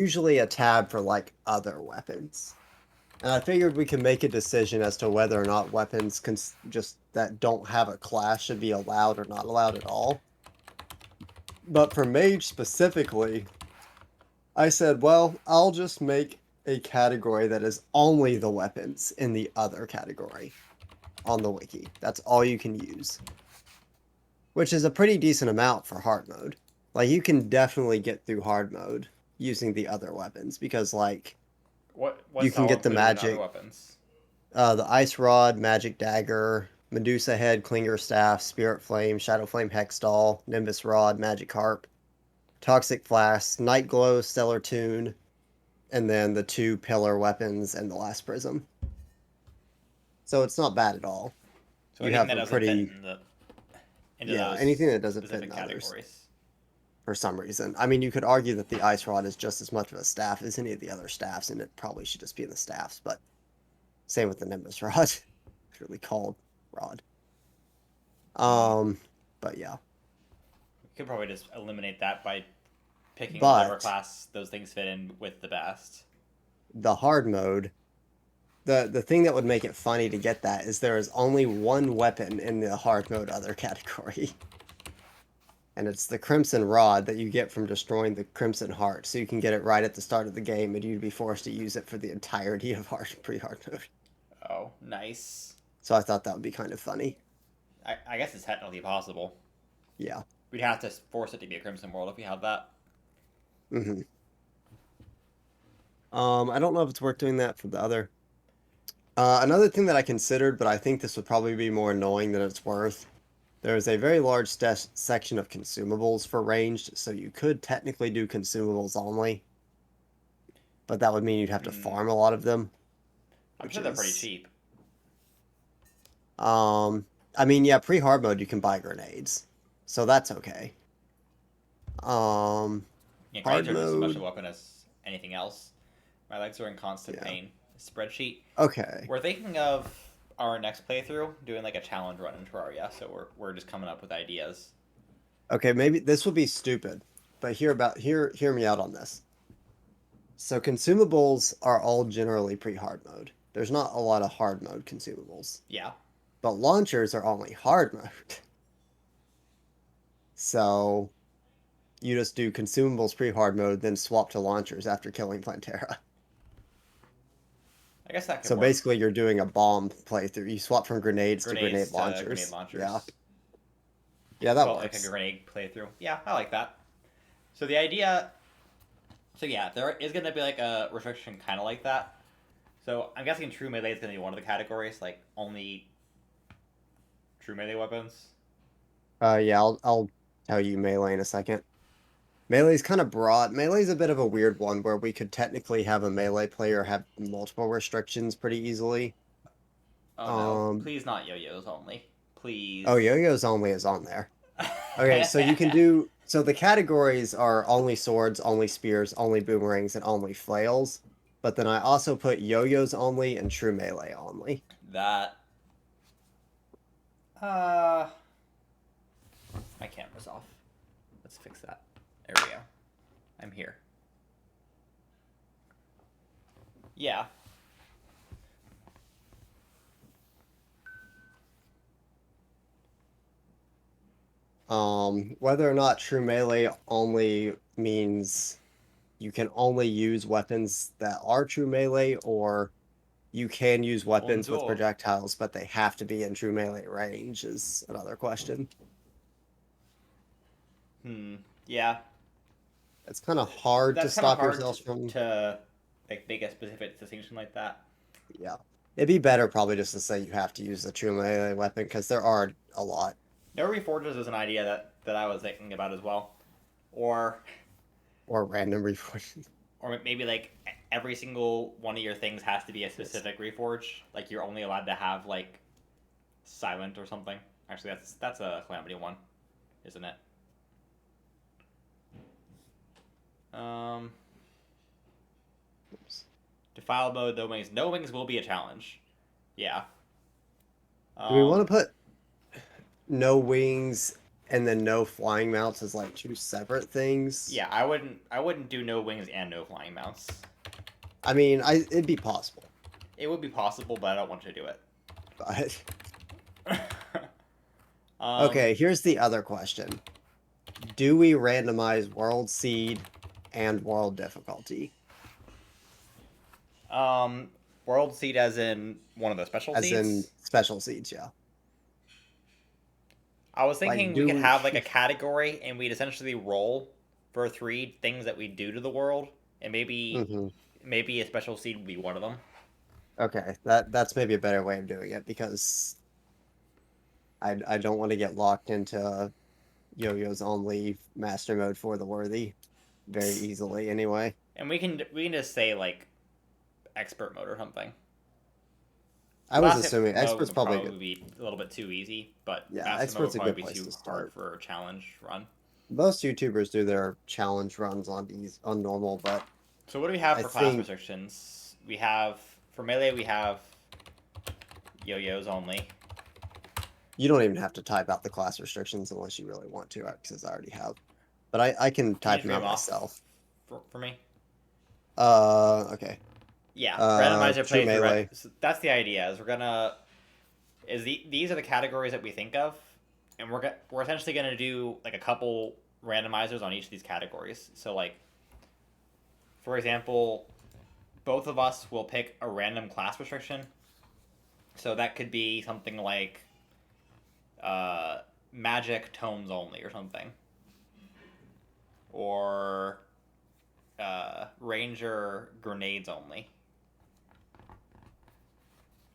usually a tab for like other weapons. And I figured we could make a decision as to whether or not weapons just that don't have a class should be allowed or not allowed at all. But for mage specifically, I said, well, I'll just make a category that is only the weapons in the other category on the wiki. That's all you can use, which is a pretty decent amount for hard mode. Like you can definitely get through hard mode using the other weapons because like you What's can all get the included in other magic, weapons? the ice rod, magic dagger, Medusa head, Klinger staff, spirit flame, shadow flame hexdoll, nimbus rod, magic harp, toxic flask, night glow, stellar tune, and then the two pillar weapons and the last prism. So it's not bad at all. So You anything have that a doesn't fit pretty, into yeah, anything those that doesn't fit in specific others categories. for some reason. I mean, you could argue that the ice rod is just as much of a staff as any of the other staffs, and it probably should just be in the staffs, but same with the nimbus rod. It's really called rod. Hmm. Um, but yeah. We could probably just eliminate that by picking whatever But class those things fit in with the best. the hard mode, the thing that would make it funny to get that is there is only one weapon in the hard mode other category. And it's the Crimson Rod that you get from destroying the Crimson Heart. So you can get it right at the start of the game, and you'd be forced to use it for the entirety of pre-hard mode. Oh, nice. So I thought that would be kind of funny. I guess it's technically possible. Yeah. We'd have to force it to be a Crimson World if we had that. Hmm. I don't know if it's worth doing that for the other. Another thing that I considered, but I think this would probably be more annoying than it's worth. There is a very large section of consumables for ranged, so you could technically do consumables only, but that would mean you'd have to Hmm. farm a lot of them, I'm which sure they're pretty is cheap. um I mean, yeah, pre-hard mode you can buy grenades. So that's okay. Um Yeah, grenades Hard are just as much a mode, weapon as anything else. My legs are in constant yeah. pain. Spreadsheet. Okay. We're thinking of our next playthrough doing like a challenge run in Terraria, so we're just coming up with ideas. Okay, maybe this will be stupid, but hear me out on this. So consumables are all generally pre-hard mode. There's not a lot of hard mode consumables. Yeah. But launchers are only hard mode. So you just do consumables pre-hard mode, then swap to launchers after killing Plantera. I guess that could So work. basically you're doing a bomb playthrough. You swap from grenades to grenade Grenades to grenade launchers. Yeah. launchers. Yeah, that Call it like a works. grenade playthrough. Yeah, I like that. So the idea. So yeah, there is going to be like a restriction kind of like that. So I'm guessing true melee is going to be one of the categories, like only true melee weapons. Yeah, I'll tell you melee in a second. Melee's kind of broad. Melee's a bit of a weird one where we could technically have a melee player have multiple restrictions pretty easily. Oh no! Um, Please not yo-yos only. oh, Please. yo-yos only is on there. Okay, so you can do so the categories are only swords, only spears, only boomerangs, and only flails. But then I also put yo-yos only and true melee only. that. Uh, my camera's off. Let's fix that. There we go. I'm here. Yeah. Whether or not true melee only means you can only use weapons that are true melee, or you can use weapons with Bonjour. projectiles, but they have to be in true melee range is another question. Hmm. Yeah. It's kind of hard to That's kind of stop hard yourself from, to like make a specific distinction like that. yeah. It'd be better probably just to say you have to use the true melee weapon because there are a lot. No reforges is an idea that I was thinking about as well, or Or random reforging. or maybe like every single one of your things has to be a Yes. specific reforge. Like you're only allowed to have like silent or something. Actually, that's a calamity one, isn't it? Um, Oops. defile mode, no wings. No wings will be a challenge. Yeah. Do we want Um, to put no wings and then no flying mounts as like two separate things. Yeah, I wouldn't do no wings and no flying mounts. I mean, it'd be possible, It would be possible, but I don't want to do it. but um, okay. Here's the other question: do we randomize world seed and world difficulty, World seed as in one of the special as in seeds. special seeds? Yeah. I was Like, thinking we do could we? have like a category, and we'd essentially roll for 3 things that we do to the world, and Hmm. maybe a special seed would be one of them. Okay, that's maybe a better way of doing it because I don't want to get locked into yo-yos only master mode for the worthy very easily anyway. And we can just say like expert mode or something. I was Classic assuming mode expert's would probably good. probably be a little bit too easy, but Yeah, master mode would expert's a probably good be place to too hard start. for a challenge run. Most YouTubers do their challenge runs on these on normal, but So what do we have I for class think restrictions? We have for melee we have yo-yos only. you don't even have to type out the class restrictions unless you really want to, because I already have. But I can Can you type just them read out them off myself. for me? Okay. Yeah, randomizer True playthrough. melee. So that's the idea. These are the categories that we think of, and we're essentially gonna do like a couple randomizers on each of these categories. So like, for example, both of us will pick a random class restriction. So that could be something like magic tomes only or something, or ranger grenades only,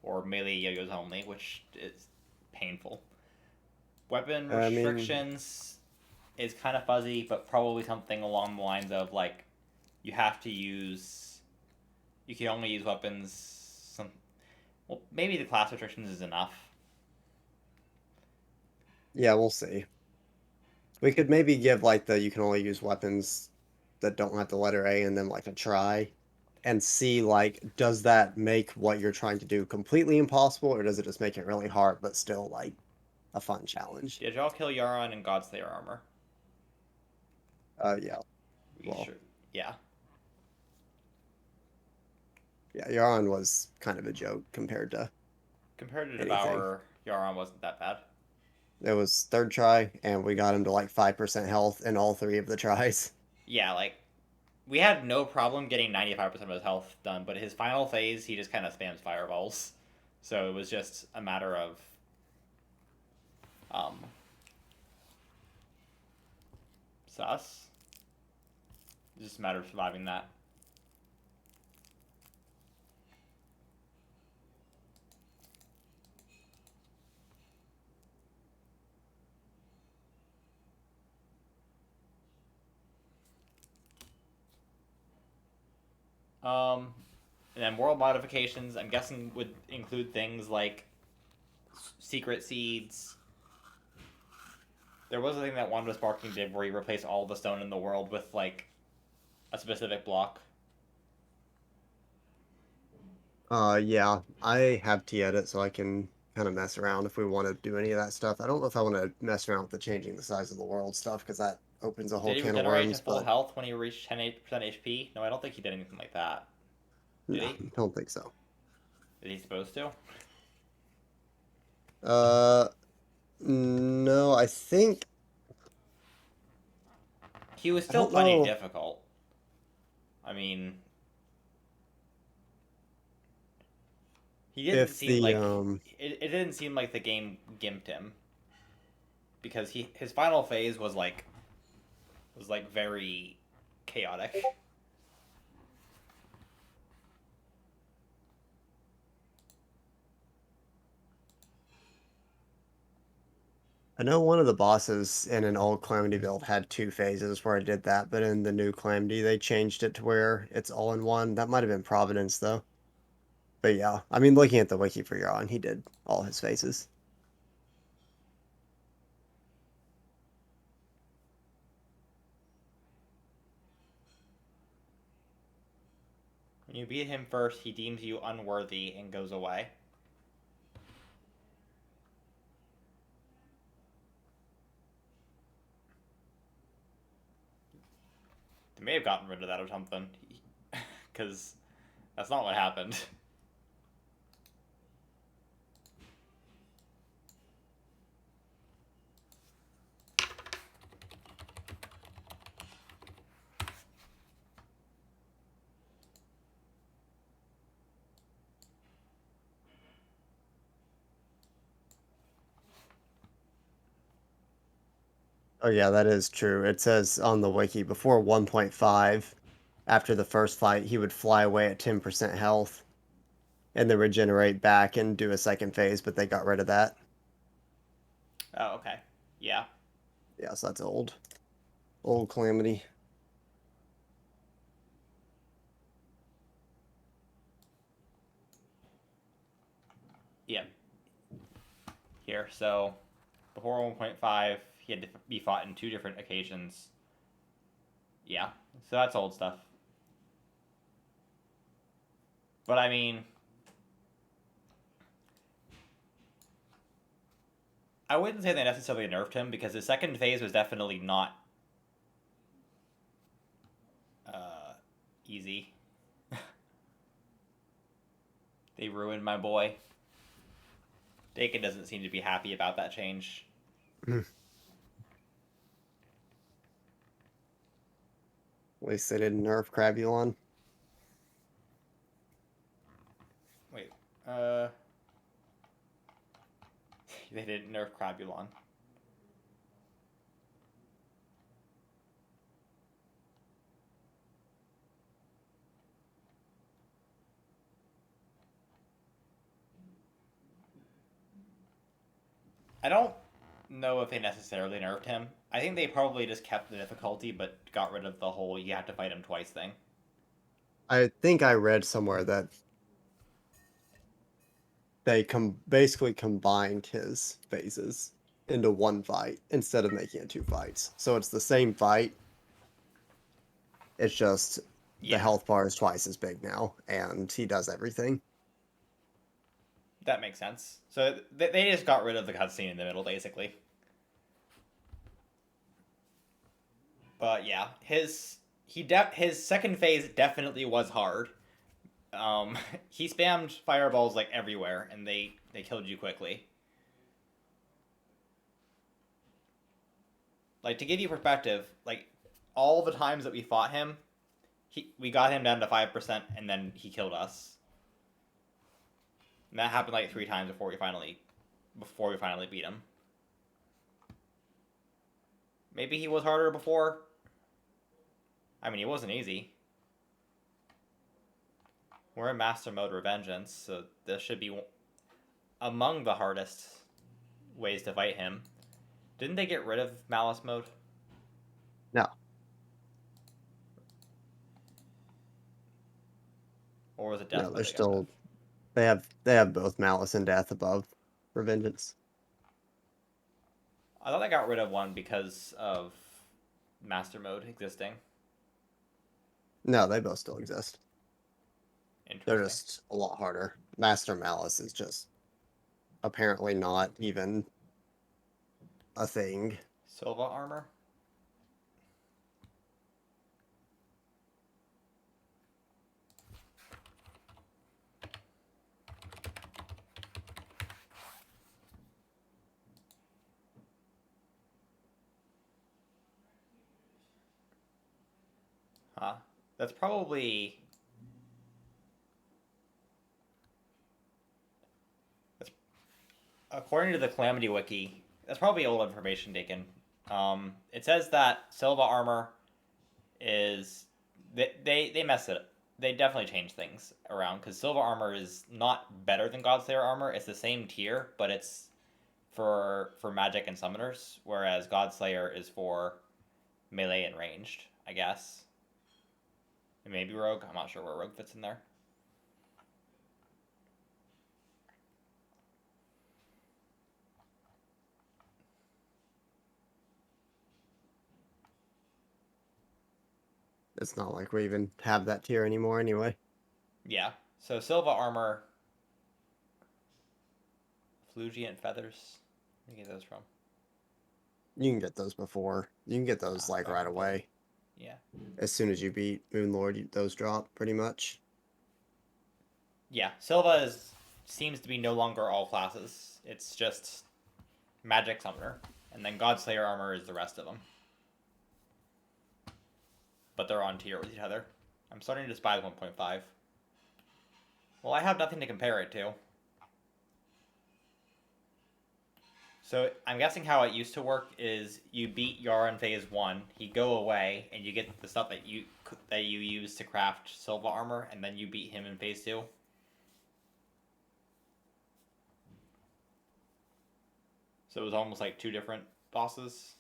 or melee yo-yos only, which is painful. Weapon I mean, restrictions is kind of fuzzy, but probably something along the lines of like you have to use, you can only use weapons. Well, maybe the class restrictions is enough. yeah, we'll see. We could maybe give like the you can only use weapons that don't have the letter A and then like a try and see like does that make what you're trying to do completely impossible or does it just make it really hard but still like a fun challenge? Did y'all kill Yaron and Godslayer armor? Yeah. We Well, should. Yeah. yeah, Yaron was kind of a joke compared to Compared to anything. Devour, Yaron wasn't that bad. It was third try and we got him to like 5% health in all three of the tries. Yeah, like we had no problem getting 95% of his health done, but his final phase, he just kind of spams fireballs. So it was just a matter of um, sus. Just a matter of surviving that. Um, and then world modifications, I'm guessing would include things like secret seeds. There was a thing that Wanda Sparking did where he replaced all the stone in the world with like a specific block. Yeah, I have T-Edit so I can kind of mess around if we want to do any of that stuff. I don't know if I want to mess around with the changing the size of the world stuff because that opens a whole Did he can of regenerate to worms, full but health when he reached 10% HP? No, I don't think he did anything like that. Did no, he? don't think so. Is he supposed to? Uh, no, I think He was I still don't plenty know difficult. I mean, he didn't if seem the like it didn't seem like the game gimped him because his final phase was like very chaotic. I know one of the bosses in an old Calamity build had two phases where I did that, but in the new Calamity they changed it to where it's all in one. That might have been Providence though. But yeah, I mean looking at the wiki for Euron, he did all his phases. When you beat him first, he deems you unworthy and goes away. may have gotten rid of that or something, because that's not what happened. Oh yeah, that is true. It says on the wiki before 1.5, after the first fight, he would fly away at 10% health and then regenerate back and do a second phase, but they got rid of that. Oh, okay. Yeah. Yeah, so that's old. Old Calamity. Yeah. Here, so before 1.5, he had to be fought in 2 different occasions. Yeah, so that's old stuff. But I mean, I wouldn't say they necessarily nerfed him because his second phase was definitely not uh, easy. They ruined my boy. Dakin doesn't seem to be happy about that change. At least they didn't nerf Crabulon. Wait, they didn't nerf Crabulon. I don't know if they necessarily nerfed him. I think they probably just kept the difficulty but got rid of the whole you have to fight him twice thing. I think I read somewhere that they basically combined his phases into one fight instead of making it 2 fights. So it's the same fight. It's just the Yeah, health bar is twice as big now, and he does everything. that makes sense. So they just got rid of the cutscene in the middle, basically. But yeah, his second phase definitely was hard. He spammed fireballs like everywhere, and they killed you quickly. Like to give you perspective, like all the times that we fought him, we got him down to 5%, and then he killed us. And that happened like 3 times before we finally beat him. Maybe he was harder before. I mean, he wasn't easy. We're in Master Mode Revengeance, so this should be among the hardest ways to fight him. Didn't they get rid of Malice Mode? No, Or was it Death no, Mode they're they got rid of? still they have both Malice and Death above Revengeance. I thought they got rid of one because of Master Mode existing. No, they both still exist. They're Interesting. just a lot harder. Master Malice is just apparently not even a thing. Silva armor? Huh. That's probably. That's, according to the Calamity Wiki, that's probably old information taken. It says that Silva armor is. They messed it up. They definitely changed things around because Silva armor is not better than Godslayer armor. It's the same tier, but it's for magic and summoners, whereas Godslayer is for melee and ranged, I guess. And maybe rogue. I'm not sure where rogue fits in there. It's not like we even have that tier anymore anyway. Yeah. So Silva armor, Flugiant feathers. Where do you get those from? You can get those before. You can get those like right Dragon Blood. away. Yeah. As soon as you beat Moonlord, those drop pretty much. Yeah. Silva seems to be no longer all classes. It's just Magic Summoner, and then Godslayer armor is the rest of them. But they're on tier with each other. I'm starting to despise 1.5. Well, I have nothing to compare it to. So I'm guessing how it used to work is you beat Yar in phase 1, he go away, and you get the stuff that you use to craft Silva armor, and then you beat him in phase 2. So it was almost like two different bosses.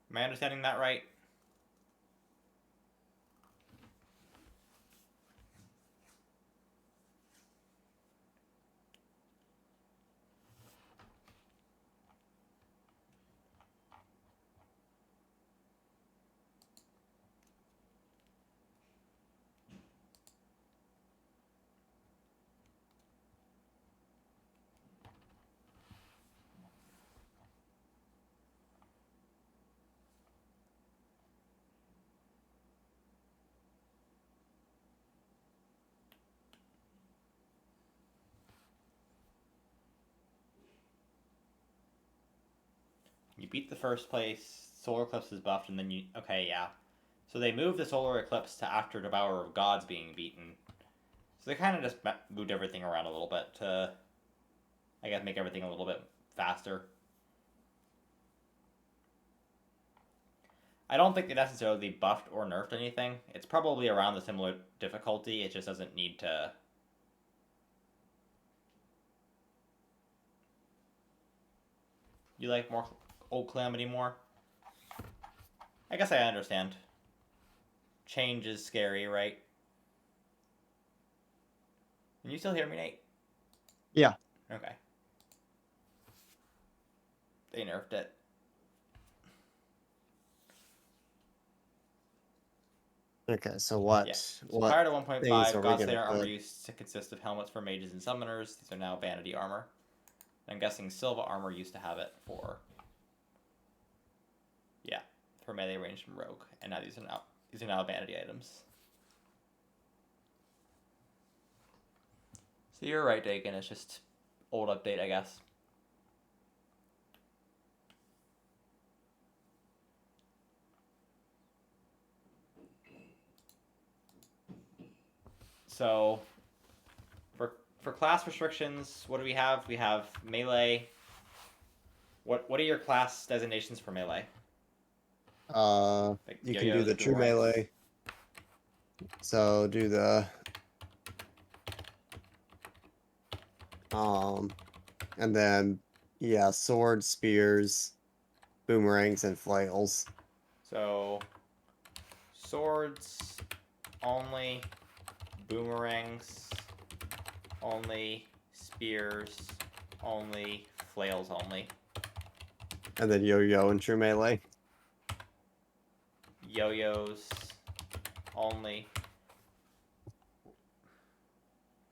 Am I understanding that right? You beat the first place, Solar Eclipse is buffed, and then you... Okay, yeah. So they moved the Solar Eclipse to after Devourer of Gods being beaten. So they kind of just moved everything around a little bit to, I guess, make everything a little bit faster. I don't think they necessarily buffed or nerfed anything. It's probably around the similar difficulty. It just doesn't need to... You like more Old Calamity more? I guess I understand. Change is scary, right? Can you still hear me, Nate? Yeah. Okay. They nerfed it. Okay, so what? Yeah. So what prior to 1.5, things are we Godslayer gonna armor put? used to consist of helmets for mages and summoners. These are now vanity armor. I'm guessing Silva armor used to have it for... Yeah, for melee range from Rogue. And now these are now vanity items. So you're right, Dakin. It's just old update, I guess. So for class restrictions, what do we have? We have melee. What are your class designations for melee? Like You can do yo-yos, the true boomerangs? melee. So do the and then yeah, swords, spears, boomerangs, and flails. So swords only, boomerangs only, spears only, flails only. And then yo-yo and true melee. Yo-yos only.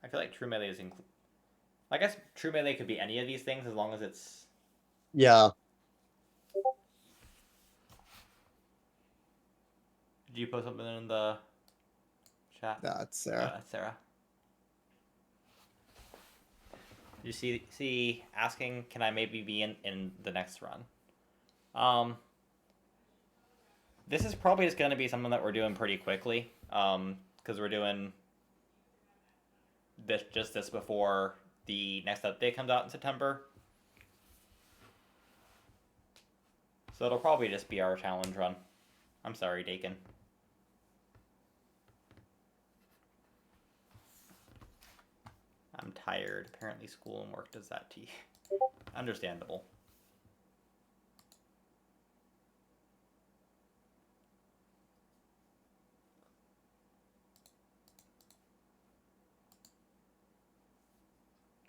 I feel like true melee is included. I guess true melee could be any of these things as long as it's... Yeah. Did you post something in the chat? That's Sarah. That's Sarah. You see asking, can I maybe be in the next run? This is probably just going to be something that we're doing pretty quickly, because we're doing this before the next update comes out in September. So it'll probably just be our challenge run. I'm sorry, Dakin. I'm tired. Apparently school and work does that to you. Understandable.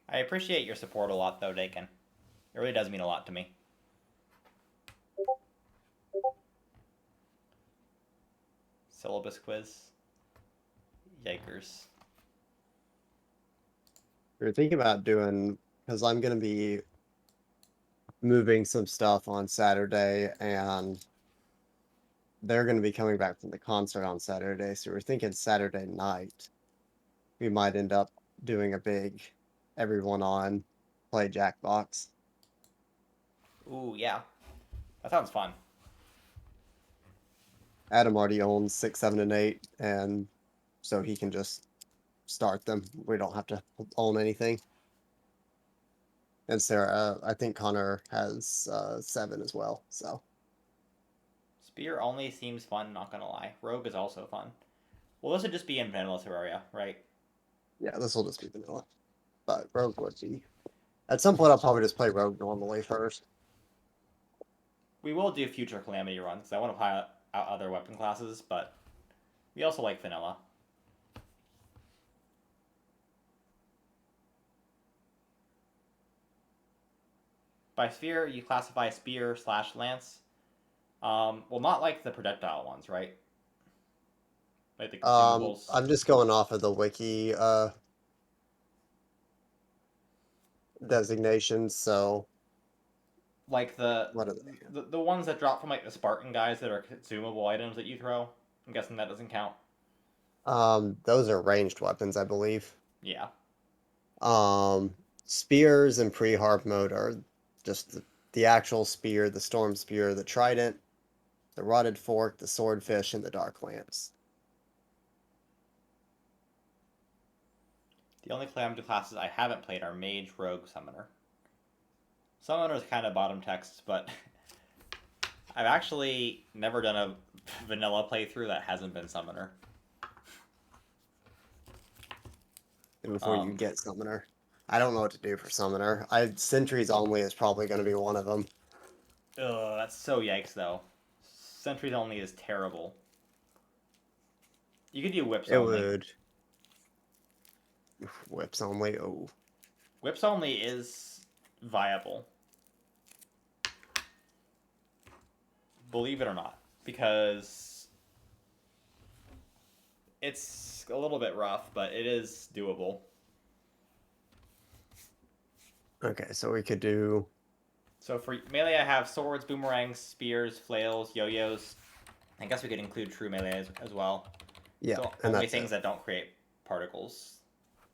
I appreciate your support a lot, though, Dakin. It really does mean a lot to me. Syllabus quiz. Yikers. We were thinking about doing, because I'm gonna be moving some stuff on Saturday, and they're going to be coming back from the concert on Saturday, so we're thinking Saturday night we might end up doing a big everyone on play Jackbox. Ooh, yeah. That sounds fun. Adam already owns 6, 7, and 8, and so he can just start them. We don't have to own anything. And Sarah, I think Connor has 7 as well. So Spear only seems fun, not gonna lie. Rogue is also fun. Well, this would just be in Vanilla Terraria, right? yeah, this will just be vanilla. But Rogue would be. At some point, I'll probably just play Rogue normally first. We will do future Calamity runs, because I want to pilot out other weapon classes, but we also like Vanilla. By sphere, you classify spear / lance. Well, not like the projectile ones, right? Like the consumables. I'm just going off of the wiki designations. So Like what are they? the ones that drop from like the Spartan guys that are consumable items that you throw. I'm guessing that doesn't count. Those are ranged weapons, I believe. Yeah. Spears in pre-harp mode are just the actual spear, the storm spear, the trident, the rotted fork, the swordfish, and the dark lance. The only Calamity classes I haven't played are Mage, Rogue, Summoner. Summoner is kind of bottom text, but I've actually never done a vanilla playthrough that hasn't been Summoner. And before you get summoner, I don't know what to do for summoner. Sentries only is probably going to be one of them. Ugh, that's so yikes though. Sentries only is terrible. You could do whips It only. would. Whips only. Oh. Whips only is viable. Believe it or not. Because it's a little bit rough, but it is doable. Okay, so we could do. So for melee, I have swords, boomerangs, spears, flails, yo-yos. I guess we could include true melee as well. Yeah, So and only that's things it. that don't create particles,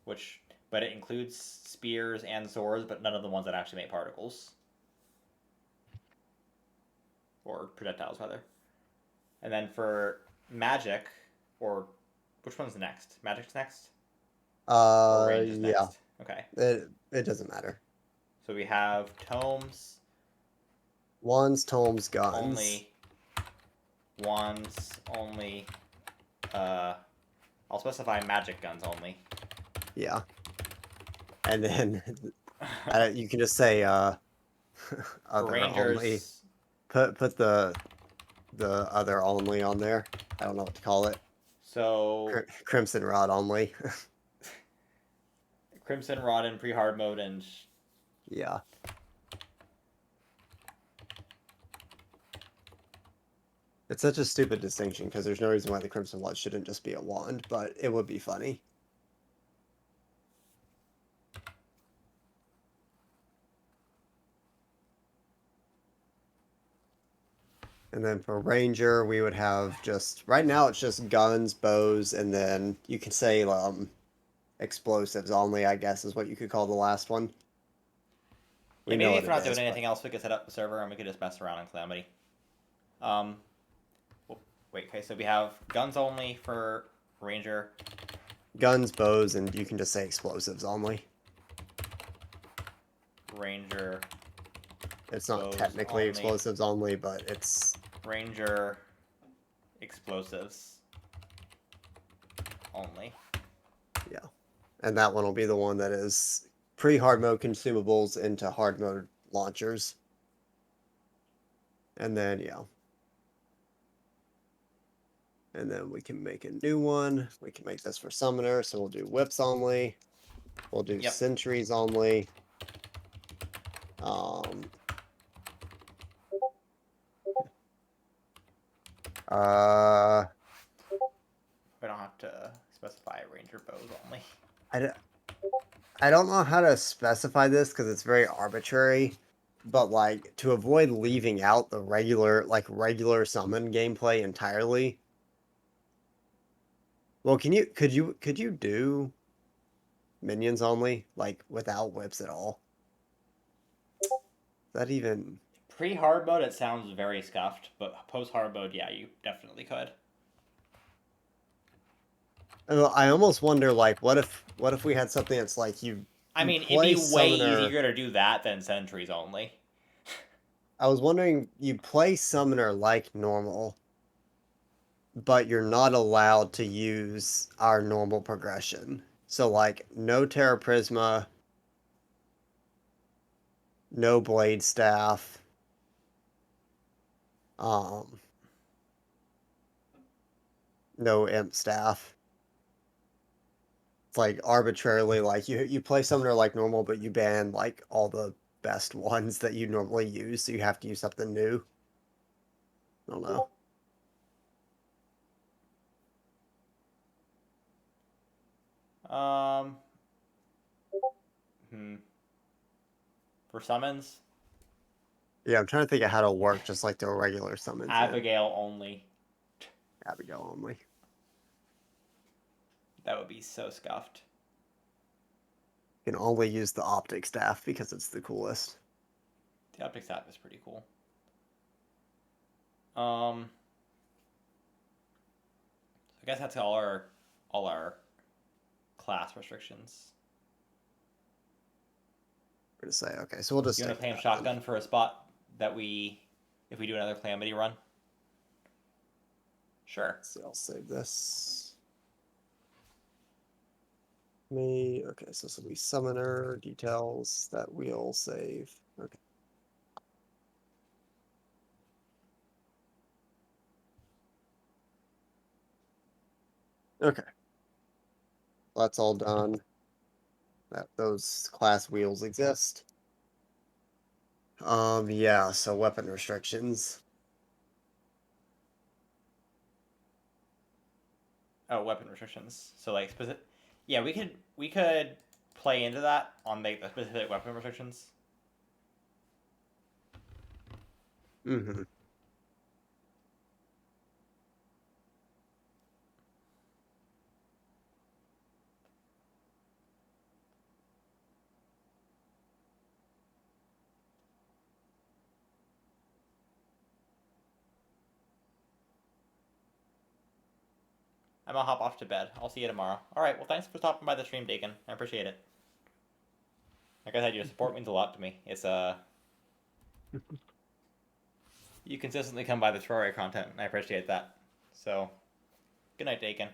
but it includes spears and swords, but none of the ones that actually make particles or projectiles rather. And then for magic, or which one's next? Magic's next, or range is Yeah. next. Okay. It doesn't matter. So we have tomes. Wands, tomes, guns. Only. Wands only. I'll specify magic guns only. Yeah. And then you can just say other Rangers. only. Put the other only on there. I don't know what to call it. So Crimson Rod only. Crimson Rod in pre-hard mode and yeah. It's such a stupid distinction because there's no reason why the Crimson Rod shouldn't just be a wand, but it would be funny. And then for Ranger, we would have just right now it's just guns, bows, and then you can say explosives only, I guess is what you could call the last one. yeah, maybe if we're not doing anything else, we could set up the server and we could just mess around in Calamity. Wait, okay, so we have guns only for Ranger. Guns, bows, and you can just say explosives only. Ranger. It's not Bows technically only. explosives only, but it's Ranger. Explosives. Only. yeah. And that one will be the one that is pre-hard mode consumables into hard mode launchers. And then yeah. And then we can make a new one. We can make this for summoner, so we'll do whips only. We'll do Yep. sentries only. We don't have to specify Ranger bows only. I don't know how to specify this because it's very arbitrary. but like to avoid leaving out the regular summon gameplay entirely. Well, could you do minions only, like without whips at all? That even Pre-hard mode, it sounds very scuffed, but post-hard mode, yeah, you definitely could. I almost wonder like what if we had something that's like I you mean, it'd be play way summoner. easier to do that than sentries only. I was wondering you play summoner like normal, but you're not allowed to use our normal progression. So like no Terra Prisma, no Blade Staff, um, no Imp Staff. It's like arbitrarily like you play summoner like normal, but you ban like all the best ones that you normally use, so you have to use something new. I don't know. Um, hmm. For summons, Yeah, I'm trying to think of how to work just like the regular summons in Abigail only. Abigail only. That would be so scuffed. You can only use the optic staff because it's the coolest. The optic staff is pretty cool. I guess that's all our class restrictions. We're gonna say okay, so we'll just You want stick to with play him that shotgun for a spot that if we do another calamity run? Sure. Let's see, I'll save this. Me, okay, so this will be summoner details that we'll save. Okay. Okay. That's all done. That those class wheels exist. Yeah, so weapon restrictions. Oh, weapon restrictions. So like specific. Yeah, we could play into that on the specific weapon restrictions. Mm-hmm. I'm gonna hop off to bed. I'll see you tomorrow. All right. Well, thanks for stopping by the stream, Dakin. I appreciate it. Like I said, your support means a lot to me. It's you consistently come by the Terraria content, and I appreciate that. So, good night, Dakin.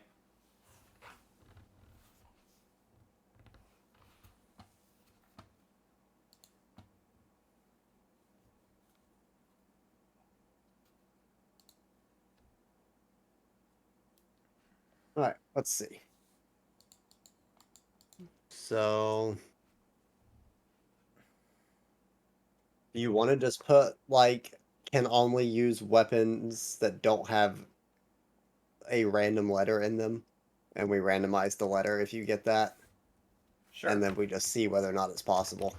All right, let's see. So, do you want to just put like can only use weapons that don't have a random letter in them, and we randomize the letter if you get that, and Sure. then we just see whether or not it's possible.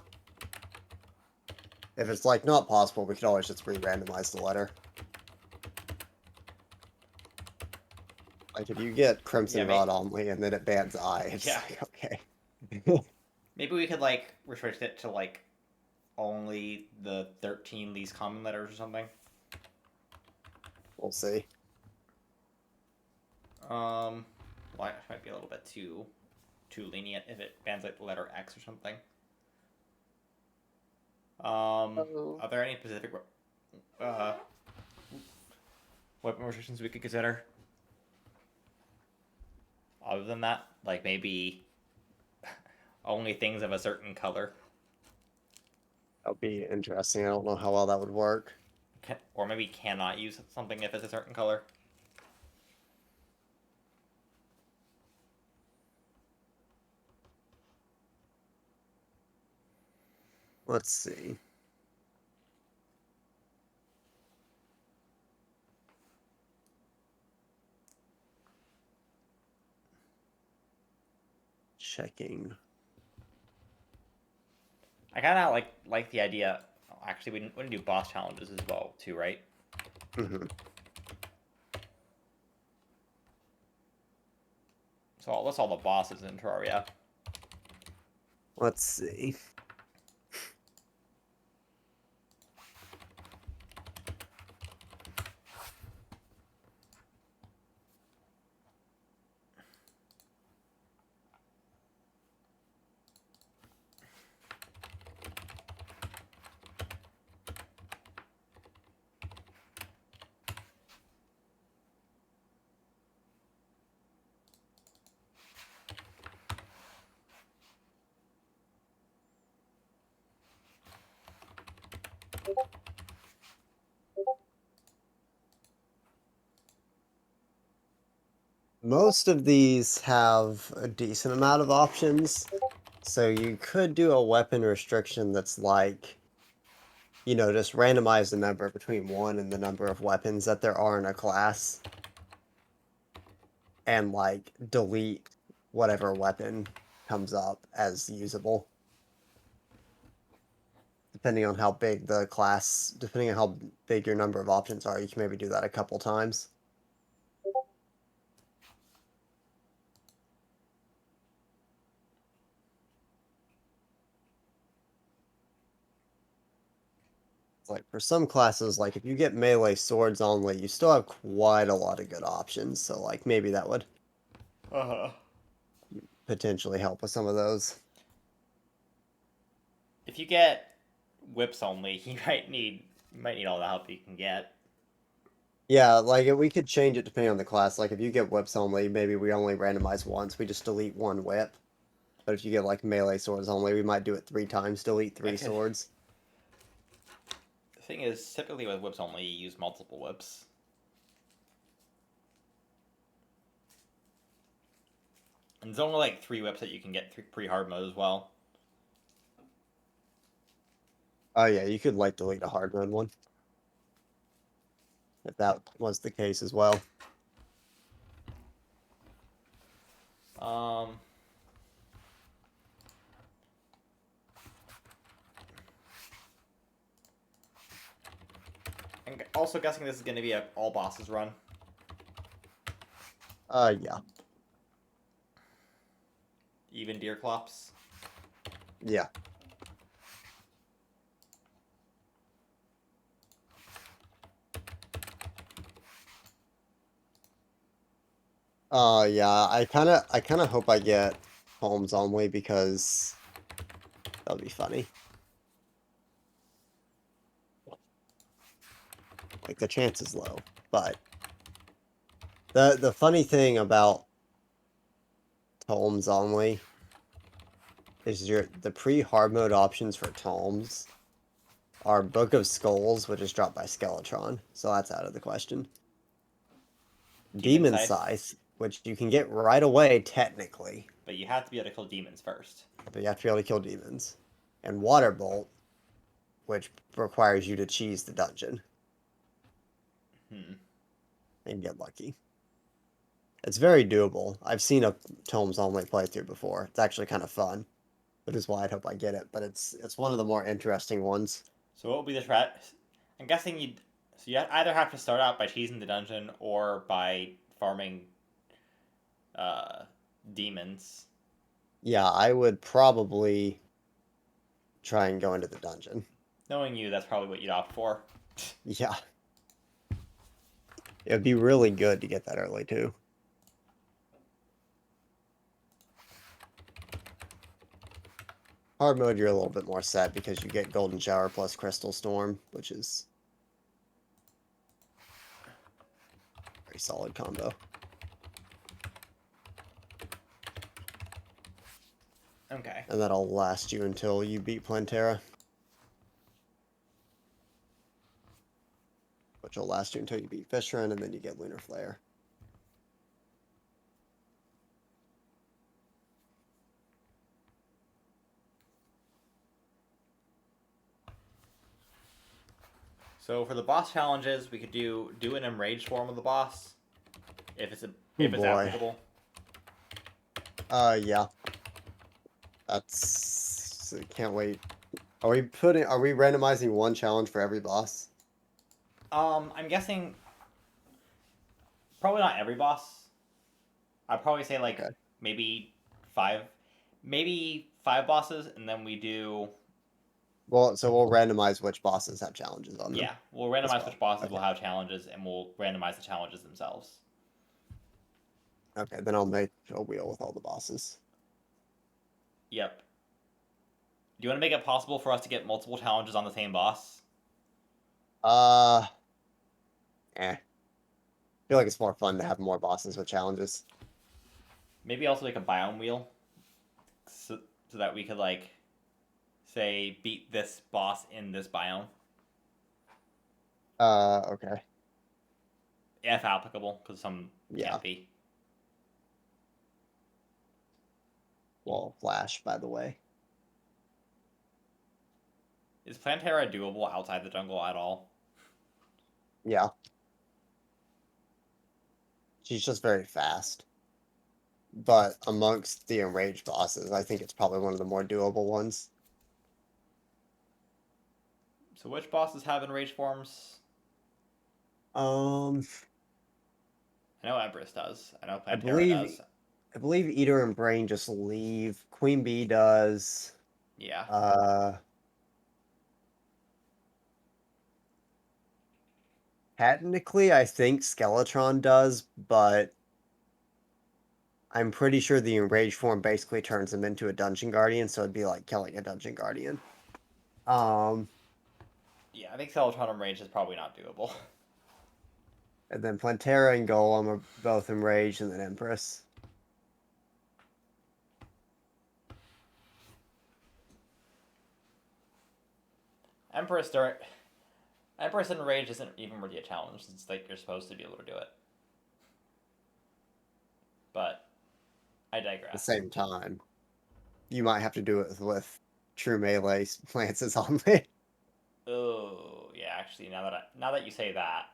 If it's like not possible, we can always just re-randomize the letter. Like if you get Yeah. Crimson Rod only and then it bans I, it's Yeah. like okay. Maybe we could like restrict it to like only the 13 least common letters or something. We'll see. Well, it might be a little bit too lenient if it bans like the letter X or something. Are there any specific weapon restrictions we could consider? Other than that, like maybe only things of a certain color, That'll be interesting. I don't know how well that would work. or maybe cannot use something if it's a certain color. Let's see. Checking. I kind of like the idea. actually, we didn't do boss challenges as well, too, right? Hmm. So that's all the bosses in Terraria. Let's see. Most of these have a decent amount of options. So you could do a weapon restriction that's like, just randomize the number between 1 and the number of weapons that there are in a class. And like delete whatever weapon comes up as usable. Depending on how big the class, depending on how big your number of options are, you can maybe do that a couple times. Like for some classes, like if you get melee swords only, you still have quite a lot of good options. So like maybe that would potentially help with some of those. If you get whips only, you might need all the help you can get. Yeah, like we could change it depending on the class. Like if you get whips only, maybe we only randomize once. We just delete one whip. But if you get like melee swords only, we might do it 3 times, delete 3 swords. The thing is, typically with whips only, you use multiple whips. And there's only like 3 whips that you can get pre-hard mode as well. Oh yeah, you could like delete a hard mode one. If that was the case as well. I'm also guessing this is going to be a all bosses run. Yeah. Even Deerclops. Yeah. Yeah, I kind of hope I get Holmes only because that'll be funny. Like the chance is low, but the funny thing about Holmes only is the pre-hard mode options for Tomes are Book of Skulls, which is dropped by Skeletron, so that's out of the question. Demon Scythe, which you can get right away technically. But you have to be able to kill demons first. But you have to be able to kill demons. And Water Bolt, which requires you to cheese the dungeon. And get lucky. It's very doable. I've seen a Tomes only playthrough before. It's actually kind of fun, which is why I'd hope I get it. But it's one of the more interesting ones. So what would be the threat? I'm guessing you either have to start out by cheesing the dungeon or by farming demons. Yeah, I would probably try and go into the dungeon. Knowing you, that's probably what you'd opt for. Yeah. It'd be really good to get that early, too. Hard mode, you're a little bit more set because you get Golden Shower plus Crystal Storm, which is a very solid combo. Okay. And that'll last you until you beat Plantera. Which will last you until you beat Fishrin, and then you get Lunar Flare. So for the boss challenges, we could do an enraged form of the boss, if it's applicable. Yeah. Can't wait Are we randomizing one challenge for every boss? I'm guessing probably not every boss. I'd probably say like Okay. maybe five, maybe five bosses, and then we do. Well, so we'll randomize which bosses have challenges on them Yeah, we'll as randomize well. which bosses will Okay. have challenges, and we'll randomize the challenges themselves. Okay, then I'll make a wheel with all the bosses. Yep. Do you want to make it possible for us to get multiple challenges on the same boss? Uh, I feel like it's more fun to have more bosses with challenges. Maybe also like a biome wheel, so that we could like say beat this boss in this biome, Okay. if applicable, because some Yeah. can't be. Well, Flash, by the way. Is Plantera doable outside the jungle at all? Yeah. She's just very fast. But amongst the enraged bosses, I think it's probably one of the more doable ones. So which bosses have enraged forms? Um, I know Empress does. I know I Plantera believe does. I believe Eater and Brain just leave. Queen Bee does. Yeah. Uh, Technically, I think Skeletron does, but I'm pretty sure the enraged form basically turns him into a dungeon guardian, so it'd be like killing a dungeon guardian. Um, Yeah, I think Celatron range is probably not doable. and then Plantera and Golem are both enraged, and then Empress. Empress during Empress and Rage isn't even really a challenge. It's like you're supposed to be able to do it. But I At the digress. same time, you might have to do it with true melee lances on me. Oh yeah, actually now that you say that,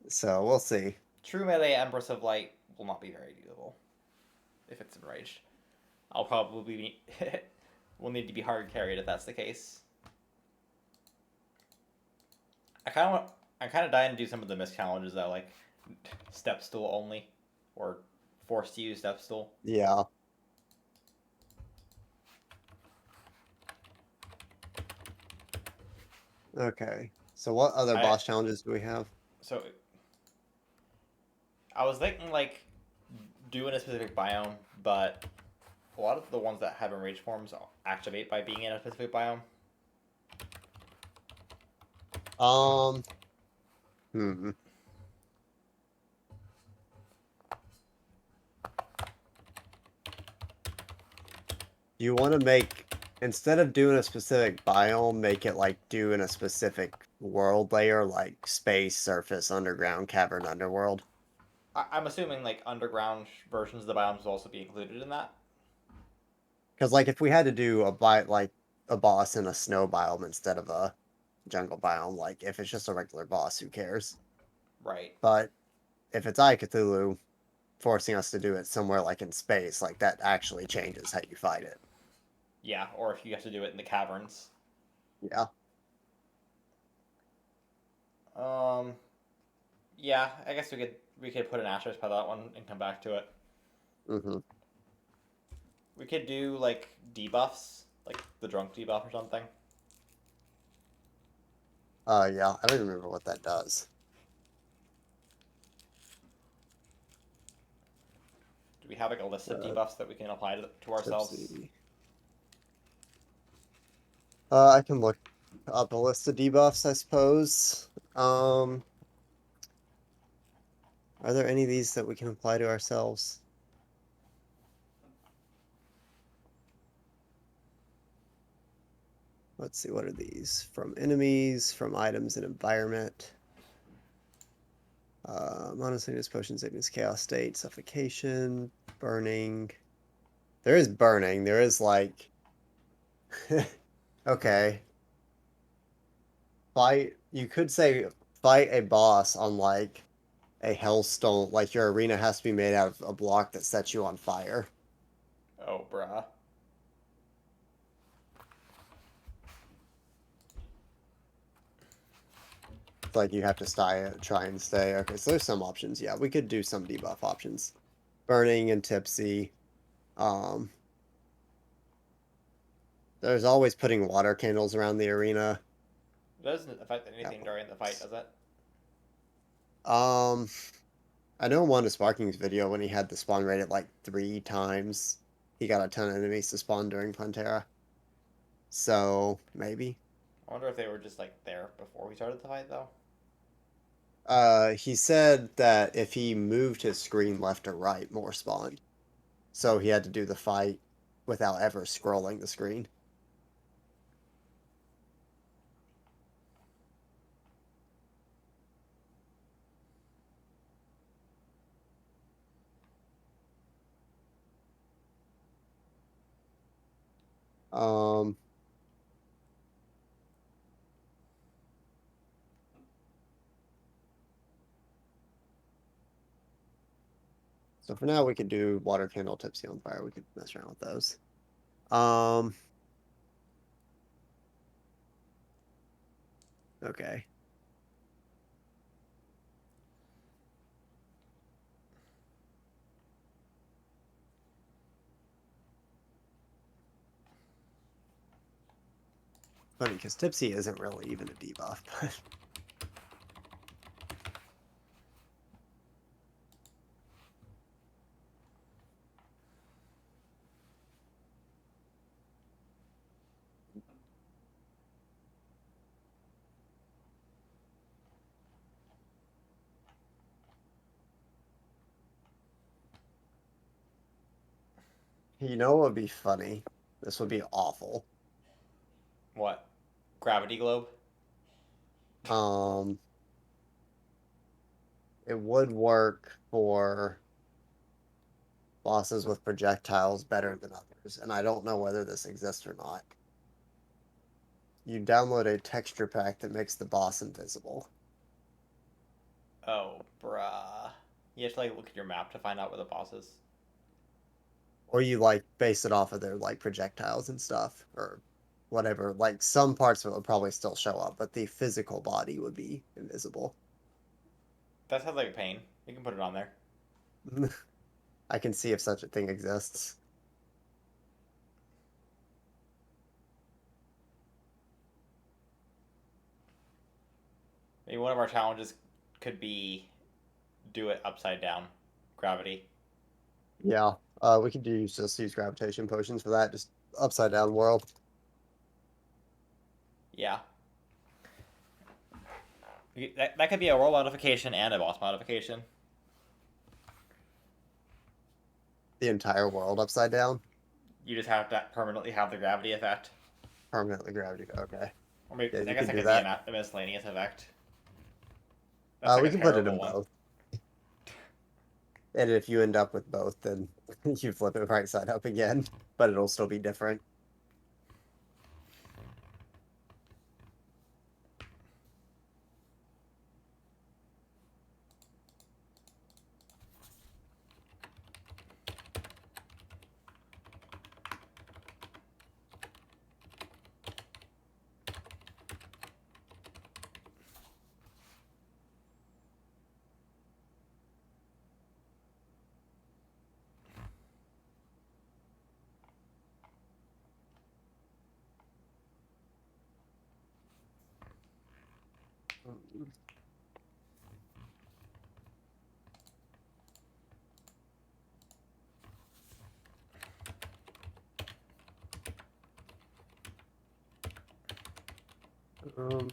So we'll see. true melee Empress of Light will not be very doable if it's enraged. I'll probably be will need to be hard carried if that's the case. I'm kind of dying to do some of the missed challenges though, like step stool only, or forced to use step stool. Yeah. Okay. So what other I boss challenges do we have? so I was thinking like doing a specific biome, but a lot of the ones that have enraged forms activate by being in a specific biome. Um, hmm. Do you want to make, instead of doing a specific biome, make it like doing a specific world layer, like space, surface, underground, cavern, underworld? I'm assuming like underground versions of the biomes will also be included in that. Because like if we had to do like a boss in a snow biome instead of a jungle biome, like if it's just a regular boss, who cares? Right. But if it's Eye Cthulhu forcing us to do it somewhere like in space, like that actually changes how you fight it. Yeah, or if you have to do it in the caverns. Yeah. Um. Yeah, I guess we could put an asterisk by that one and come back to it. Mm-hmm. We could do like debuffs, like the drunk debuff or something. Yeah. I don't even remember what that does. Do we have like a list of Uh, debuffs that we can apply to ourselves? Tipsy. I can look up a list of debuffs, I suppose. Are there any of these that we can apply to ourselves? Let's see, what are these? From enemies, from items and environment. Mono sickness, potion sickness, chaos state, suffocation, burning. There is burning. There is like, okay. Fight. You could say fight a boss on like a hellstone. Like your arena has to be made out of a block that sets you on fire. Oh, bruh. like you have to try and stay. Okay, so there's some options. Yeah, we could do some debuff options. Burning and tipsy. Um, there's always putting water candles around the arena. It doesn't affect anything Yeah. during the fight, does it? Um, I know in one of Sparking's video when he had the spawn rate at like 3 times, he got a ton of enemies to spawn during Pantera. So maybe. I wonder if they were just like there before we started the fight, though. He said that if he moved his screen left or right, more spawned. So he had to do the fight without ever scrolling the screen. Um, so for now we could do water candle tipsy on fire. We could mess around with those. Um, okay. Funny because tipsy isn't really even a debuff, but you know what would be funny? This would be awful. What? Gravity globe? Um, it would work for bosses with projectiles better than others, and I don't know whether this exists or not. You download a texture pack that makes the boss invisible. Oh, bruh. You have to like look at your map to find out where the boss is. Or you like base it off of their like projectiles and stuff, or whatever. Like some parts of it would probably still show up, but the physical body would be invisible. That sounds like a pain. You can put it on there. I can see if such a thing exists. Maybe one of our challenges could be do it upside down. Gravity. Yeah, we could just use gravitation potions for that. Just upside down world. Yeah. That could be a role modification and a boss modification. The entire world upside down. You just have to permanently have the gravity effect. Permanently gravity. Okay. Or maybe Yeah, I you guess can that do could be that. a miscellaneous effect. That's like We a can put it terrible in one. both. And if you end up with both, then you flip it right side up again, but it'll still be different. Um,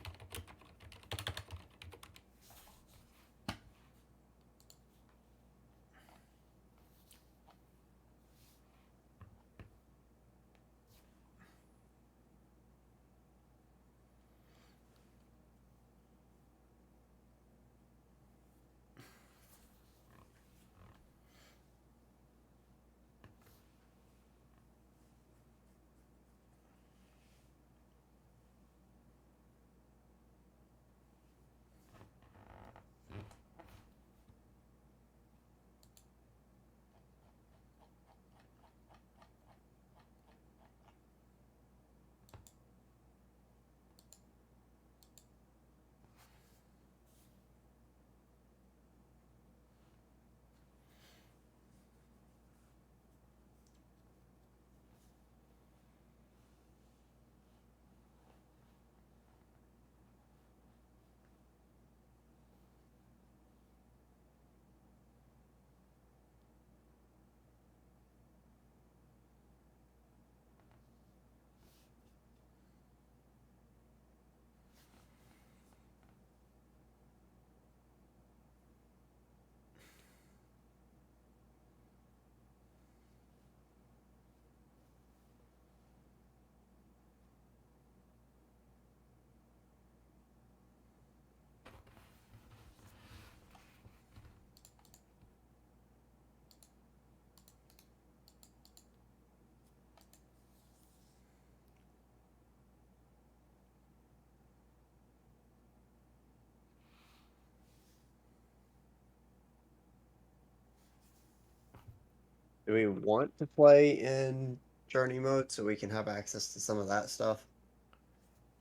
Do we want to play in journey mode so we can have access to some of that stuff?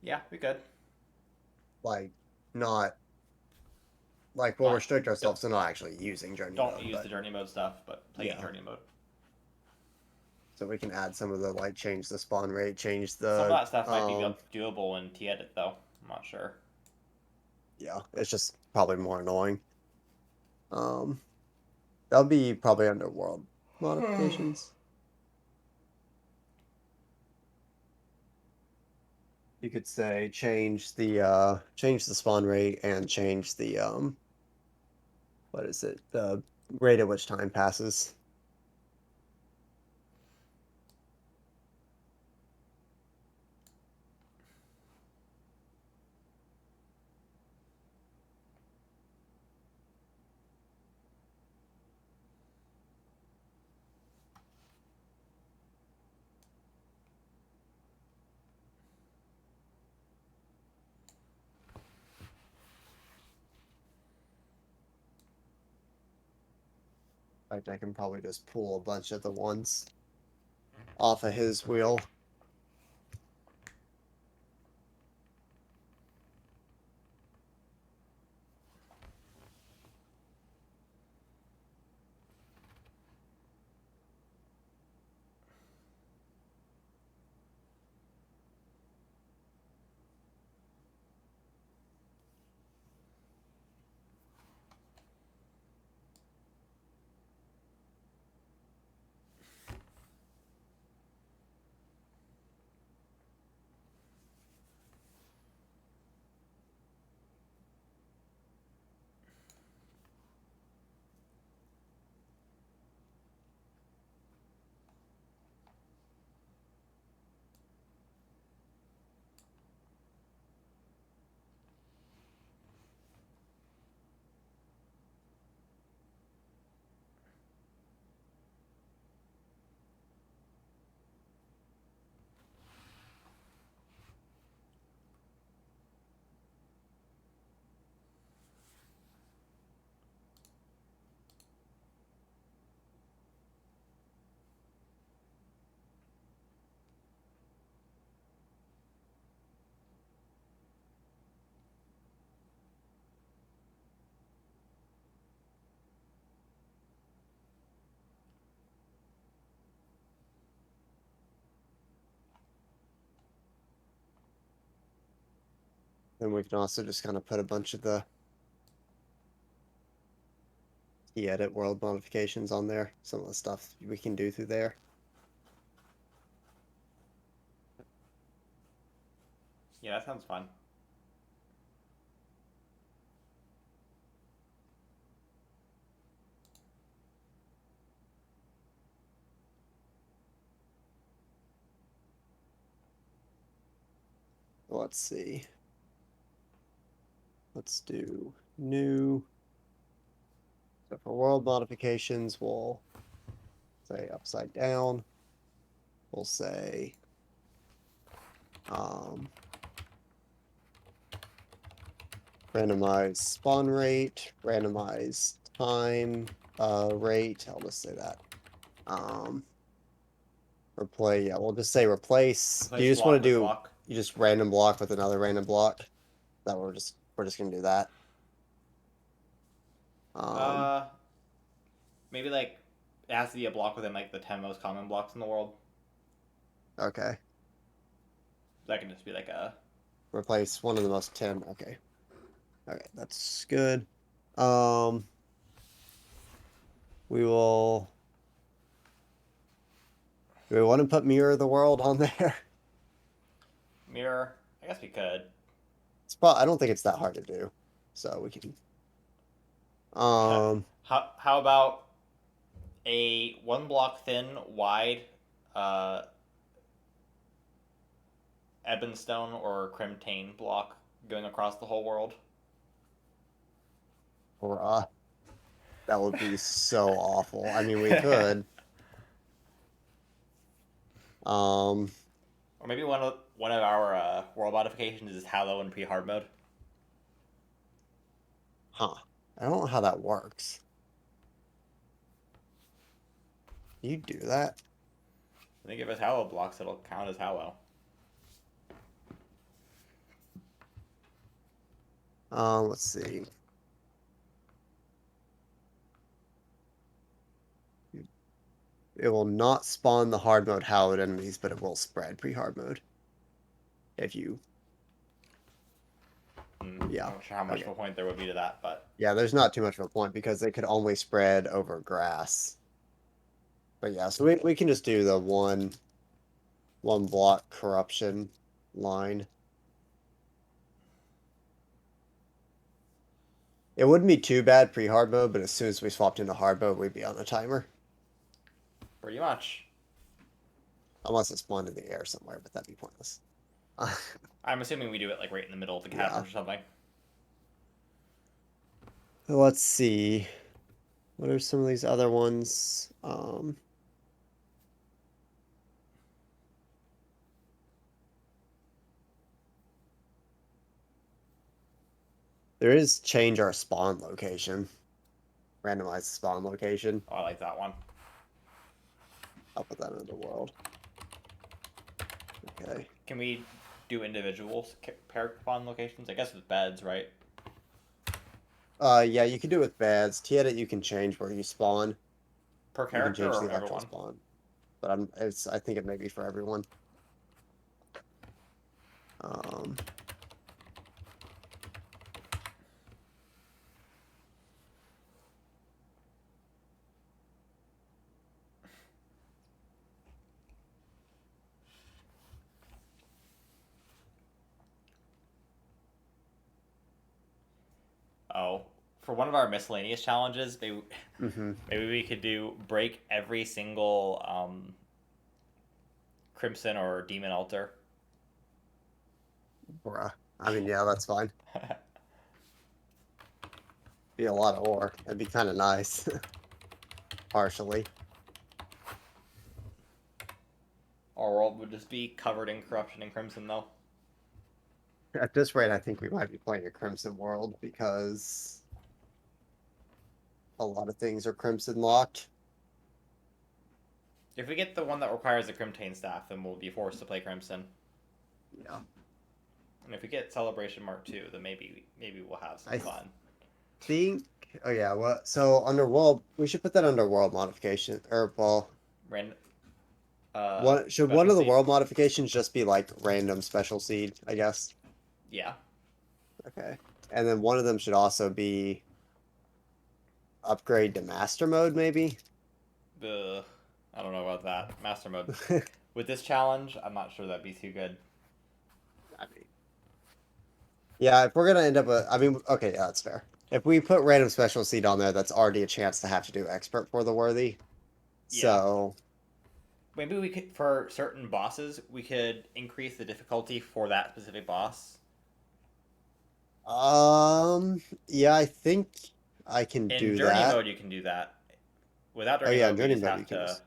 Yeah, we could. Like, not like we'll Not restrict don't, ourselves to not actually using journey don't mode, use but the journey mode stuff, but play in yeah. journey mode. So we can add some of the like change the spawn rate, change Some of the that stuff might be doable in T-Edit though. I'm not sure. yeah, it's just probably more annoying. Um that'll be probably under world modifications. You could say change the spawn rate and change the what is it? The rate at which time passes. In fact, I can probably just pull a bunch of the ones off of his wheel. Then we can also just kind of put a bunch of the edit world modifications on there. Some of the stuff we can do through there. Yeah, that sounds fun. Let's see. Let's do new. So for world modifications, we'll say upside down. We'll say um, randomize spawn rate, randomize time rate. I'll just say that. Replace. Yeah, we'll just say replace. Do you Replace just want block to with do block. you just random block with another random block? That we're just gonna do that. Um, Uh, maybe like it has to be a block within like the 10 most common blocks in the world. okay. That can just be like a Replace one of the most 10. Okay. Okay, that's good. Um, we will. Do we want to put Mirror of the World on there? mirror. I guess we could. I don't think it's that hard to do, so we can. How Um, how about a 1 block thin wide uh Ebonstone or Crimtane block going across the whole world? or that would be so awful. I mean, we could. Um, Or maybe one of our world modifications is Hallow in pre-hard mode. huh. I don't know how that works. You do that? I think if it's Hallow blocks, it'll count as Hallow. Let's see. It will not spawn the hard mode hallowed enemies, but it will spread pre-hard mode. If you, yeah, I'm not sure how much okay. of a point there would be to that, but Yeah, there's not too much of a point because they could only spread over grass. But yeah, so we can just do the one block corruption line. It wouldn't be too bad pre-hard mode, but as soon as we swapped into hard mode, we'd be on a timer. pretty much. Unless it spawned in the air somewhere, but that'd be pointless. I'm assuming we do it like right in the middle of the Yeah. caverns or something. Let's see. What are some of these other ones? There is change our spawn location. Randomize the spawn location. Oh, I like that one. I'll put that in the world. Okay. Can we do individual pair spawn locations? I guess with beds, right? Yeah, you can do it with beds. Tieta, you can change where you spawn. Per You can character change or the actual everyone? spawn. But I think it may be for everyone. Um, Oh, for one of our miscellaneous challenges, maybe mhm. maybe we could do break every single Crimson or Demon altar. Bruh. I mean, yeah, that's fine. Be a lot of ore. That'd be kind of nice. Partially. Our world would just be covered in corruption and crimson, though. At this rate, I think we might be playing a Crimson world because a lot of things are Crimson locked. If we get the one that requires the Crimtane staff, then we'll be forced to play Crimson. Yeah. And if we get Celebration Mark 2, then maybe we'll have some fun. Think. Oh yeah. What? So under world, we should put that under world modification. Or well, Random. should one of the world modifications just be like random special seed? I guess. Yeah. Okay. And then one of them should also be upgrade to master mode, maybe. Ugh. I don't know about that. Master mode. With this challenge, I'm not sure that'd be too good. I mean, yeah, if we're gonna end up I mean, okay, yeah, that's fair. If we put random special seed on there, that's already a chance to have to do expert for the worthy. Yeah. So maybe we could, for certain bosses, we could increase the difficulty for that specific boss. yeah, I think I can do In journey that. mode, you can do that. Without journey Oh yeah, in mode, we journey just mode have you can to. just.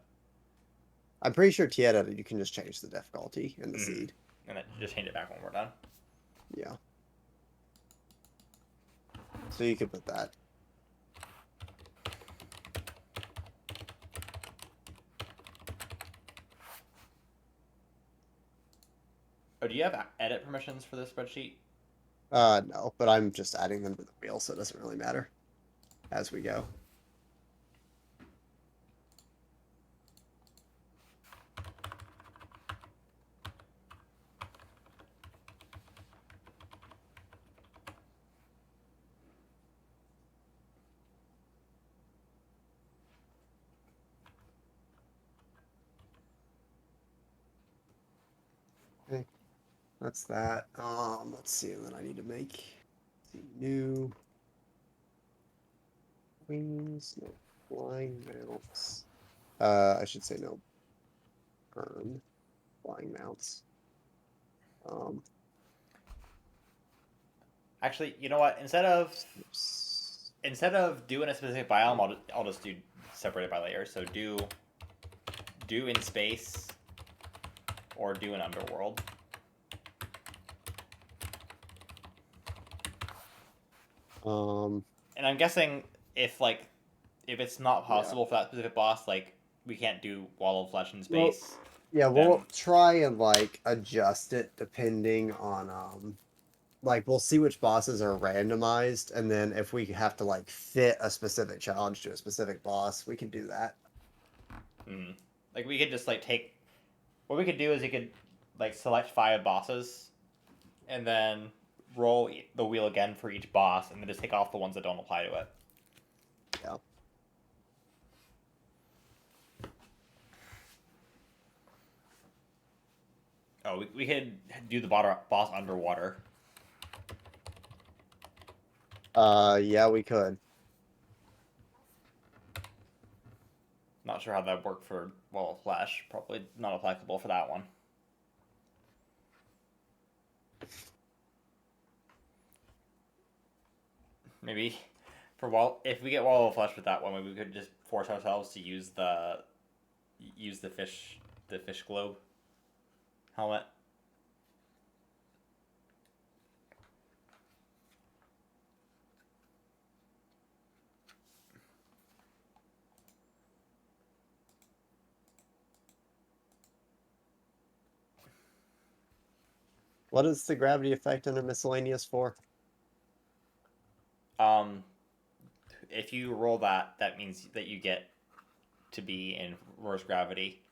I'm pretty sure Tieta, you can just change the difficulty in the seed. And then just change it back when we're done. Yeah. So you could put that. Oh, do you have edit permissions for this spreadsheet? No, but I'm just adding them to the wheel, so it doesn't really matter as we go. Okay, that's that. Let's see, and then I need to make new wings, no flying mounts. I should say no flying mounts. Actually, you know what? Instead of Oops. doing a specific biome, I'll just do separated by layers. So do in space or do an underworld. And I'm guessing if it's not possible for that specific boss, like we can't do Wall of Flesh in Well, space. yeah, then we'll try and like adjust it depending on like we'll see which bosses are randomized, and then if we have to like fit a specific challenge to a specific boss, we can do that. like we could just like take what we could do is you could like select 5 bosses and then roll the wheel again for each boss and then just take off the ones that don't apply to it. Yeah. Oh, we could do the boss underwater. Yeah, we could. Not sure how that would work for Wall of Flesh. Probably not applicable for that one. Maybe for if we get Wall of Flesh with that one, maybe we could just force ourselves to use the fish globe helmet. What is the gravity effect under miscellaneous for? Um, if you roll that, that means that you get to be in reverse gravity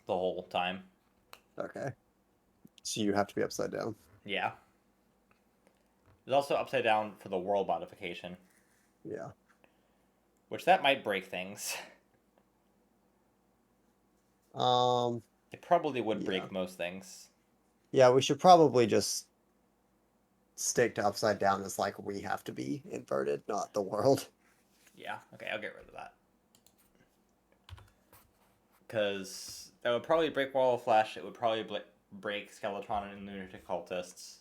the whole time. Okay. So you have to be upside down. Yeah. There's also upside down for the world modification, Yeah. which that might break things. It probably would Yeah. break most things. Yeah, we should probably just stick to upside down as like we have to be inverted, not the world. Yeah, okay, I'll get rid of that. Because that would probably break Wall of Flesh, it would probably break Skeletron and Lunatic Cultists.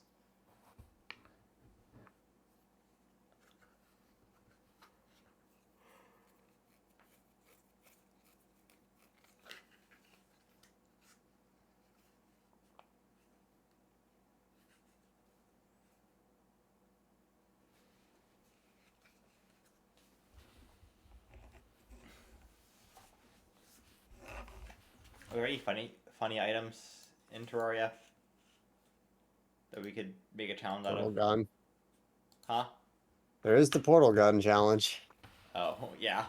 Are there any funny items in Terraria that we could make a challenge out Portal of? gun. Huh? There is the portal gun challenge. Oh, yeah.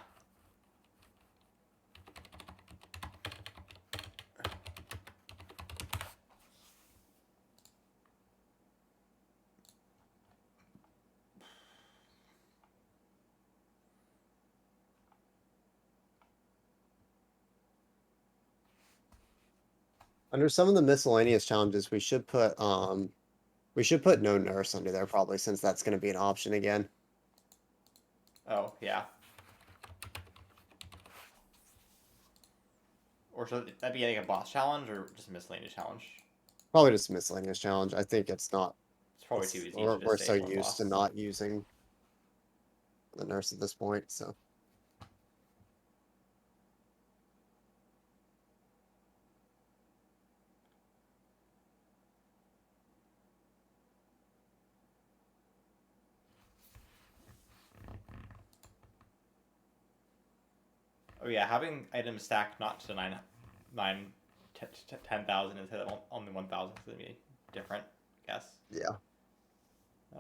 Under some of the miscellaneous challenges, we should put no nurse under there probably since that's going to be an option again. Oh, yeah. Or should that be like a boss challenge or just a miscellaneous challenge? Probably just a miscellaneous challenge. I think it's not. It's probably too easy to We're just say so for a used to boss. not using the nurse at this point, so. Oh yeah, having items stacked not to 10,000 instead of only 1,000 is gonna be different, I guess. Yeah.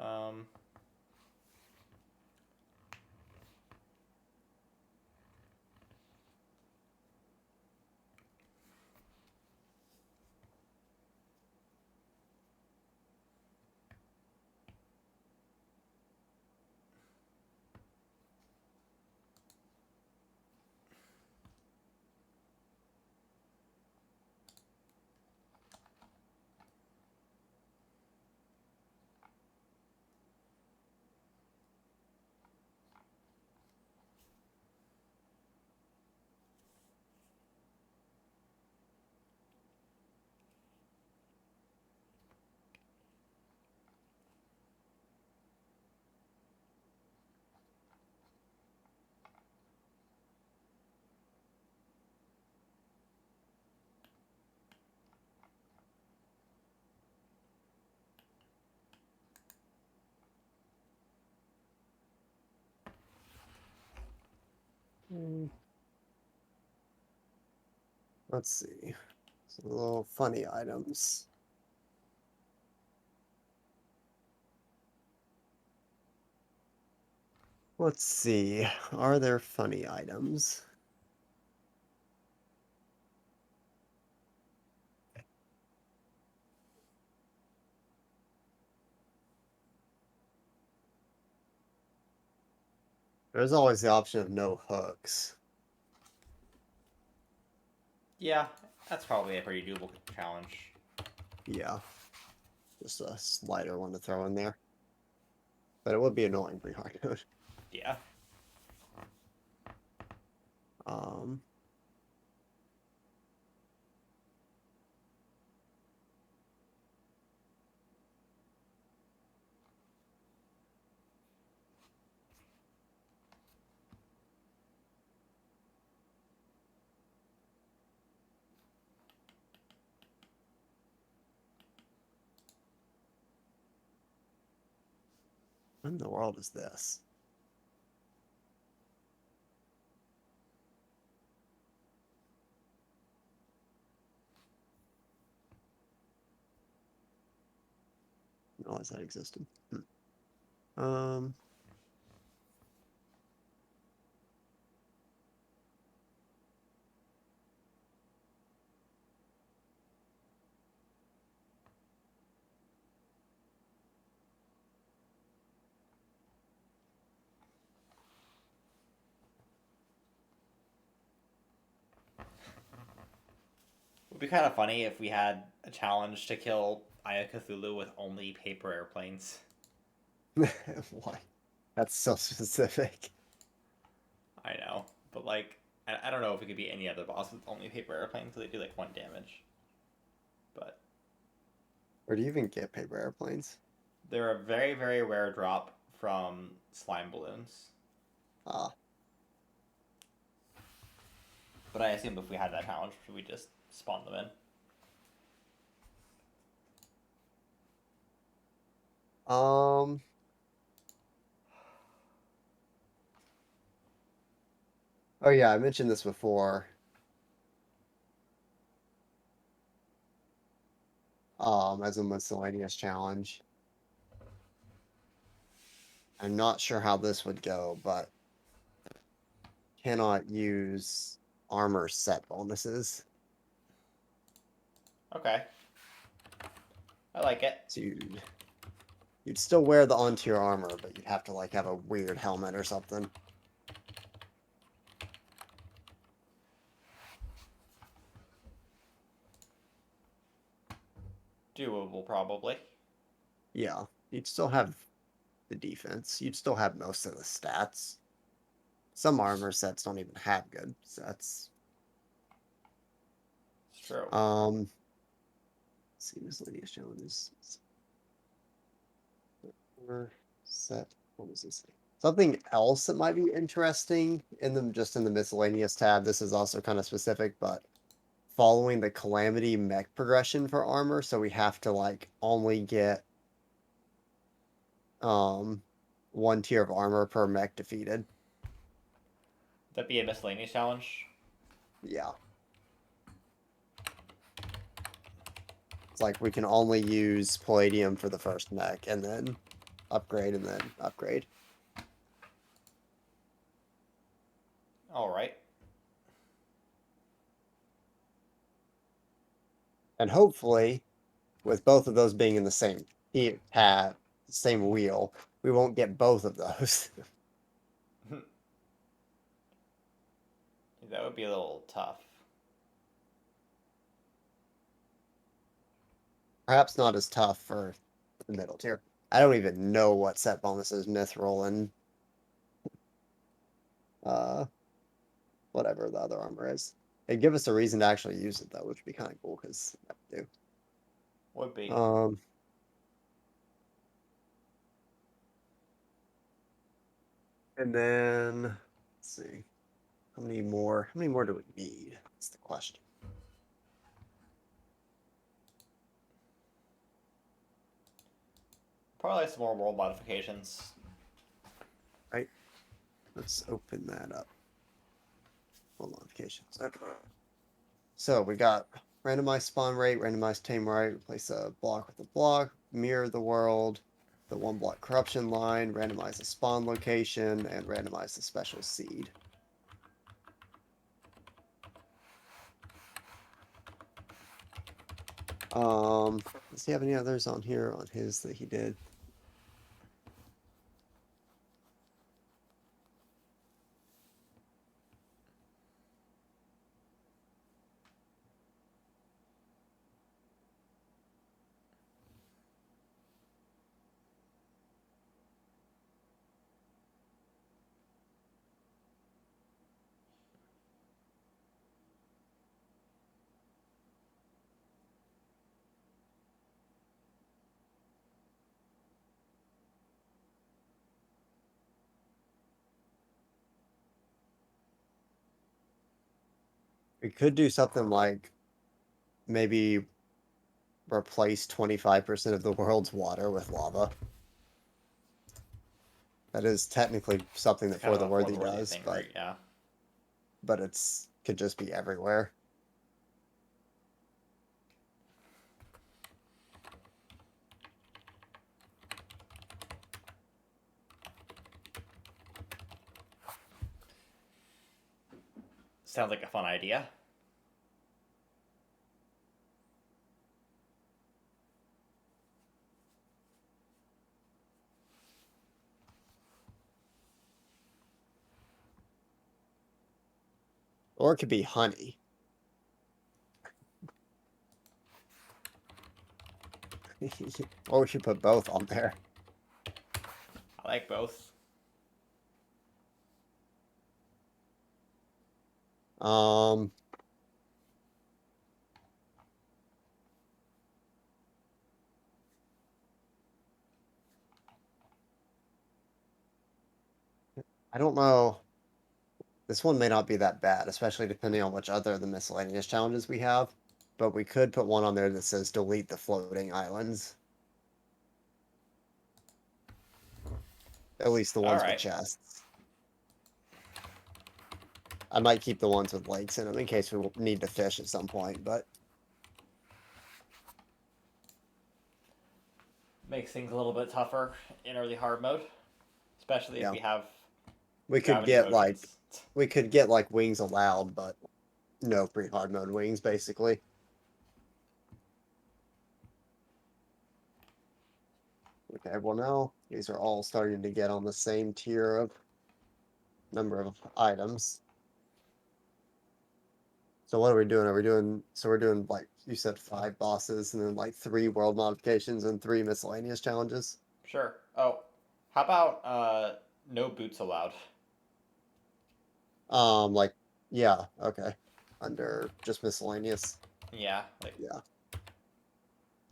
Um. Let's see. Some little funny items. Let's see. Are there funny items? There's always the option of no hooks. Yeah, that's probably a pretty doable challenge. Yeah. Just a slider one to throw in there. But it would be annoying for hard mode. Yeah. Um, what in the world is this? I realize that existed. Um, It would be kind of funny if we had a challenge to kill Aya Cthulhu with only paper airplanes. why? That's so specific. I know, but like, I don't know if it could be any other boss with only paper airplanes, so they do like 1 damage. But Where do you even get paper airplanes? they're a very, very rare drop from slime balloons. Ah, But I assume if we had that challenge, we just spawn them in. um, oh yeah, I mentioned this before. As a miscellaneous challenge. I'm not sure how this would go, but cannot use armor set bonuses. Okay. I like it. So you'd still wear the onto your armor, but you'd have to like have a weird helmet or something. Doable, probably. Yeah, you'd still have the defense. You'd still have most of the stats. Some armor sets don't even have good sets. It's true. Let's see, miscellaneous challenges. Armor set. What was this? Something else that might be interesting in them just in the miscellaneous tab. This is also kind of specific, but following the calamity mech progression for armor, so we have to like only get um 1 tier of armor per mech defeated. That'd be a miscellaneous challenge. Yeah. It's like we can only use palladium for the first mech and then upgrade and then upgrade. Alright. And hopefully, with both of those being in the same tab, same wheel, we won't get both of those. That would be a little tough. Perhaps not as tough for the middle tier. I don't even know what set bonuses Mithril and uh whatever the other armor is. It'd give us a reason to actually use it though, which would be kind of cool because I do. Would be. And then let's see. How many more do we need? That's the question. Probably some more world modifications. Right. Let's open that up. World modifications. Okay. So we got randomized spawn rate, randomized tame rate, replace a block with a block, mirror the world, the one block corruption line, randomize the spawn location, and randomize the special seed. Does he have any others on here on his that he did? We could do something like maybe replace 25% of the world's water with lava. That is technically something It's that kind For of the a for Worthy the worthy does, thing, right? Yeah. but it's could just be everywhere. Sounds like a fun idea. Or it could be honey. Or we should put both on there. I like both. Um, I don't know. This one may not be that bad, especially depending on which other of the miscellaneous challenges we have. But we could put one on there that says delete the floating islands. At least the All ones with right. chests. I might keep the ones with lakes in them in case we will need to fish at some point, but Makes things a little bit tougher in early hard mode, especially if yeah. we have We could gravity get like potions. wings allowed, but no pre-hard mode wings, basically. Okay, well now these are all starting to get on the same tier of number of items. So what are we doing? Are we doing so we're doing like you said 5 bosses and then like 3 world modifications and 3 miscellaneous challenges? Sure. Oh, how about no boots allowed? Like yeah, okay. Under just miscellaneous. Yeah, like Yeah.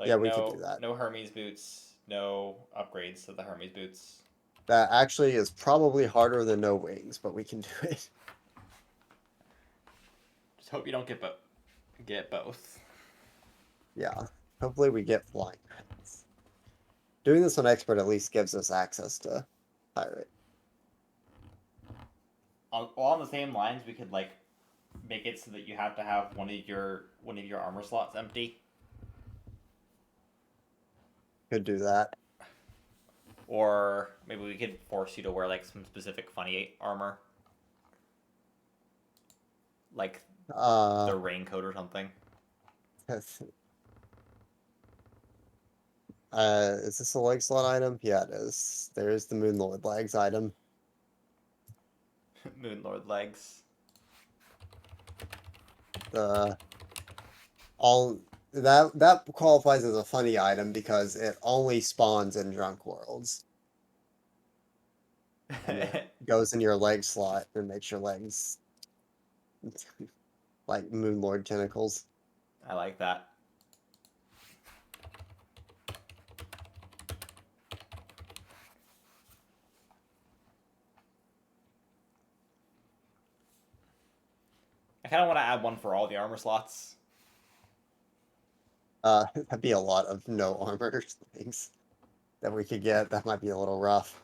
Yeah, like we could do that. no Hermes boots, no upgrades to the Hermes boots. That actually is probably harder than no wings, but we can do it. Just hope you don't get both. Yeah. Hopefully we get flying credits. Doing this on expert at least gives us access to pirate. On the same lines, we could like make it so that you have to have one of your armor slots empty, Could do that. or maybe we could force you to wear like some specific funny armor, like Uh the raincoat or something. Is this a leg slot item? Yeah, it is. There's the Moonlord legs item. Moonlord legs. The all that qualifies as a funny item because it only spawns in drunk worlds. And it goes in your leg slot and makes your legs like Moonlord tentacles. I like that. I kind of want to add one for all the armor slots. That'd be a lot of no armor things that we could get. That might be a little rough.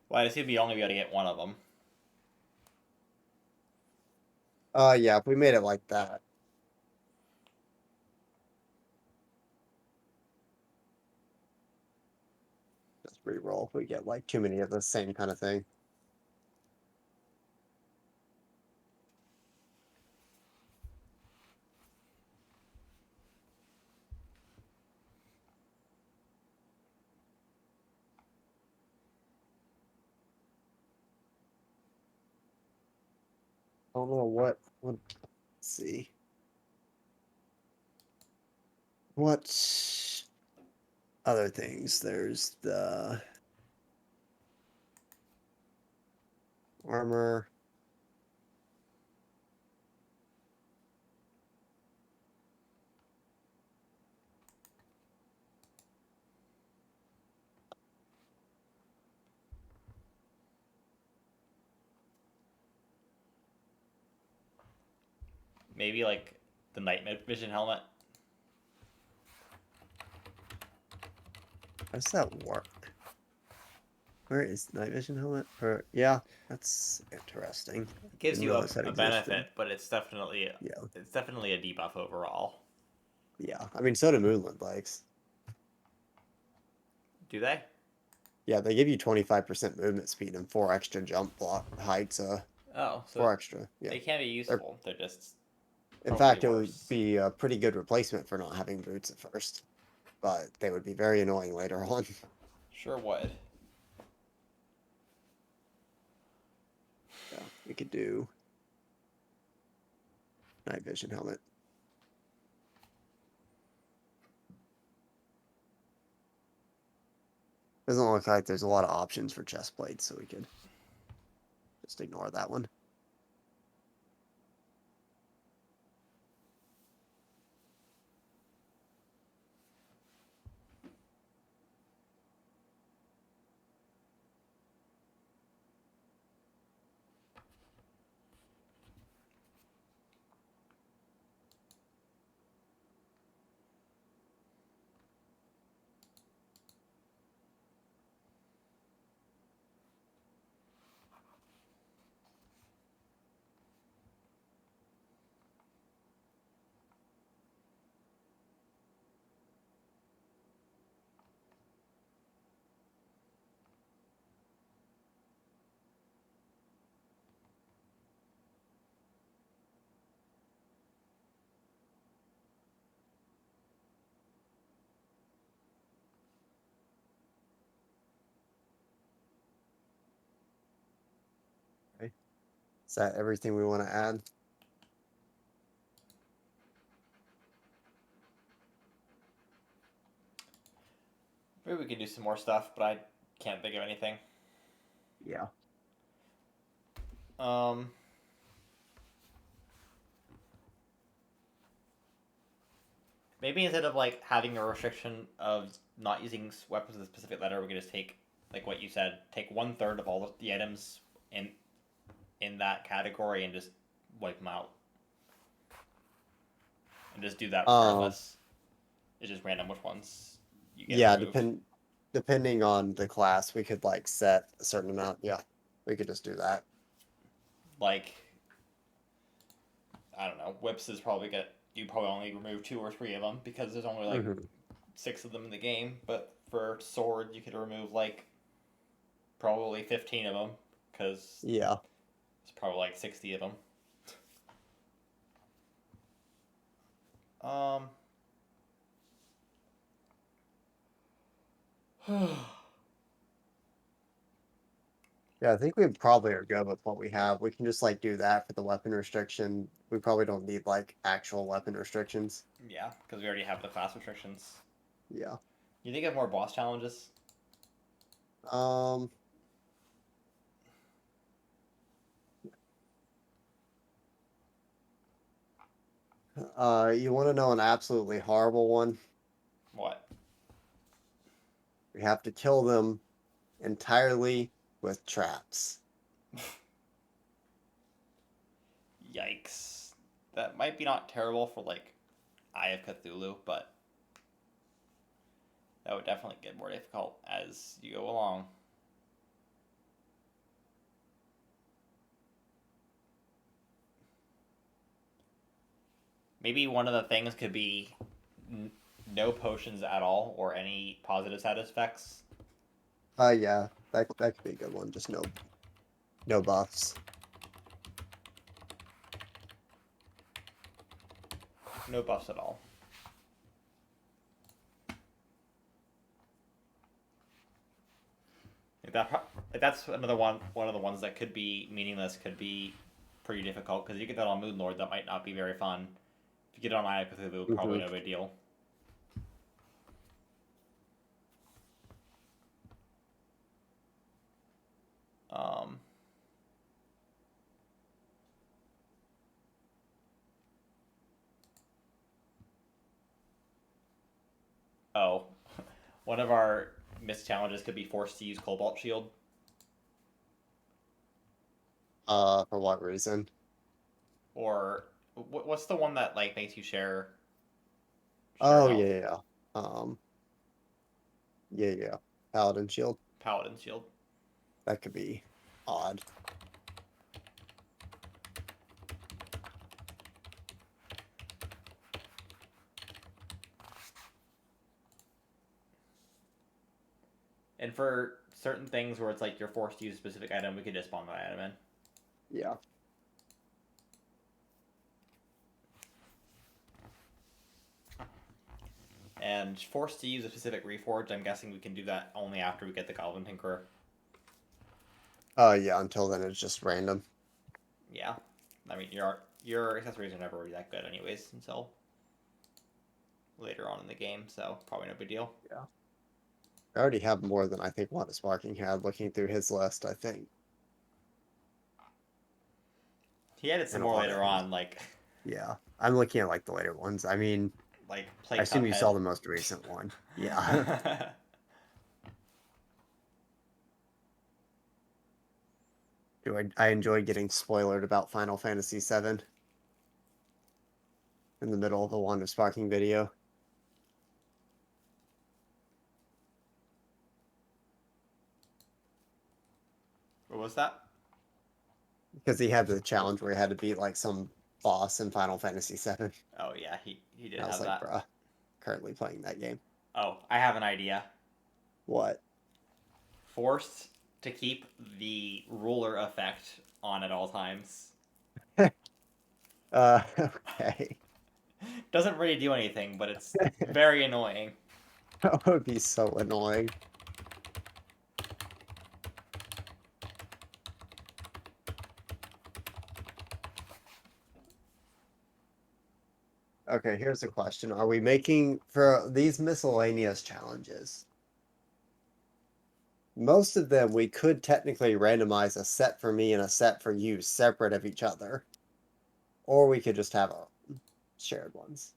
Well, I assume you only be able to get one of them. Yeah, if we made it like that. Just re-roll if we get like too many of the same kind of thing. I don't know what let's see. What other things? There's the armor. Maybe like the night vision helmet. How does that work? Where is night vision helmet? Or yeah, that's interesting. It gives Didn't you realize that a existed. benefit, but Yeah, it's definitely a debuff overall. yeah. I mean, so do Moonland Bikes. Do they? Yeah, they give you 25% movement speed and 4 extra jump block heights. Oh, so 4 extra. Yeah. they can be They're, useful. They're just in probably fact, it would worse. be a pretty good replacement for not having boots at first, but they would be very annoying later on. Sure would. Yeah, we could do night vision helmet. Doesn't look like there's a lot of options for chest plates, so we could just ignore that one. Okay. Is that everything we want to add? Maybe we could do some more stuff, but I can't think of anything. Yeah. Um, Maybe instead of like having a restriction of not using weapons with a specific letter, we could just take like what you said, take 1/3 of all the items in that category and just wipe them out, and just do that Um, regardless. It's just random which ones you get yeah, removed. depending on the class, we could like set a certain amount. Yeah, we could just do that. Like I don't know, whips is probably get you probably only remove 2 or 3 of them because there's only like Hmm. 6 of them in the game. But for sword, you could remove like probably 15 of them because Yeah. it's probably like 60 of them. Um. Yeah, I think we probably are good with what we have. We can just like do that for the weapon restriction. We probably don't need like actual weapon restrictions. Yeah, because we already have the class restrictions. Yeah. You think of more boss challenges? Um, you want to know an absolutely horrible one? What? We have to kill them entirely with traps. Yikes. That might be not terrible for like Eye of Cthulhu, but that would definitely get more difficult as you go along. maybe one of the things could be no potions at all or any positive side effects. Yeah, that could be a good one. Just no buffs. No buffs at all. That's another one. One of the ones that could be meaningless. Could be pretty difficult because you get that on Moon Lord, that might not be very fun. If you get it on Eye of Cthulhu, probably no big deal. Um, oh, one of our missed challenges could be forced to use Cobalt Shield. For what reason? Or what's the one that like makes you share Oh health? yeah, yeah. Yeah. Paladin shield. Paladin Shield. That could be odd. And for certain things where it's like you're forced to use a specific item, we could just spawn that item in. Yeah. And forced to use a specific reforge, I'm guessing we can do that only after we get the Goblin Tinkerer. Yeah. Until then, it's just random. Yeah, I mean your accessories are never really that good anyways until later on in the game, so probably no big deal. Yeah. I already have more than I think Wanda Sparking had. Looking through his list, I think. He added some And a more lot of later his. on, like Yeah, I'm looking at like the later ones. I mean, play I assume you saw Cuphead. the most recent one. Yeah. I enjoy getting spoiled about Final Fantasy VII in the middle of a Wanda Sparking video. What was that? Because he had the challenge where he had to beat like some boss in Final Fantasy VII. Oh yeah, he did I was have like, that. bruh, currently playing that game. Oh, I have an idea. What? Forced to keep the ruler effect on at all times. Okay. Doesn't really do anything, but it's very annoying. That would be so annoying. Okay, here's the question. Are we making for these miscellaneous challenges? Most of them we could technically randomize a set for me and a set for you separate of each other. Or we could just have shared ones.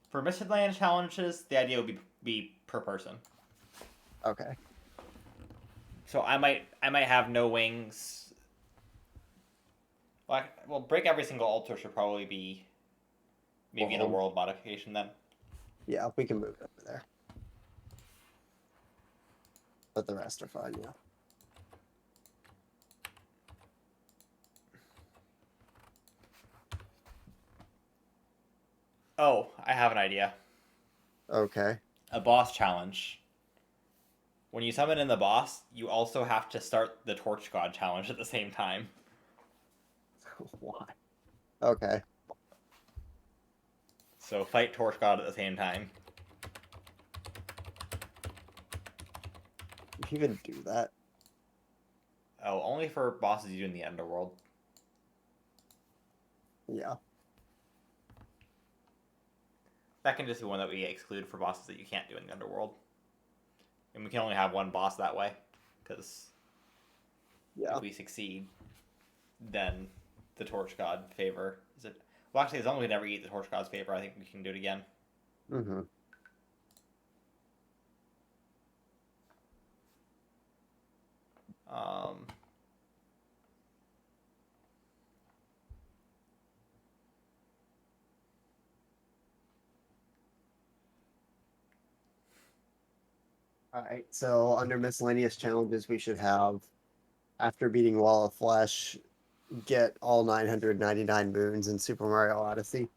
For miscellaneous challenges, the idea would be per person. Okay. So I might have no wings. Well, break every single altar should probably be maybe in a world modification then. Yeah, we can move it over there. But the rest are fine, yeah. Oh, I have an idea. Okay. A boss challenge. When you summon in the boss, you also have to start the Torch God challenge at the same time. Why? Okay. So fight Torch God at the same time. You can do that. Oh, only for bosses you do in the Underworld. Yeah. That can just be one that we exclude for bosses that you can't do in the Underworld. And we can only have one boss that way. Because Yeah. if we succeed, then the Torch God favor is it. Well, actually, as long as we never eat the Torch God's favor, I think we can do it again. Mm-hmm. Um, All right. So under miscellaneous challenges, we should have after beating Wall of Flesh, get all 999 moons in Super Mario Odyssey.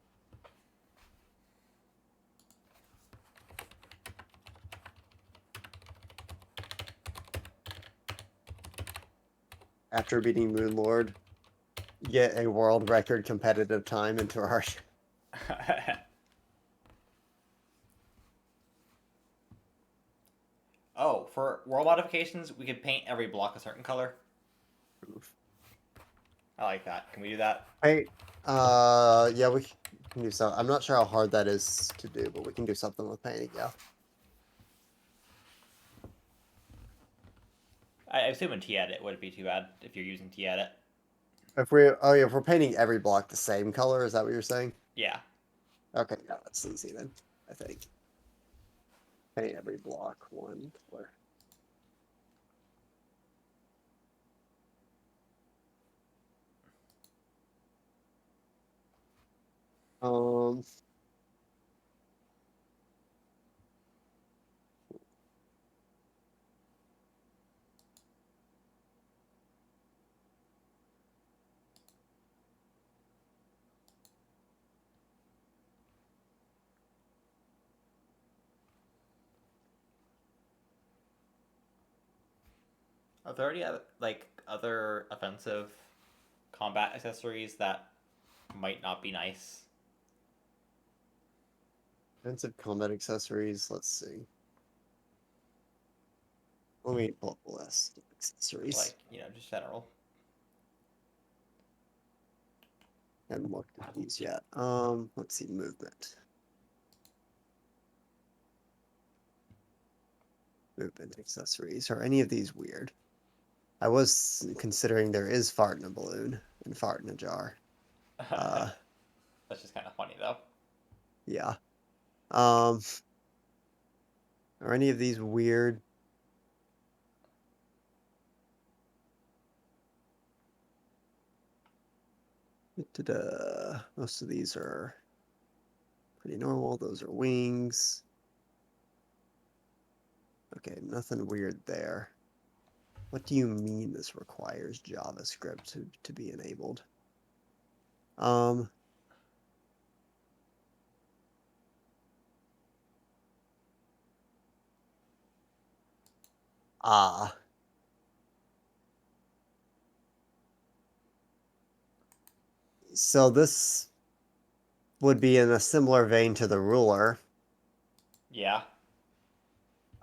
after beating Moonlord, get a world record competitive time into our. Oh, for world modifications, we could paint every block a certain color. I like that. Can we do that? Hey, yeah, we can do so. I'm not sure how hard that is to do, but we can do something with painting. Yeah. I assume in T-Edit wouldn't be too bad if you're using T-Edit. If we're painting every block the same color, is that what you're saying? Yeah. Okay, yeah, that's easy then. I think. Paint every block one color. Um. Are there any other, other offensive combat accessories that might not be nice? Defensive combat accessories. Let's see. Let me pull up the list of accessories. Just general. Haven't looked at these yet. Let's see, movement. Movement accessories. Are any of these weird? I was considering there is fart in a balloon and fart in a jar. That's just kind of funny though. Yeah. Are any of these weird? Most of these are pretty normal. Those are wings. Okay, nothing weird there. What do you mean this requires JavaScript to be enabled? Um, ah. So this would be in a similar vein to the ruler. Yeah.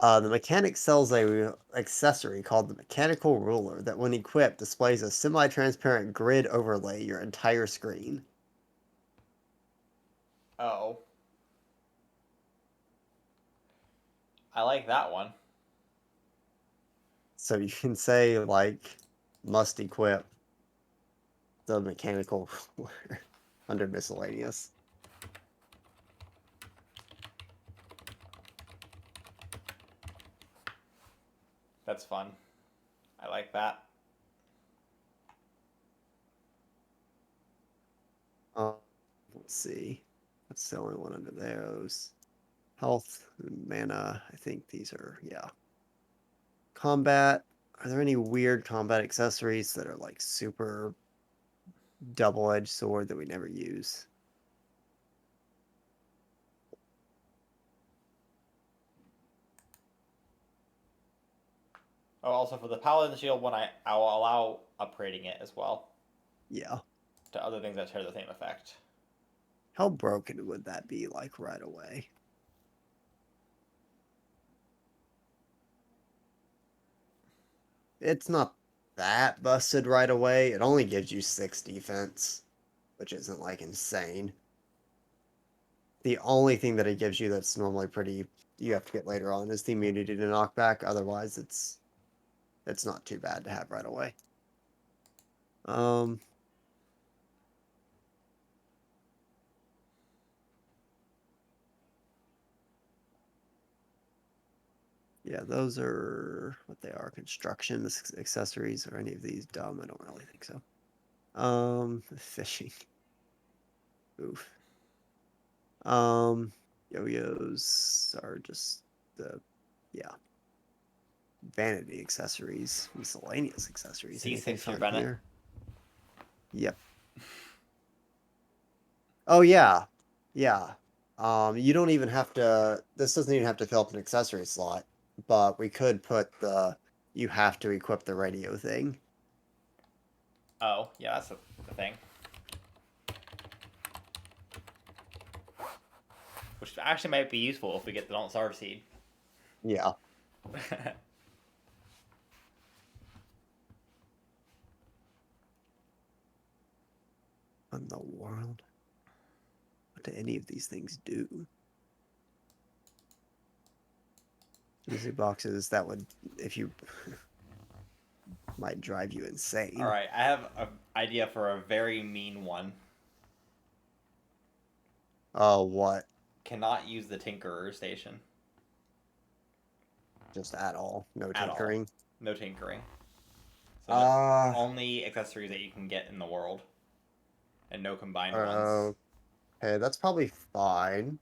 The mechanic sells a accessory called the mechanical ruler that when equipped displays a semi-transparent grid overlay your entire screen. Oh. I like that one. So you can say like must equip the mechanical ruler under miscellaneous. That's fun. I like that. Let's see. That's the only one under those. Health and mana. I think these are, yeah. Combat. Are there any weird combat accessories that are like super double-edged sword that we never use? Oh, also for the Paladin Shield one, I will allow upgrading it as well Yeah. to other things that share the same effect. How broken would that be, like, right away? It's not that busted right away. It only gives you 6 defense, which isn't, like, insane. The only thing that it gives you that's normally pretty you have to get later on is the immunity to knockback. Otherwise, it's not too bad to have right away. Yeah, those are what they are. Construction accessories. Are any of these dumb? I don't really think so. Fishing. Oof. Yo-yos are just the, yeah. Vanity accessories, miscellaneous accessories. Anything C6 here, fun Bennett. here? Yep. Oh yeah, yeah. You don't even have to. This doesn't even have to fill up an accessory slot, but we could put the. You have to equip the radio thing. Oh, yeah, that's the thing. Which actually might be useful if we get the Don't Starve seed. Yeah. In the world? What do any of these things do? Music boxes, that would, if you, might drive you insane. Alright, I have an idea for a very mean one. Oh, what? Cannot use the Tinkerer station. Just at all. No At all. tinkering. No tinkering. So no, Uh, only accessories that you can get in the world. And no combined ones. okay, that's probably fine.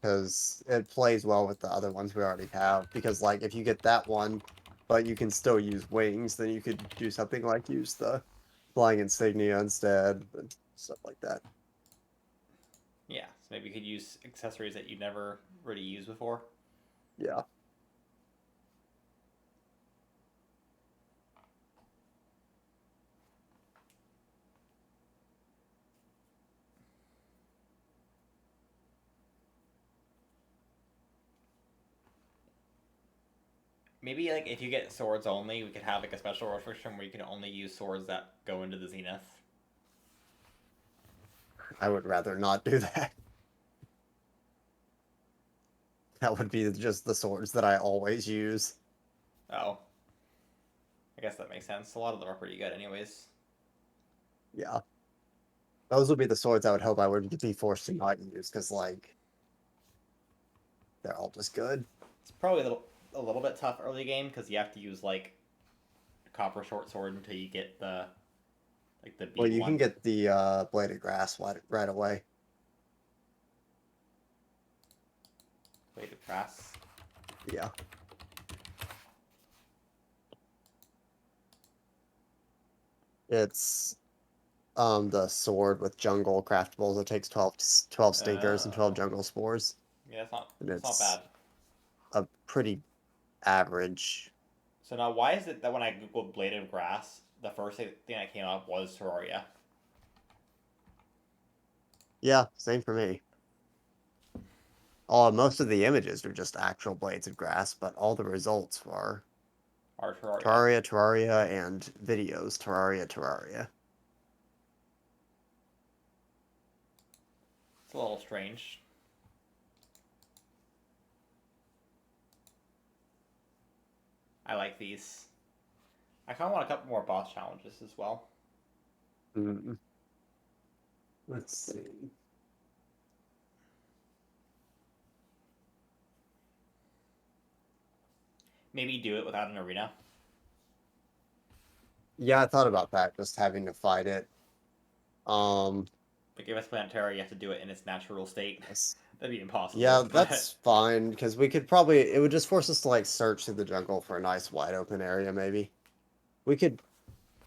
Because it plays well with the other ones we already have. Because, like, if you get that one, but you can still use wings, then you could do something like use the flying insignia instead, and stuff like that. Yeah, so maybe you could use accessories that you never really used before. Yeah. Maybe like if you get swords only, we could have like a special restriction where you can only use swords that go into the zenith. I would rather not do that. That would be just the swords that I always use. Oh, I guess that makes sense. A lot of them are pretty good, anyways. Yeah. Those would be the swords I would hope I would be forced to not use, because, like, they're all just good. It's probably a little bit tough early game because you have to use like a copper short sword until you get the like the Well, bead you one. can get the blade of grass right away. Blade of grass. Yeah. It's the sword with jungle craftables. It takes 12 stinkers and 12 Oh, jungle spores. yeah, And that's not it's bad. a pretty average. So now, why is it that when I googled blade of grass, the first thing that came up was Terraria? Yeah, same for me. Most of the images are just actual blades of grass, but all the results are Or Terraria? Terraria, Terraria, and videos Terraria, Terraria. It's a little strange. I like these. I kind of want a couple more boss challenges as well. Mm. Let's see. Maybe do it without an arena. Yeah, I thought about that, just having to fight it. Um, But if it's Planetara, you have to do it in its natural state. yes. That'd be impossible. Yeah, But that's fine, because we could probably, it would just force us to, like, search through the jungle for a nice wide open area, maybe. We could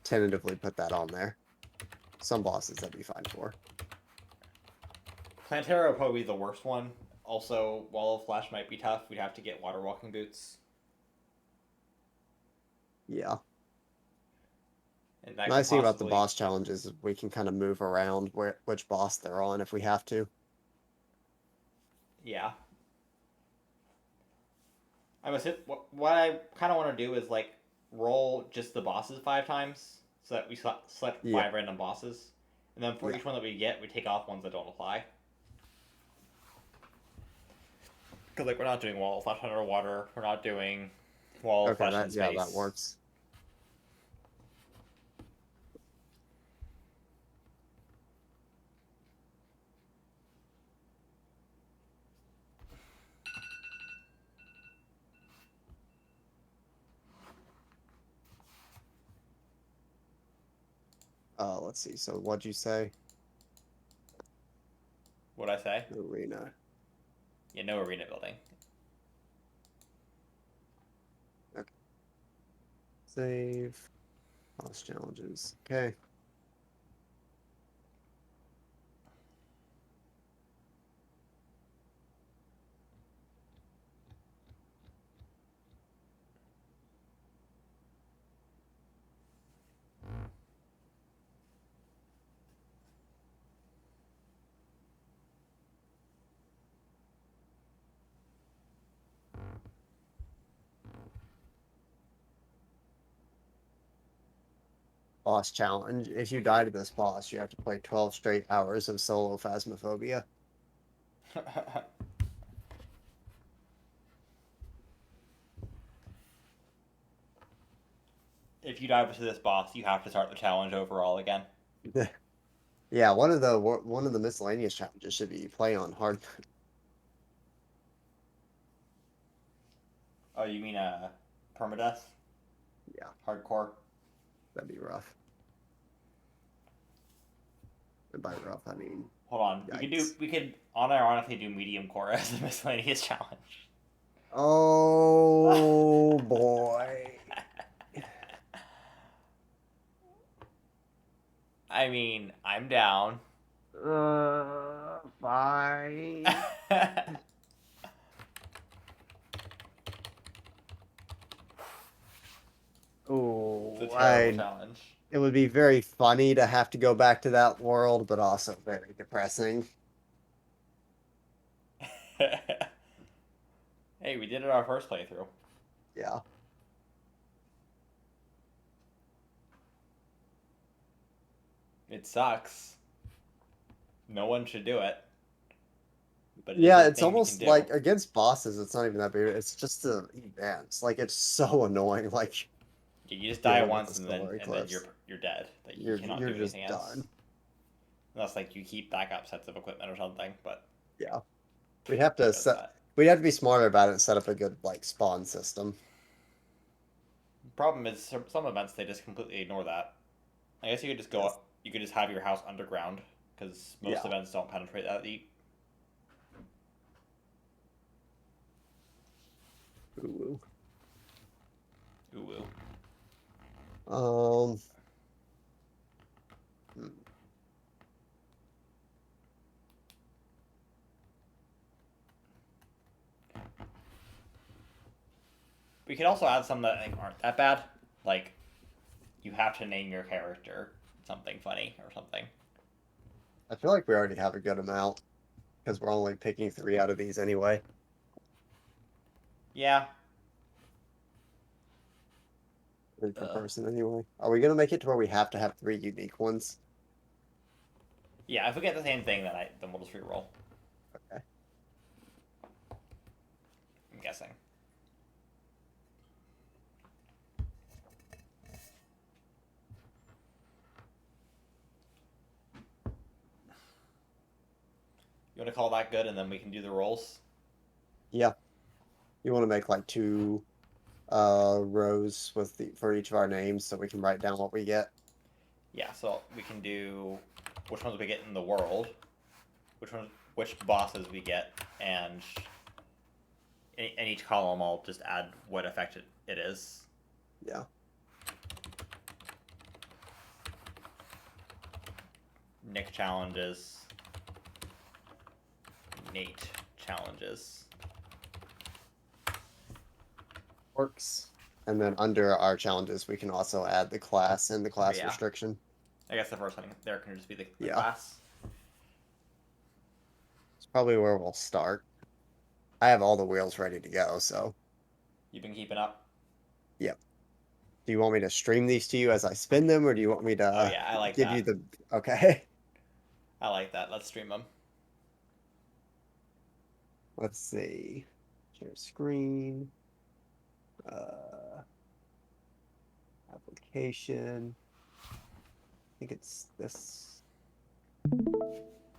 tentatively put that on there. Some bosses that'd be fine for. Planetara would probably be the worst one. Also, Wall of Flash might be tough. We'd have to get water walking boots. Yeah. And that could Nice thing about the possibly. boss challenges is we can kind of move around which boss they're on if we have to. Yeah. What I kind of want to do is like roll just the bosses 5 times so that we select Yeah, 5 random bosses. And then for yeah. each one that we get, we take off ones that don't apply. Because like we're not doing Wall of Flash underwater. We're not doing Wall of Okay, Flash in yeah, that space. works. Let's see. So what'd you say? What'd I say? Arena. Yeah, no arena building. Okay. Save. Boss challenges. Okay. boss challenge. If you die to this boss, you have to play 12 straight hours of solo Phasmophobia. If you dive to this boss, you have to start the challenge overall again. Yeah, one of the miscellaneous challenges should be play on hard. Oh, you mean permadeath? Yeah, Hardcore? that'd be rough. And by rough, I mean Hold on. yikes. We could unironically do medium core as a miscellaneous challenge. Oh boy. I mean, I'm down. Fine. It's a Oh, terrible challenge. it would be very funny to have to go back to that world, but also very depressing. Hey, we did it our first playthrough. Yeah. It sucks. No one should do it. But it is Yeah, a it's thing we can almost do. like against bosses, it's not even that big. It's just the events. Like it's so annoying. Like You just die dealing with the once story and then cliffs. you're dead. Like you cannot You're do just anything else. done. Unless like you keep backup sets of equipment or something, but Yeah. We'd have who to does set that? we'd have to be smarter about it and set up a good like spawn system. Problem is some events they just completely ignore that. I guess you could just go Yes. up, you could just have your house underground because most Yeah. events don't penetrate that deep. Ooh. Ooh. Um hmm. We could also add some that I think aren't that bad. Like you have to name your character something funny or something. I feel like we already have a good amount because we're only picking 3 out of these anyway. Yeah. 3 per Uh, person anyway. Are we gonna make it to where we have to have 3 unique ones? yeah. If we get the same thing, then we'll just re-roll. Okay. I'm guessing. You want to call that good, and then we can do the rolls. Yeah. You want to make like 2 rows with for each of our names so we can write down what we get. Yeah. So we can do which ones we get in the world, which bosses we get, and in each column I'll just add what effect it is. Yeah. Nick challenges. Nate challenges. Works. And then under our challenges, we can also add the class and the class Yeah. restriction. I guess the first one there can just be the Yeah. class. It's probably where we'll start. I have all the wheels ready to go, so You've been keeping up. yep. Do you want me to stream these to you as I spin them, or do you want me Oh to yeah, I like give you that. the okay? I like that. Let's stream them. Let's see. Share screen. Uh, application. I think it's this.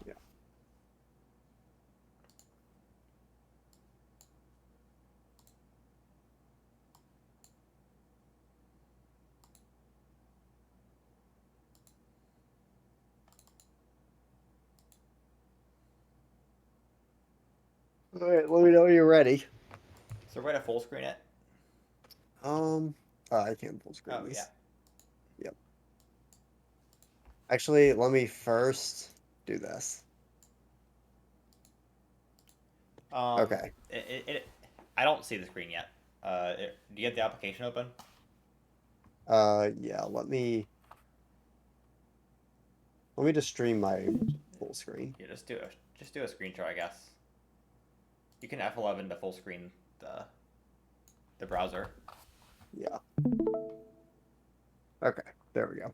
Yeah. All right, let me know when you're ready. So we're gonna full screen it. Um, I can full screen Oh yeah. these. Yep. Actually, let me first do this. Okay. I don't see the screen yet. Do you have the application open? Yeah, let me just stream my full screen. Yeah, just do a screen share, I guess. You can F11 to full screen the browser. Yeah. Okay, there we go.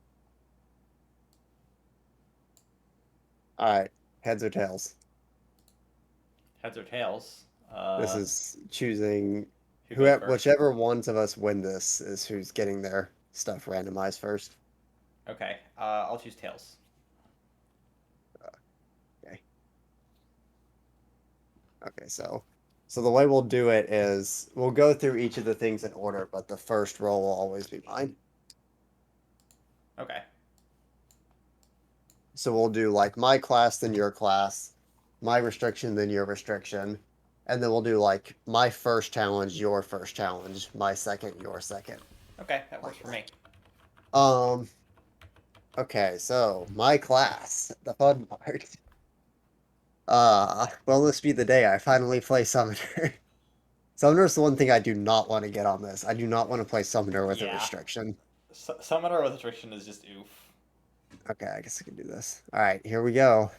All right, heads or tails. Heads or tails? This is choosing Who goes whoever, first? whichever ones of us win this is who's getting their stuff randomized first. Okay, I'll choose tails. Okay. Okay, so the way we'll do it is we'll go through each of the things in order, but the first roll will always be mine. Okay. So we'll do like my class, then your class, my restriction, then your restriction, and then we'll do like my first challenge, your first challenge, my second, your second. Okay, that works Like for me. that. Okay, so my class, the fun part. Will this be the day I finally play Summoner? Summoner's the one thing I do not want to get on this. I do not want to play Summoner with a Yeah. restriction. Summoner with restriction is just oof. Okay, I guess I can do this. All right, here we go.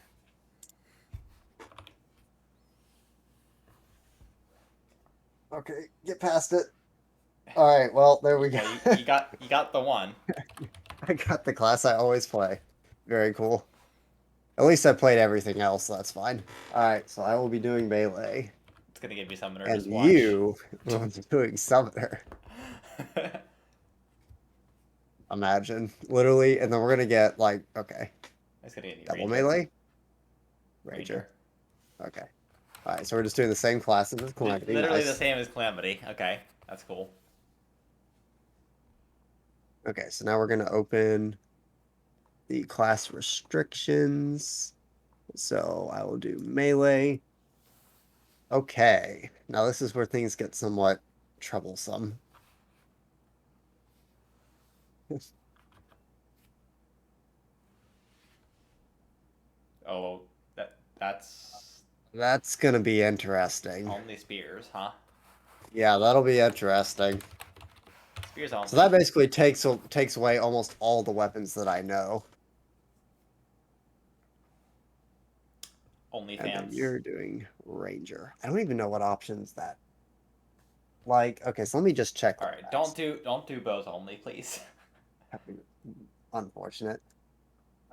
Okay, get past it. All right, well, there we go. Well, you got the one. I got the class I always play. Very cool. At least I played everything else, so that's fine. All right, so I will be doing melee, It's gonna give you summoner. and Just watch. you will be doing Summoner. Imagine, literally, and then we're gonna get like, okay, It's gonna get you double ranger. melee, Ranger. ranger. Okay. All right, so we're just doing the same classes as Calamity. Literally the Nice. same as calamity. Okay, that's cool. Okay, so now we're gonna open the class restrictions. So I will do melee. Okay, now this is where things get somewhat troublesome. Oh, that's That's gonna be interesting. only spears, huh? Yeah, that'll be interesting. Spears So that only. basically takes away almost all the weapons that I know. Only And then fans. you're doing ranger. I don't even know what options that like. Okay, so let me just check the All right, specs. don't do bows only, please. Unfortunate.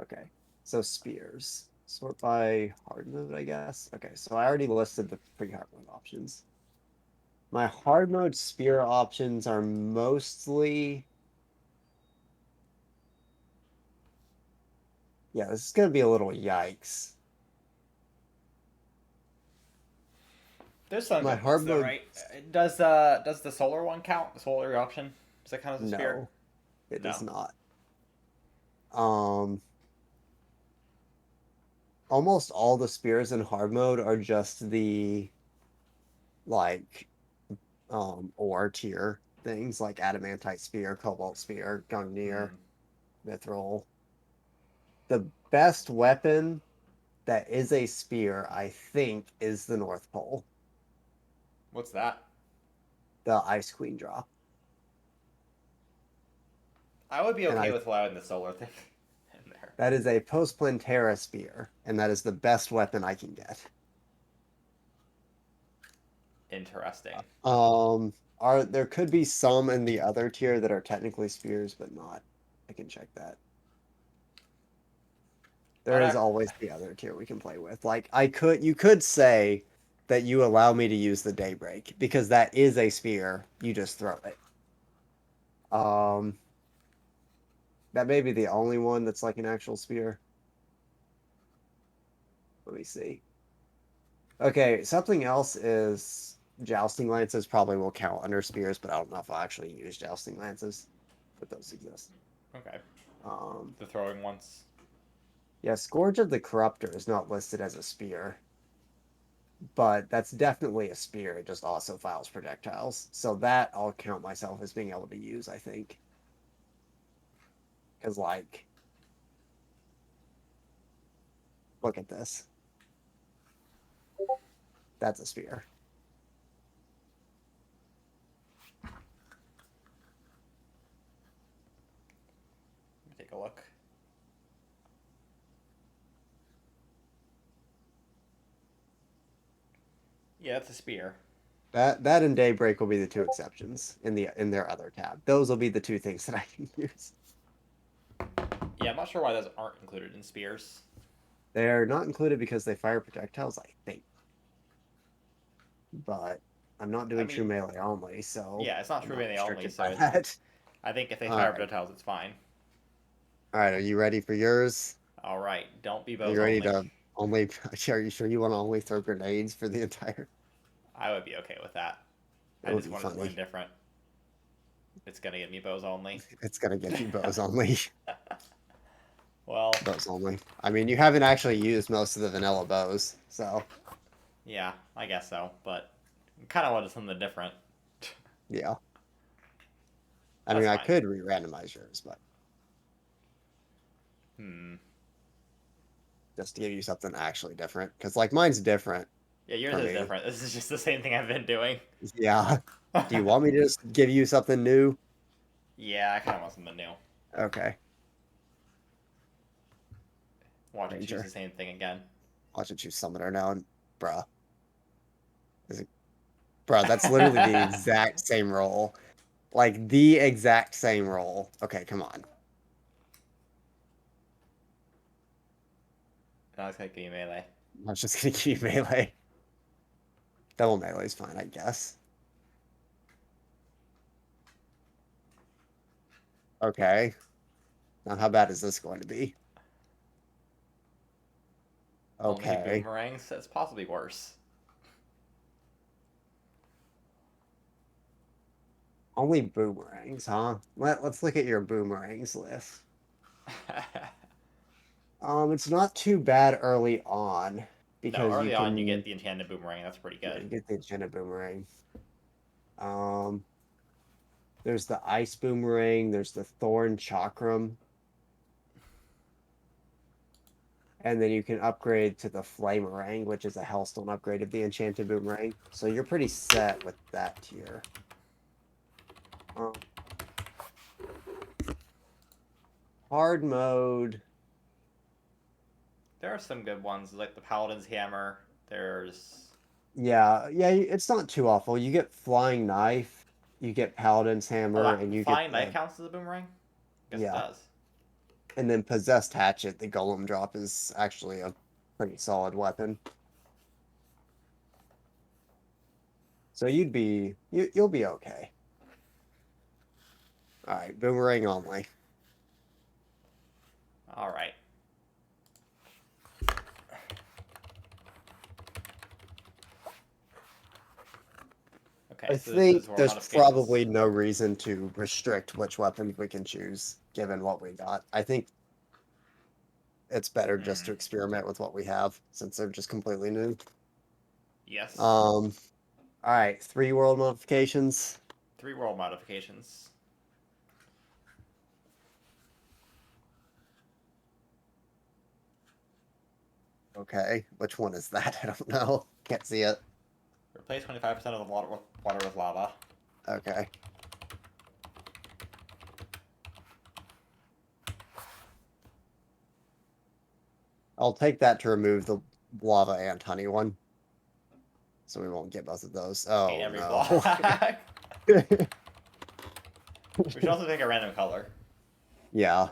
Okay, so spears. Sort by hard mode, I guess. Okay, so I already listed the pre-hard mode options. My hard mode spear options are mostly. Yeah, this is gonna be a little yikes. There's some My good ones hard though, mode, right? Does the solar one count? The solar option? Does that count as a spear? no, it No. does not. Um, Almost all the spears in hard mode are just the like ore tier things like adamantite spear, cobalt spear, gungnir, Hmm. mithril. The best weapon that is a spear, I think, is the North Pole, What's that? the Ice Queen drop. I would be And okay I with allowing the solar thing in there. that is a post plantera spear, and that is the best weapon I can get. Interesting. Are there could be some in the other tier that are technically spears, but not. I can check that. There That is act. always the other tier we can play with. Like you could say that you allow me to use the Daybreak because that is a spear. You just throw it. Um, that may be the only one that's like an actual spear. Let me see. Okay, something else is jousting lances probably will count under spears, but I don't know if I'll actually use jousting lances, but those exist. Okay. Um, The throwing ones. yeah, Scourge of the Corruptor is not listed as a spear, but that's definitely a spear. It just also files projectiles, so that I'll count myself as being able to use, I think, because like, look at this. That's a spear. Let me take a look. Yeah, that's a spear. That and Daybreak will be the two exceptions in their other tab. Those will be the two things that I can use. Yeah, I'm not sure why those aren't included in spears. They're not included because they fire projectiles, I think. But I'm not I doing true mean, melee only, so yeah, it's not I'm true not melee only, restricted so by that. I think if they All fire right. projectiles, it's fine. All right. Are you ready for yours? All right, don't be Are bows you ready only. to only? Are you sure you want to only throw grenades for the entire? I would be okay with that. That I would just be wanted something funny. different. It's gonna get me bows only. It's gonna give you bows only. Well, Bows only. I mean, you haven't actually used most of the vanilla bows, so yeah, I guess so, but kind of wanted something different. yeah. I mean, That's I fine. could re-randomize yours, but Hmm. just to give you something actually different, because like mine's different Yeah, yours for is me. different. This is just the same thing I've been doing. Yeah. Do you want me to just give you something new? Yeah, I kind of want something new. Okay, Watch it choose Ranger. the same thing again. Watch it choose Summoner now, and bruh, is it, bruh, that's literally the exact same roll. Like the exact same roll. Okay, come on. Now it's gonna give me melee. I was just gonna keep melee. Double melee's fine, I guess. Okay. Now how bad is this going to be? Only Okay. boomerangs. That's possibly worse. Only boomerangs, huh? Let's look at your boomerangs list. It's not too bad early on No, because you early on you get can, the enchanted boomerang. That's pretty yeah, good. you get the enchanted boomerang. Um, there's the ice boomerang, there's the thorn chakram, and then you can upgrade to the flamerang, which is a hellstone upgrade of the enchanted boomerang. So you're pretty set with that tier. Um, hard mode. There are some good ones like the paladin's hammer. There's Yeah, it's not too awful. You get flying knife, you get paladin's oh, hammer, that and you get flying knife the counts as a boomerang. Guess it yeah, does. and then possessed hatchet. The golem drop is actually a pretty solid weapon. So you'll be okay. All right, boomerang only. All right. Okay, I so this is think world there's modifications. probably no reason to restrict which weapons we can choose, given what we got. I think it's better just to Hmm. experiment with what we have since they're just completely new. Yes. All right, 3 world modifications. 3 world modifications. Okay, which one is that? I don't know. Can't see it. Replace 25% of the water with lava. Okay. I'll take that to remove the lava and honey one. So we won't get both of those. Paint Oh every no. block. We should also pick a random color, Yeah.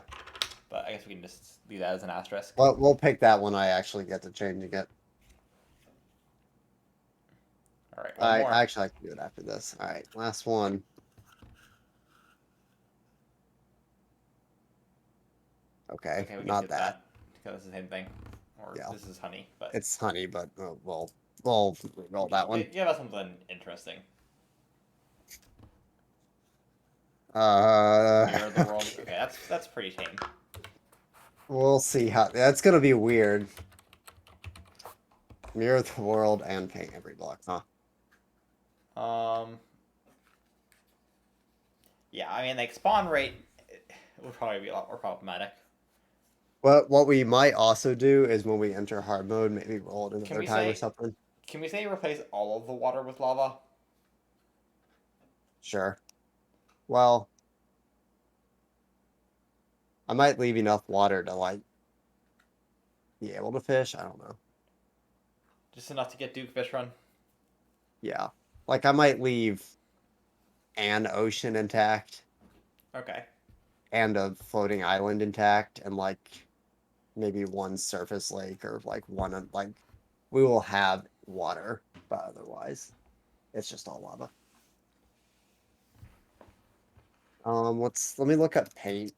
but I guess we can just leave that as an asterisk. Well, we'll pick that when I actually get to changing it. All right, one more. I can do it after this. All right, last one. Okay, Okay, we can not skip that. that because it's the same thing. Or Yeah, this is honey, but it's honey, but we'll roll that one. give us something interesting. Mirror of the world. Okay. Okay, that's pretty tame. We'll see how that's gonna be weird. Mirror the world and paint every block, huh? Um, yeah, I mean like spawn rate would probably be a lot more problematic. What we might also do is when we enter hard mode, maybe roll it Can another we time or say something. can we say replace all of the water with lava? Sure. Well, I might leave enough water to like be able to fish. I don't know. Just enough to get Duke Fish Run. Yeah. Like I might leave an ocean intact Okay. and a floating island intact and like maybe one surface lake or like one like we will have water, but otherwise it's just all lava. Let me look up paint.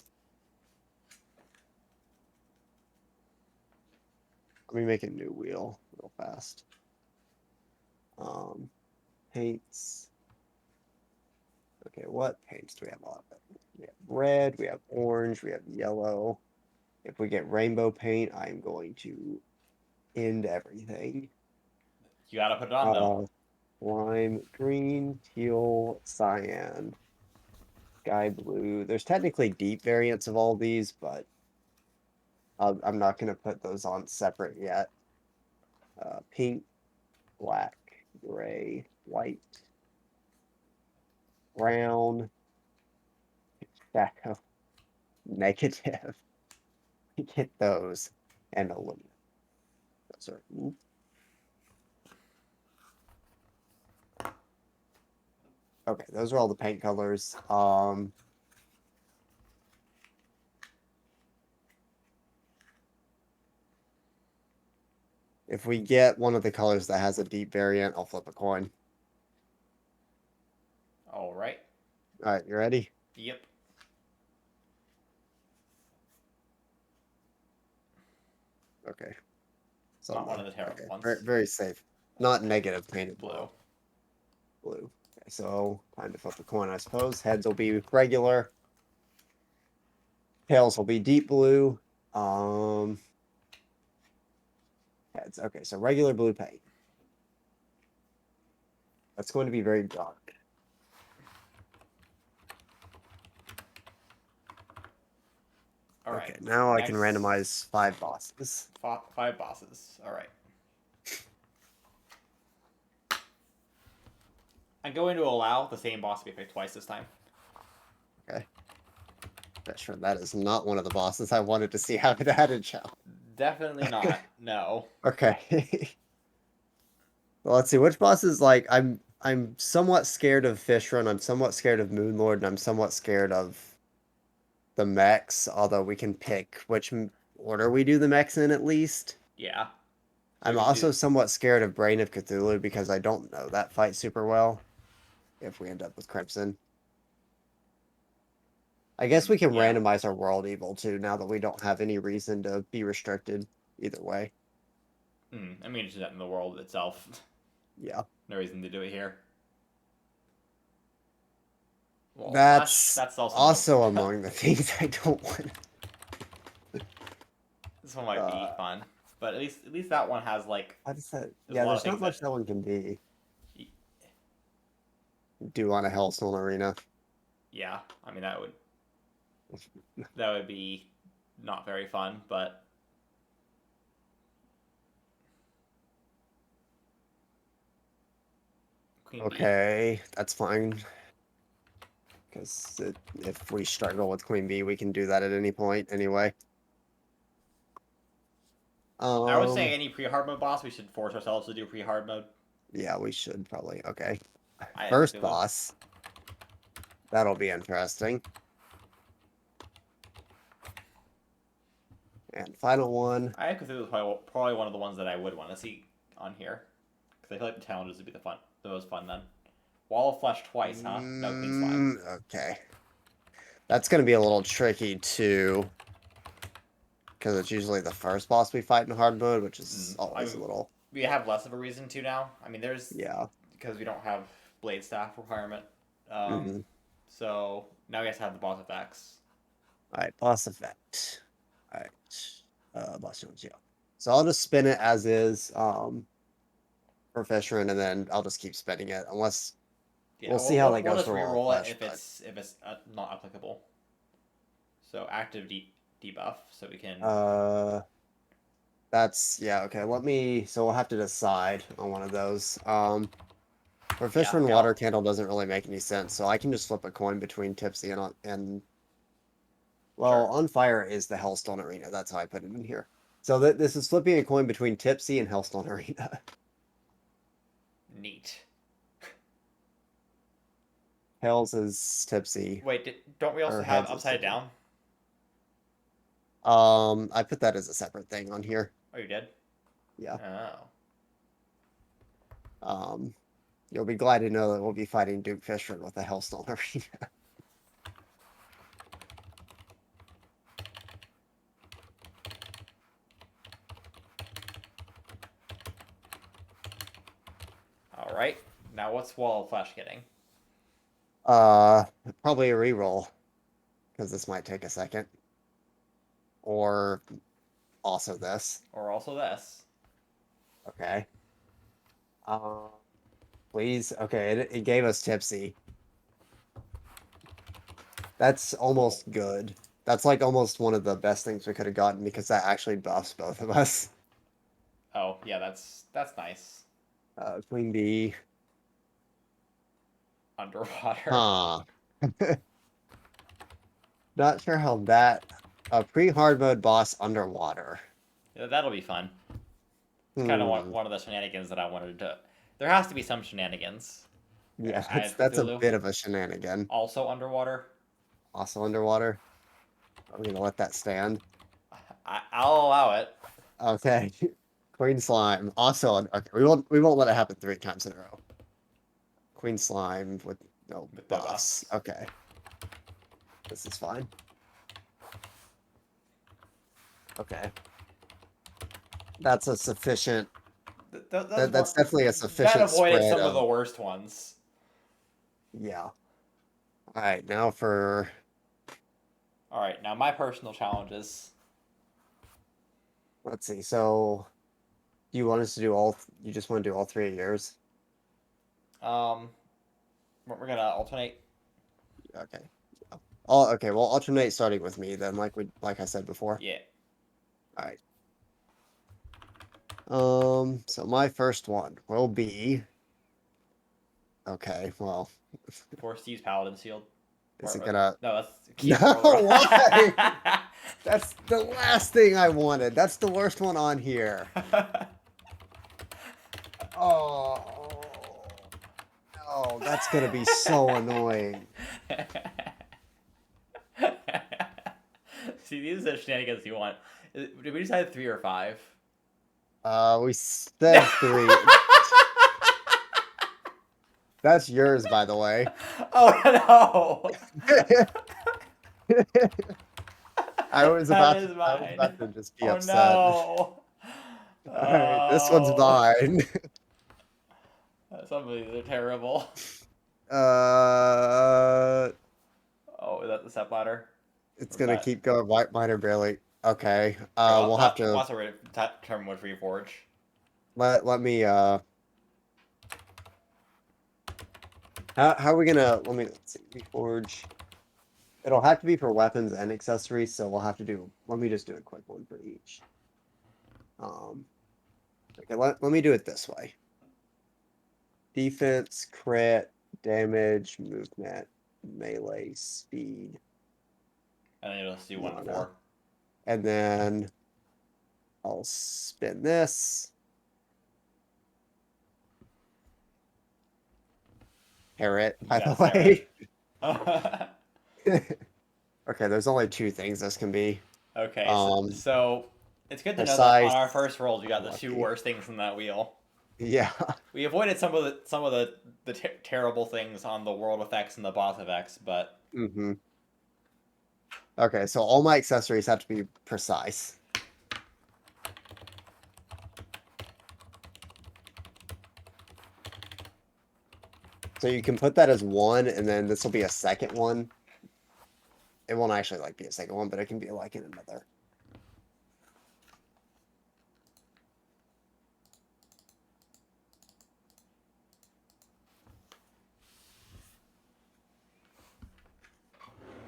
Let me make a new wheel real fast. Paints. Okay, what paints do we have on it? We have red, we have orange, we have yellow. If we get rainbow paint, I'm going to end everything. You gotta put it on though. Lime green, teal, cyan, sky blue. There's technically deep variants of all these, but I'm not going to put those on separate yet. Pink, black, gray, white, brown, shadow, negative. Get those and aluminum. Those are okay. Those are all the paint colors. If we get one of the colors that has a deep variant, I'll flip a coin. All right. All right, you ready? Yep. Okay. So Not one of the terrible ones. Very, very safe. Not negative painted Blue. Blue. Okay, so time to flip the coin, I suppose. Heads will be regular. Tails will be deep blue. Heads. Okay, so regular blue paint. That's going to be very dark. All right. Okay, now I can Next- randomize 5 bosses. 5 bosses. All right. I'm going to allow the same boss to be picked twice this time. Okay. Sure, that is not one of the bosses I wanted to see have it added, Chow. Definitely not. No. Okay. Well, let's see which bosses like I'm somewhat scared of Fishrun, I'm somewhat scared of Moonlord, and I'm somewhat scared of the mechs, although we can pick which order we do the mechs in at least. Yeah. I'm we can also do- somewhat scared of Brain of Cthulhu because I don't know that fight super well if we end up with Crimson. I guess we can Yeah. randomize our World Evil too now that we don't have any reason to be restricted either way. I mean, it's just in the world itself. Yeah. No reason to do it here. Well, That's also also among the things I don't want. This one might be fun, but at least that one has like. What is that? There's Yeah, a lot there's of not things much that one can be. Do you want a Hellstone Arena? Yeah, I mean that would be not very fun, but Queen Bee. Okay, that's fine. Because if we struggle with Queen Bee, we can do that at any point anyway. I would say any pre-hard mode boss, we should force ourselves to do pre-hard mode. Yeah, we should probably. Okay. I First boss. That'll be interesting. And final one. I think Cthulhu is probably one of the ones that I would want to see on here, because I feel like the challenges would be the most fun then. Wall of Flesh twice, huh? No, Queen Slime. Okay. That's going to be a little tricky too. Because it's usually the first boss we fight in hard mode, which is always a little. We have less of a reason to now. I mean, there's. Yeah. Because we don't have Blade Staff requirement. Mhm. So now we have to have the boss effects. Alright, boss effect. Alright. Boss challenge, yeah. So I'll just spin it as is for Fisherin, and then I'll just keep spinning it unless we'll see how that goes for We'll Wall of just Flesh, reroll it if it's not applicable. So active debuff, so we can. That's yeah, okay. So we'll have to decide on one of those. For Fisher and okay, Water Candle doesn't really make any sense, so I can just flip a coin between Tipsy and well, Sure. On Fire is the Hellstone Arena. That's how I put it in here. So this is flipping a coin between Tipsy and Hellstone Arena. Neat. Hells is Tipsy. Wait, don't we also Or have Heads is Upside Tipsy. Down? I put that as a separate thing on here. Oh, you did? Yeah. Oh. You'll be glad to know that we'll be fighting Duke Fishford with the Hellstone Arena. All right. Now, what's Wall of Flesh getting? Probably a reroll, because this might take a second. Or also this. Or also this? Okay. Please. Okay, it gave us Tipsy. That's almost good. That's like almost one of the best things we could have gotten because that actually buffs both of us. Oh, yeah, that's nice. Queen bee. Underwater. Huh. Not sure how that. A pre-hard mode boss underwater. Yeah, that'll be fun. It's kind of Hmm. one of the shenanigans that I wanted to. There has to be some shenanigans Yeah, added for that's a Cthulhu. bit of a shenanigan. Also underwater. Also underwater. I'm gonna let that stand. I'll allow it. Okay. Queen slime. Also, okay, we won't let it happen 3 times in a row. Queen slime with no With no buffs. buffs. Okay. This is fine. Okay. That's a sufficient. That's definitely a That sufficient avoided spread some of of. the worst ones. Yeah. All right. Now for. All right, now my personal challenges. Let's see. So, do you want us to do all? You just want to do all 3 of yours? Um, we're gonna alternate. Okay. All okay. Well, alternate starting with me then, like I said before. Yeah. All right. So my first one will be. Okay. Well, Force to use Paladin Shield. is it Or gonna? no, that's No. keep World Why? That's the last thing I wanted. That's the worst one on here. Oh. No, that's gonna be so annoying. See, these are the shenanigans you want. Did we decide 3 or 5? We said 3. That's yours, by the way. Oh I was that about is to, I was mine. about to just be Oh upset. no. All right, this one's Oh, mine. some of these are terrible. Uh, Oh, is that the step ladder? it's Or is gonna that? keep going. White miner barely. Okay. Or We'll have to what's the term wood for your forge? let me. How are we gonna? Let's see. Reforge. It'll have to be for weapons and accessories, so we'll have to do. Let me just do a quick one for each. Um. Okay. Let me do it this way. Defense, crit, damage, movement, melee, speed, And then you'll just do 1 to 4. mana. And then I'll spin this. Parrot, by the Yeah, Sarah. way. Okay, there's only 2 things this can be. Okay, Um, so it's good to know that on precise, our first rolls, we got the 2 lucky. worst things in that wheel. Yeah. We avoided some of the terrible things on the world effects and the boss effects, but Hmm. Okay, so all my accessories have to be precise. So you can put that as 1, and then this will be a second one. It won't actually like be a second one, but it can be like in another.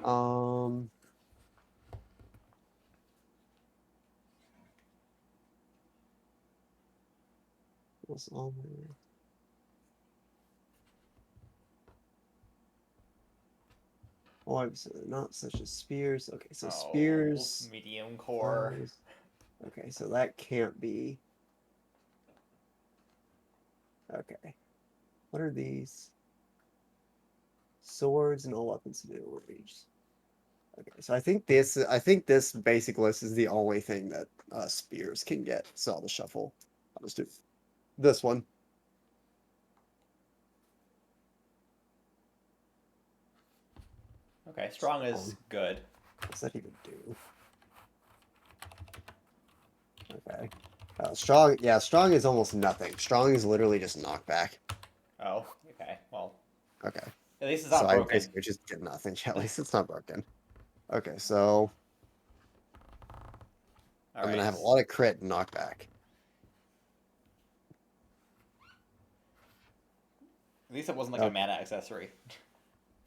Um, what's on there? Orbs, not such as spears. Okay, so oh, spears, medium core. bows. Okay, so that can't be. Okay, what are these? Swords and all weapons to do range. Okay, so I think this basic list is the only thing that spears can get. So I'll just shuffle. I'll just do this one. Okay, strong is Um, good. what does that even do? Okay. Strong, yeah, strong is almost nothing. Strong is literally just knockback. Oh, okay. Well, Okay. at least it's So not I broken. basically just get nothing. At least it's not broken. Okay, so All I'm gonna right. have a lot of crit and knockback. At least it wasn't like a Okay. mana accessory.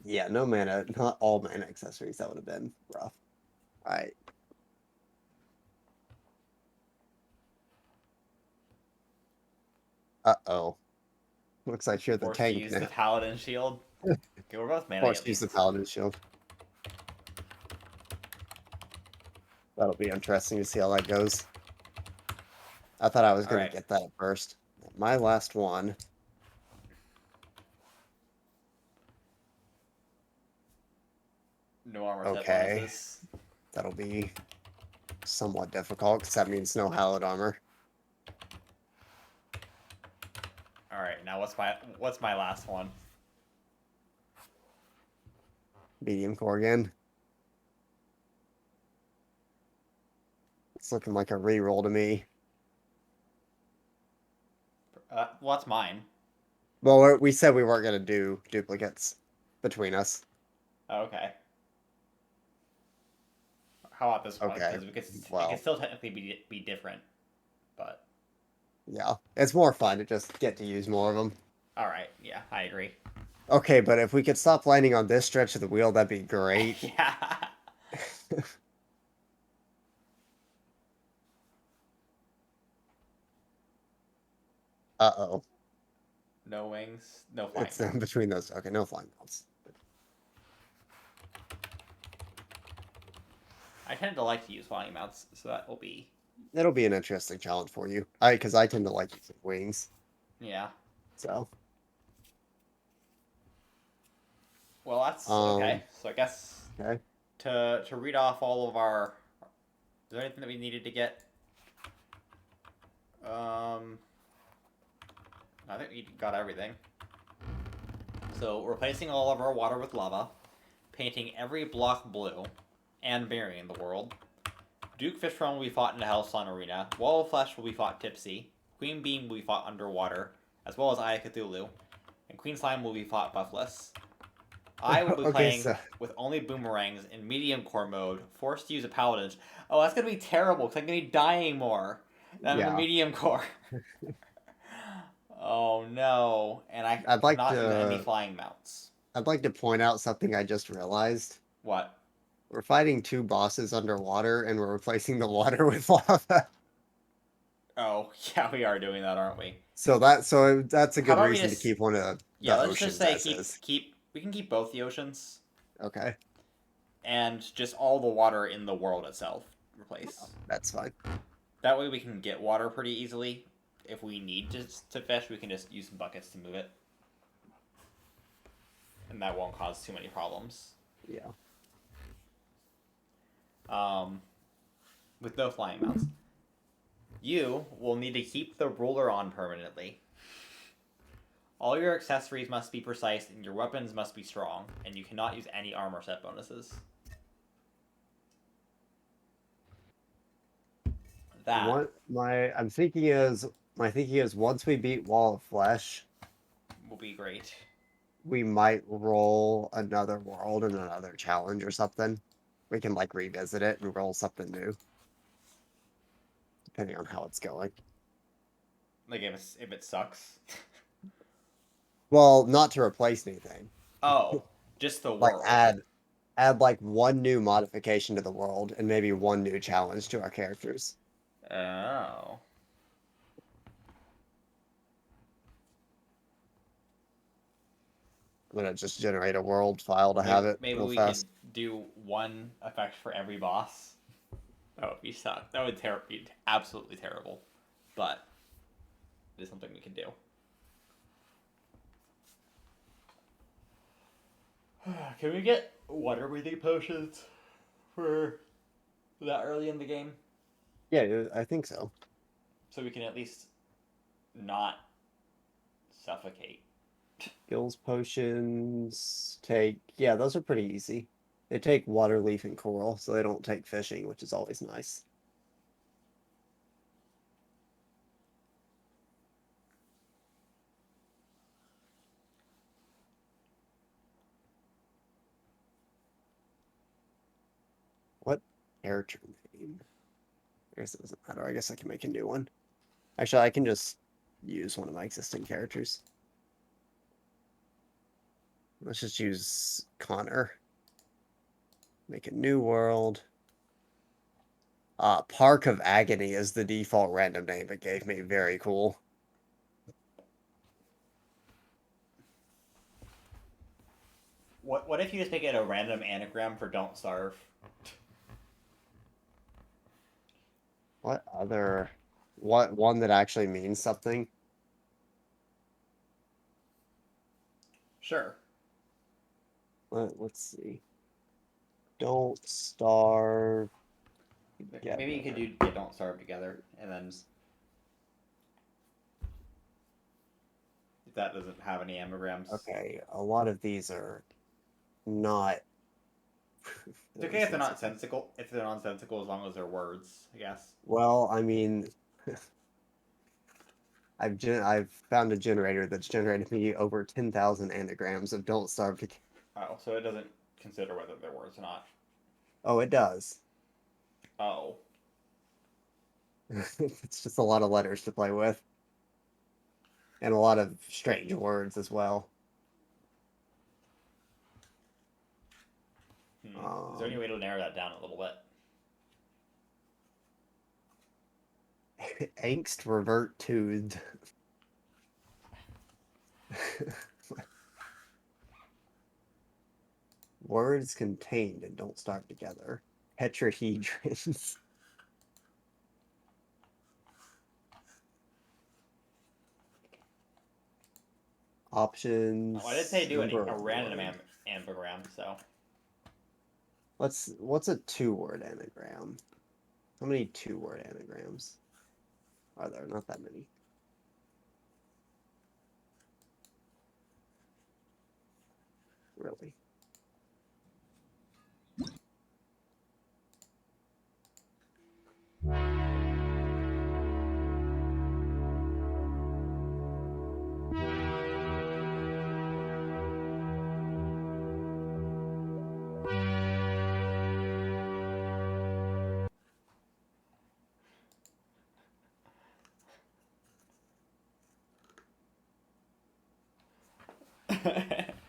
Yeah, no mana, not all mana accessories. That would have been rough. All right. Uh-oh. Looks like you're the Forced to tank use the now. paladin shield. Okay, we're both mana Force at use the least. paladin shield. That'll be interesting to see how that goes. I thought I was All gonna right. get that at first. My last one. No armor set Okay. bonuses. That'll be somewhat difficult because that means no hallowed armor. All right. Now what's my last one? Medium core again. It's looking like a reroll to me. What's mine? Well, we said we weren't gonna do duplicates between us. Okay. How about this one? Okay. Because it can Well, still technically be different, but yeah. It's more fun to just get to use more of them. all right. Yeah, I agree. Okay, but if we could stop landing on this stretch of the wheel, that'd be great. Yeah. Uh-oh. No wings, no flying It's in mount. between those. Okay, no flying mounts. I tend to like to use flying mounts, so that will be It'll be an interesting challenge for you. Because I tend to like using wings. yeah. So, Well, that's um, okay. So I guess okay. to read off all of our. Is there anything that we needed to get? I think we got everything. So replacing all of our water with lava, painting every block blue, and burying the world. Duke Fishbone will be fought in the Hellsong Arena. Wall of Flesh will be fought tipsy. Queen Beam will be fought underwater, as well as Eye of Cthulhu. And Queen Slime will be fought buffless. I will be Okay, playing so with only boomerangs in medium core mode, forced to use a paladin. Oh, that's gonna be terrible because I'm gonna be dying more than in the yeah, medium core. Oh no! And I I'd like cannot use any to flying mounts. I'd like to point out something I just realized. What? We're fighting two bosses underwater, and we're replacing the water with lava. Oh yeah, we are doing that, aren't we? So that's a How good about we reason to just keep one of yeah? the Let's just oceans say as keep is. keep we can keep both the oceans Okay, and just all the water in the world itself replace. that's fine. That way we can get water pretty easily. If we need to fish, we can just use some buckets to move it, and that won't cause too many problems. Yeah. Um, with no flying mounts. You will need to keep the ruler on permanently. All your accessories must be precise and your weapons must be strong, and you cannot use any armor set bonuses. That What my thinking is once we beat Wall of Flesh, will be great. we might roll another world and another challenge or something. We can like revisit it and roll something new, depending on how it's going. Like if it sucks. Well, not to replace anything. Oh, just the Like world. add like one new modification to the world and maybe one new challenge to our characters. Oh. I'm gonna just generate a world file to have Maybe it maybe real we could fast. do one effect for every boss. That would be suck. That would be absolutely terrible, but it is something we can do. Can we get water breathing potions? for that early in the game, Yeah, I think so. so we can at least not suffocate. Skills potions take, yeah, those are pretty easy. They take water, leaf, and coral, so they don't take fishing, which is always nice. What character name? I guess it doesn't matter. I guess I can make a new one. Actually, I can just use one of my existing characters. Let's just use Connor. Make a new world. Park of Agony is the default random name it gave me. Very cool. What if you just make it a random anagram for "Don't Starve"? What other? What one that actually means something? Sure. Let's see. Don't starve Maybe you could together. do "Don't Starve" together, and then if that doesn't have any anagrams, Okay, a lot of these are not. it's okay if they're not sensical. If they're nonsensical, as long as they're words, I guess. Well, I mean, I've found a generator that's generated me over 10,000 anagrams of "Don't starve together." Oh, so it doesn't consider whether they're words or not. Oh, it does. Oh. It's just a lot of letters to play with, and a lot of strange words as well. Is there any way to narrow that down a little bit? Angst revert toothed. Words contained and don't start together. Tetrahedrons. Options. Oh, I did say do Number a of random words. anagram, so. What's a 2-word anagram? How many 2-word anagrams are there? Not that many. Really. The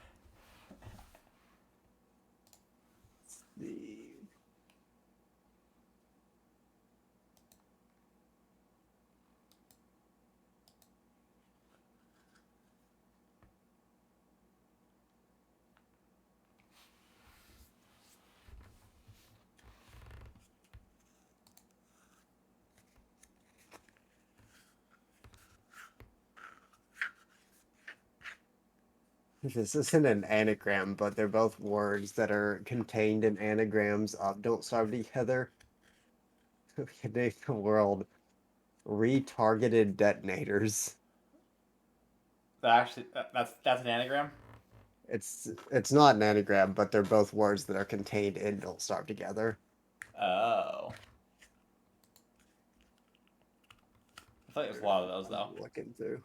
This isn't an anagram, but they're both words that are contained in anagrams of "Don't starve together." We can name the world retargeted detonators. That's an anagram. It's not an anagram, but they're both words that are contained in "Don't starve together." Oh. I thought there's a lot of those though. I'm looking through.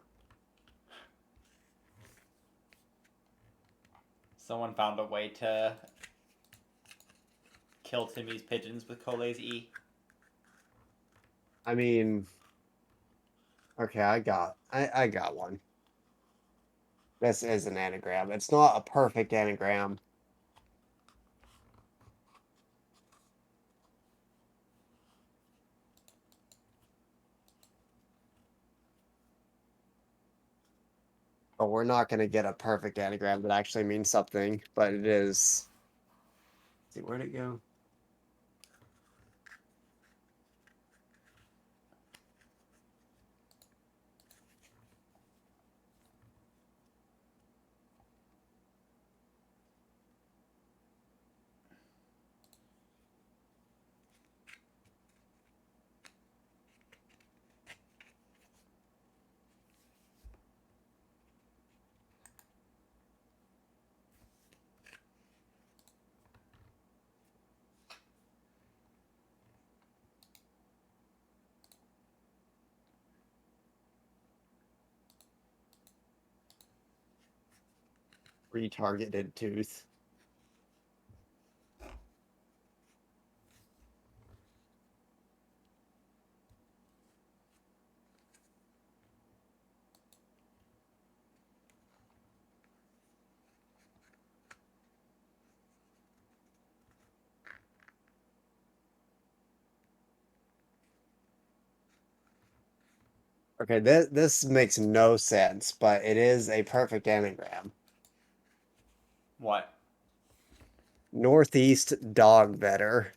Someone found a way to kill Timmy's pigeons with Cole's E. I mean, okay, I got one. This is an anagram. It's not a perfect anagram. But we're not going to get a perfect anagram that actually means something, but it is. Let's see, where'd it go? Retargeted tooth. Okay, this makes no sense, but it is a perfect anagram. What? Northeast dog vetter.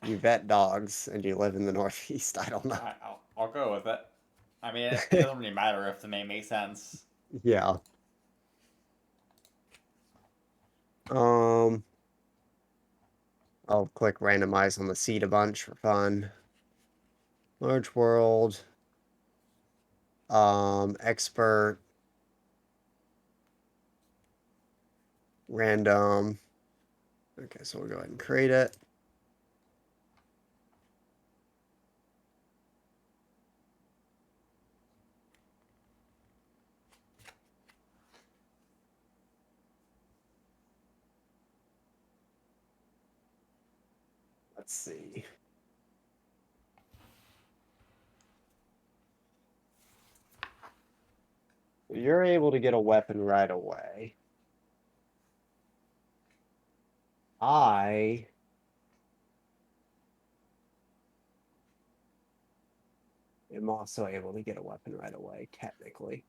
You vet dogs and you live in the Northeast. I don't know. I'll go with it. I mean, it doesn't really matter if the name makes sense. Yeah. Um, I'll click randomize on the seed a bunch for fun. Large world. Expert. Random. Okay, so we'll go ahead and create it. Let's see. You're able to get a weapon right away. I am also able to get a weapon right away, technically.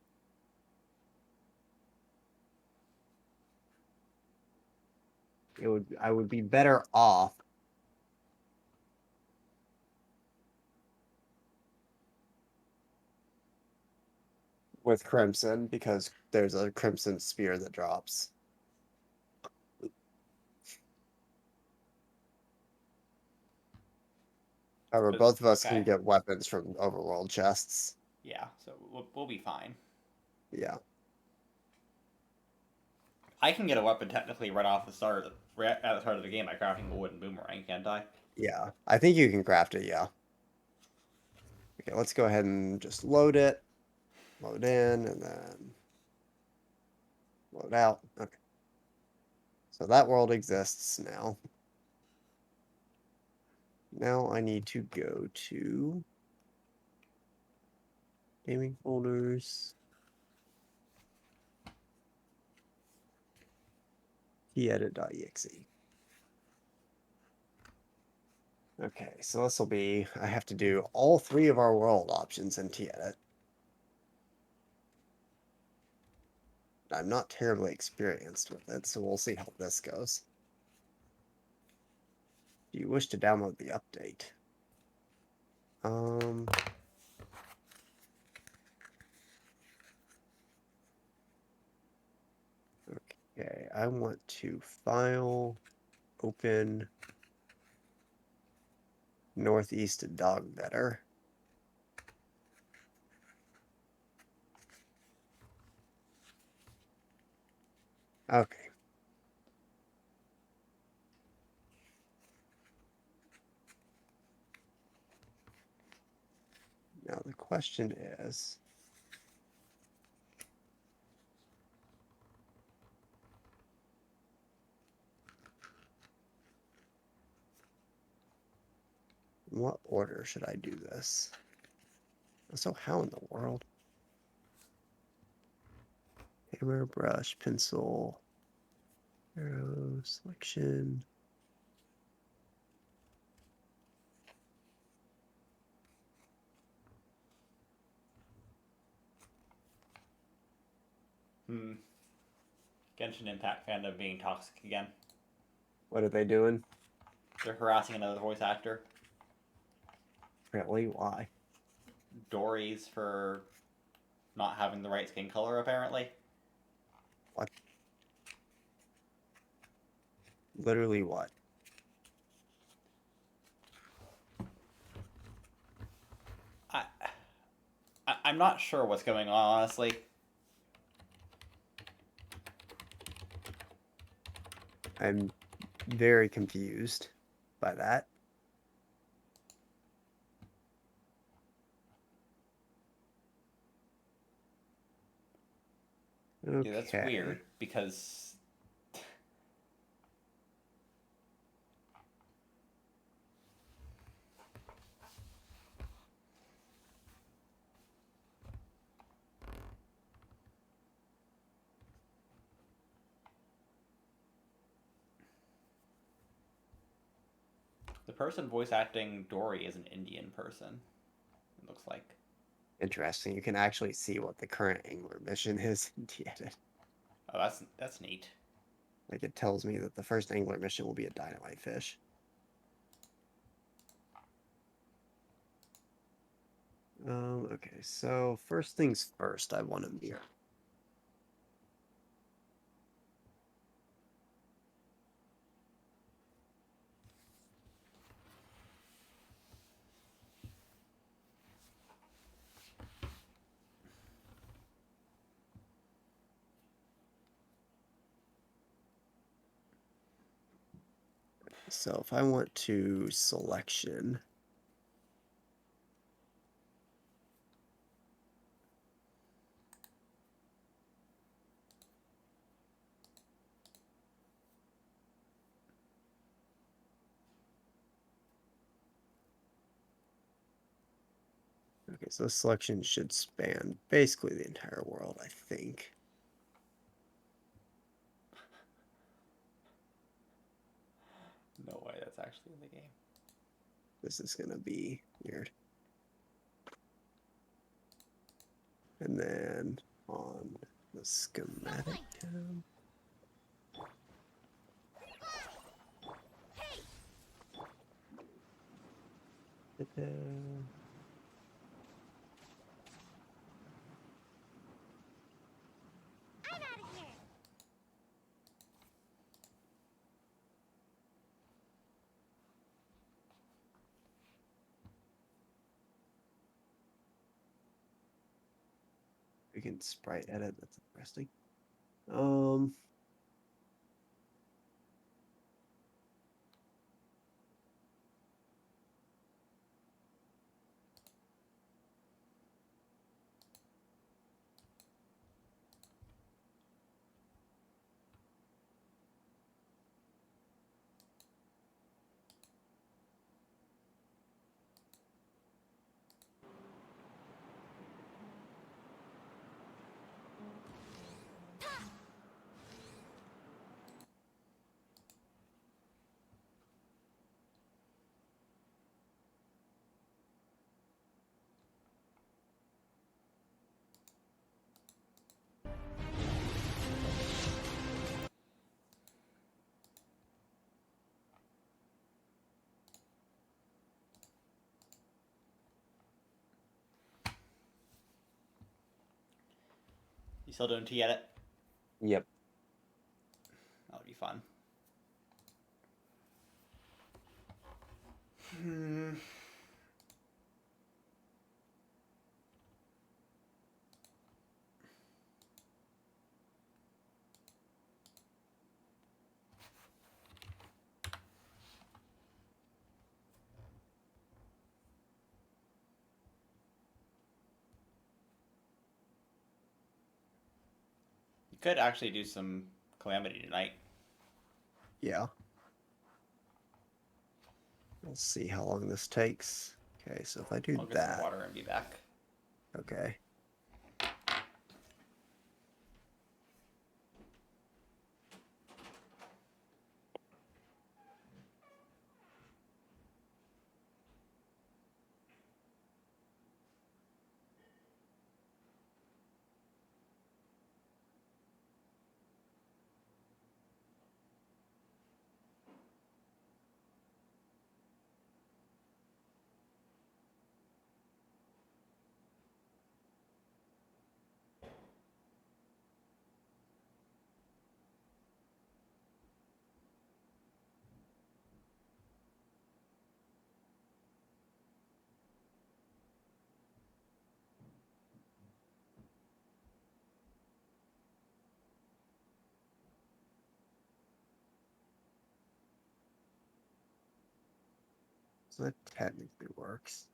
I would be better off with Crimson because there's a Crimson Spear that drops. However, both of us can get weapons from overworld chests. Yeah, so we'll be fine. Yeah. I can get a weapon technically right off the start, right at the start of the game by crafting a wooden boomerang, can't I? Yeah, I think you can craft it, yeah. Okay, let's go ahead and just load it. Load in, and then load out. Okay. So that world exists now. Now I need to go to gaming folders. Edit.exe. Okay, so this will be, I have to do all three of our world options in T-Edit. I'm not terribly experienced with it, so we'll see how this goes. Do you wish to download the update? Okay, I want to file, open, Northeast dog vetter. Okay. Now the question is, in what order should I do this? So how in the world? Hammer, brush, pencil, arrow, selection. Genshin Impact kind of being toxic again. What are they doing? They're harassing another voice actor. Really? Why? Dory's for not having the right skin color, apparently. What? Literally what? I'm not sure what's going on, honestly. I'm very confused by that. Yeah, that's Okay. weird because the person voice acting Dory is an Indian person. It looks like. Interesting. You can actually see what the current angler mission is in Edit. Oh, that's neat. Like it tells me that the first angler mission will be a dynamite fish. Okay, so first things first, I want a mirror. So if I want to selection, okay, so the selection should span basically the entire world, I think. No way, that's actually in the game. This is gonna be weird. And then on the schematic tab. Ta-da. I'm out of here. We can sprite edit. That's interesting. Um, You still doing T edit? yep. That would be fun. Hmm. You could actually do some Calamity tonight. Yeah. We'll see how long this takes. Okay, so if I do I'll get some that, water and be back. okay. So that technically works.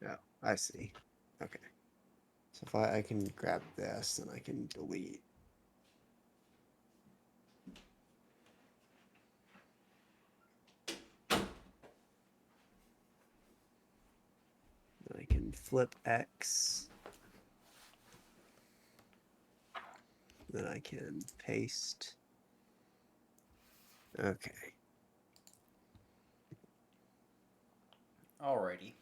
Oh, I see. Okay. So if I can grab this and I can delete. Then I can flip X. Then I can paste. Okay. Alrighty.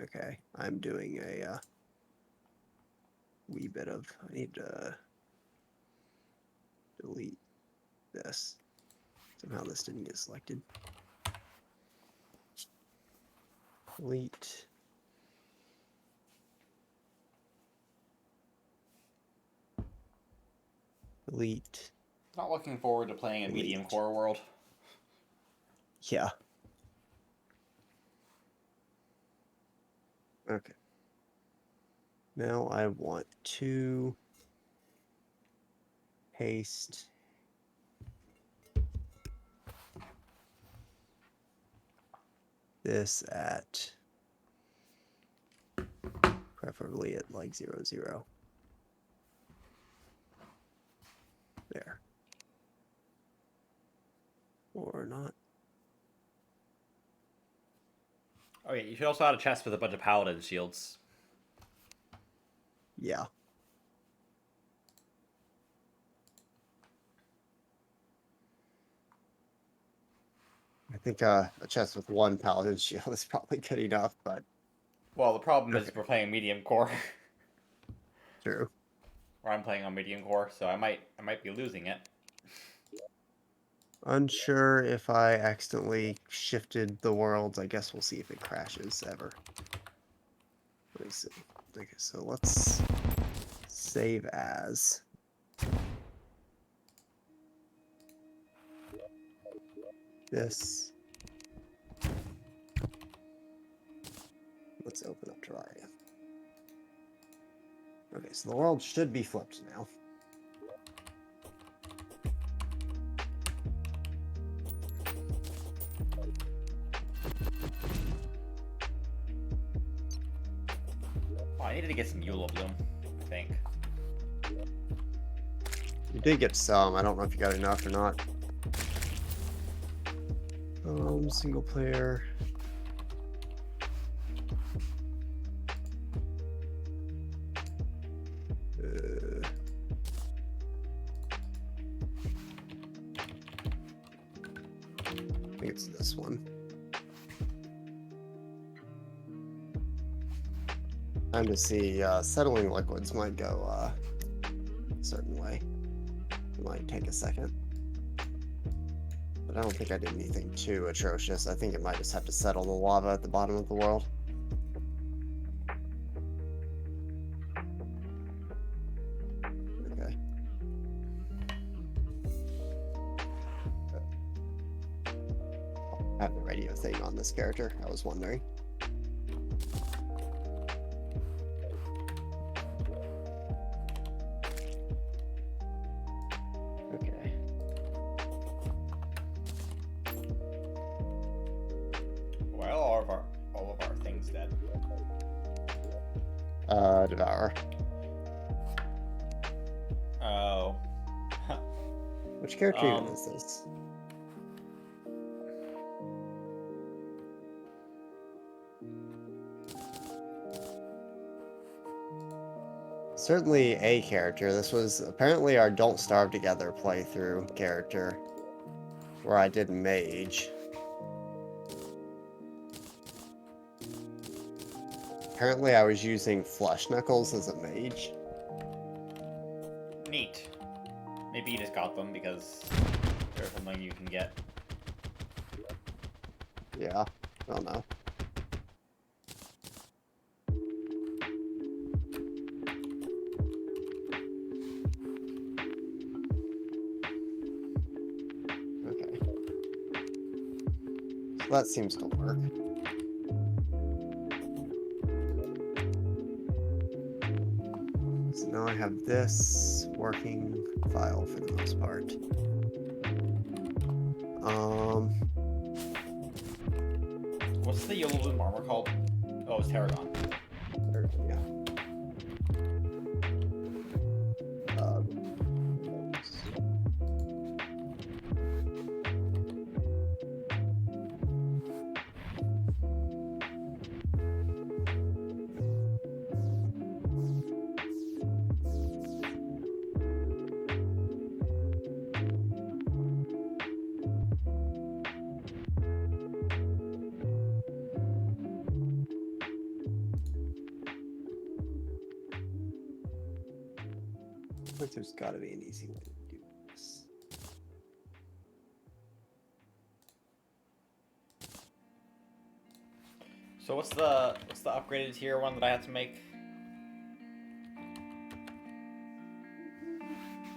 Okay. I'm doing a wee bit of. I need to delete this. Somehow this didn't get selected. Delete. Delete. Not looking forward to playing a medium core world. Yeah. Okay. Now I want to paste this at preferably at like 0, 0. There. Or not. Oh yeah, you should also add a chest with a bunch of paladin shields. Yeah. I think a chest with one paladin shield is probably good enough, but Well, the problem is Okay. we're playing medium core. true. Or I'm playing on medium core, so I might be losing it. Unsure if I accidentally shifted the worlds. I guess we'll see if it crashes ever. Let me see. Okay, so let's save as. This. Let's open up Terraria. Okay, so the world should be flipped now. Oh, I needed to get some Eula Bloom, I think. You did get some. I don't know if you got enough or not. Single player. I think it's this one. Time to see. Settling liquids might go a certain way. It might take a second. But I don't think I did anything too atrocious. I think it might just have to settle the lava at the bottom of the world. Okay. I have the radio thing on this character. I was wondering. Okay. Well, all of our things dead. Devour. Oh. Which character even is this? Certainly a character. This was apparently our Don't Starve Together playthrough character, where I did mage. Apparently I was using Flush Knuckles as a mage. Neat. Maybe you just got them because there's something you can get. Yeah, I don't know. Okay. So that seems to work. So now I have this working file for the most part. What's the yellow bloom armor called? Oh, it's Tarragon. There, yeah. Uh, I think there's got to be an easy way to do this. So what's the upgraded tier one that I have to make?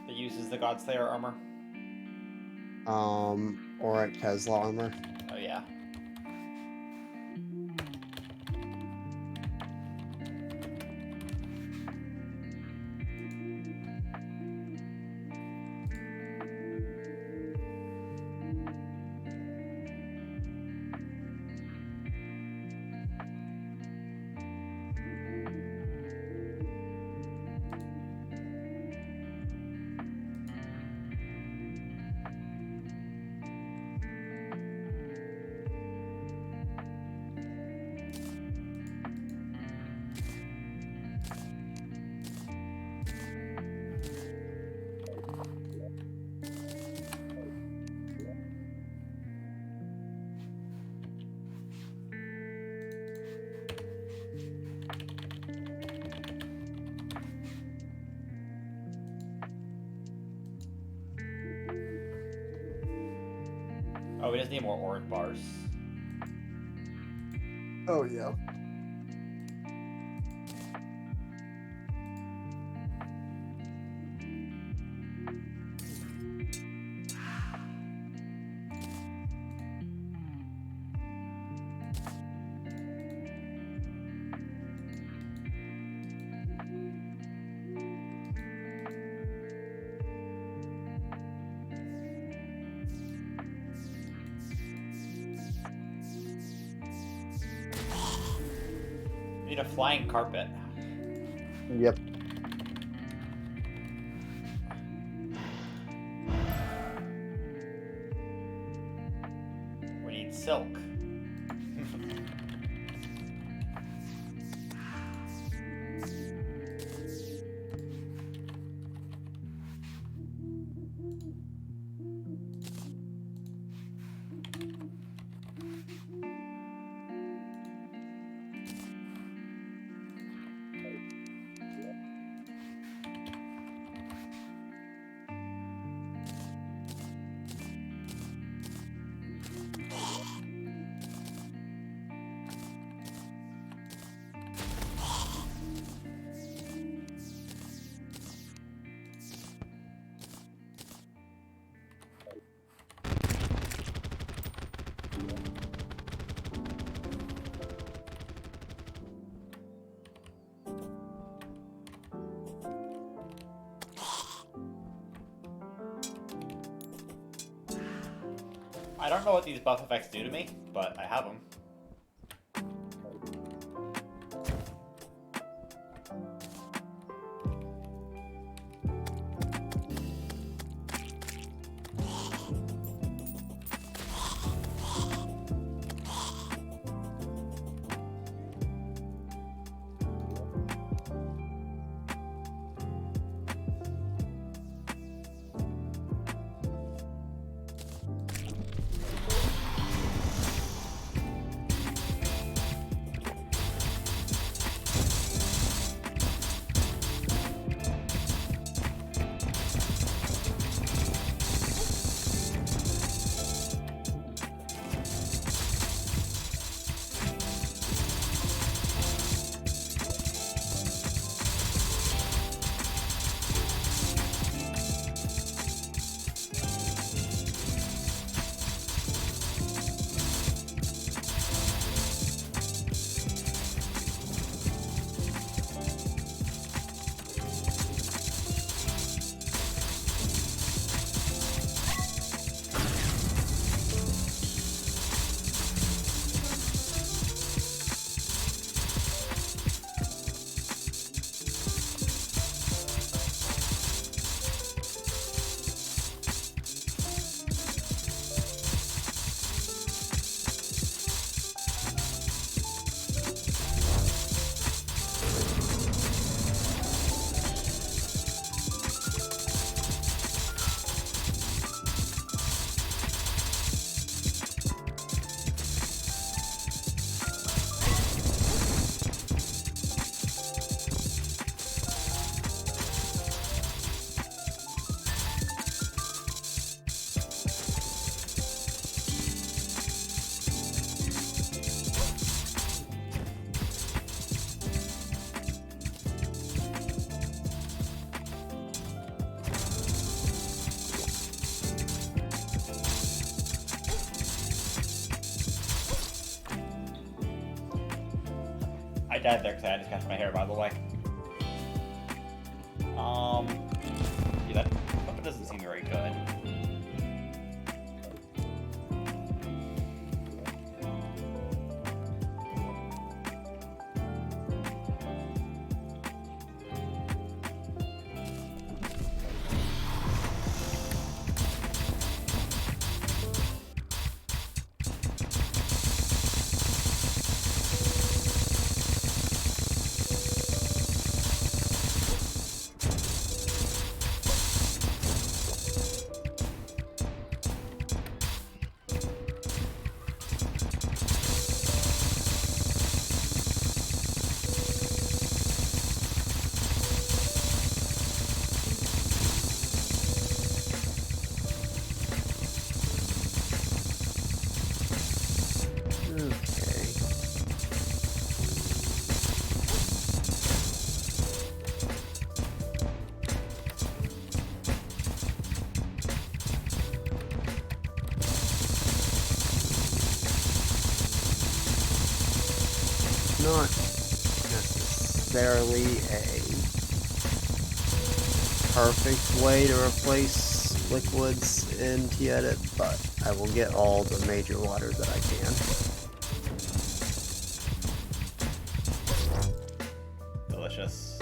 That uses the Godslayer armor. Auric Tesla armor. Oh yeah. Oh, we just need more orange bars. Oh yeah. We need a flying carpet. Yep. We need silk. I don't know what these buff effects do to me, but I have them. died there because I had to catch my hair, by the way. Yeah, that weapon doesn't seem very good. Okay. Not necessarily a perfect way to replace liquids in T-Edit, but I will get all the major water that I can. Delicious.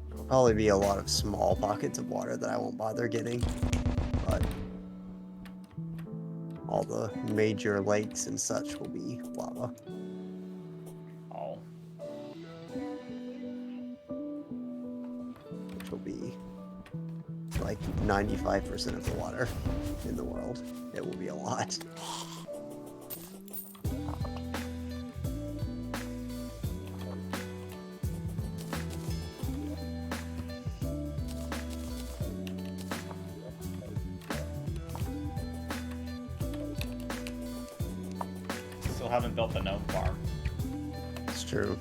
There'll probably be a lot of small pockets of water that I won't bother getting, but all the major lakes and such will be lava. Oh. Which will be like 95% of the water in the world. It will be a lot. Still haven't built the gnome farm. It's true.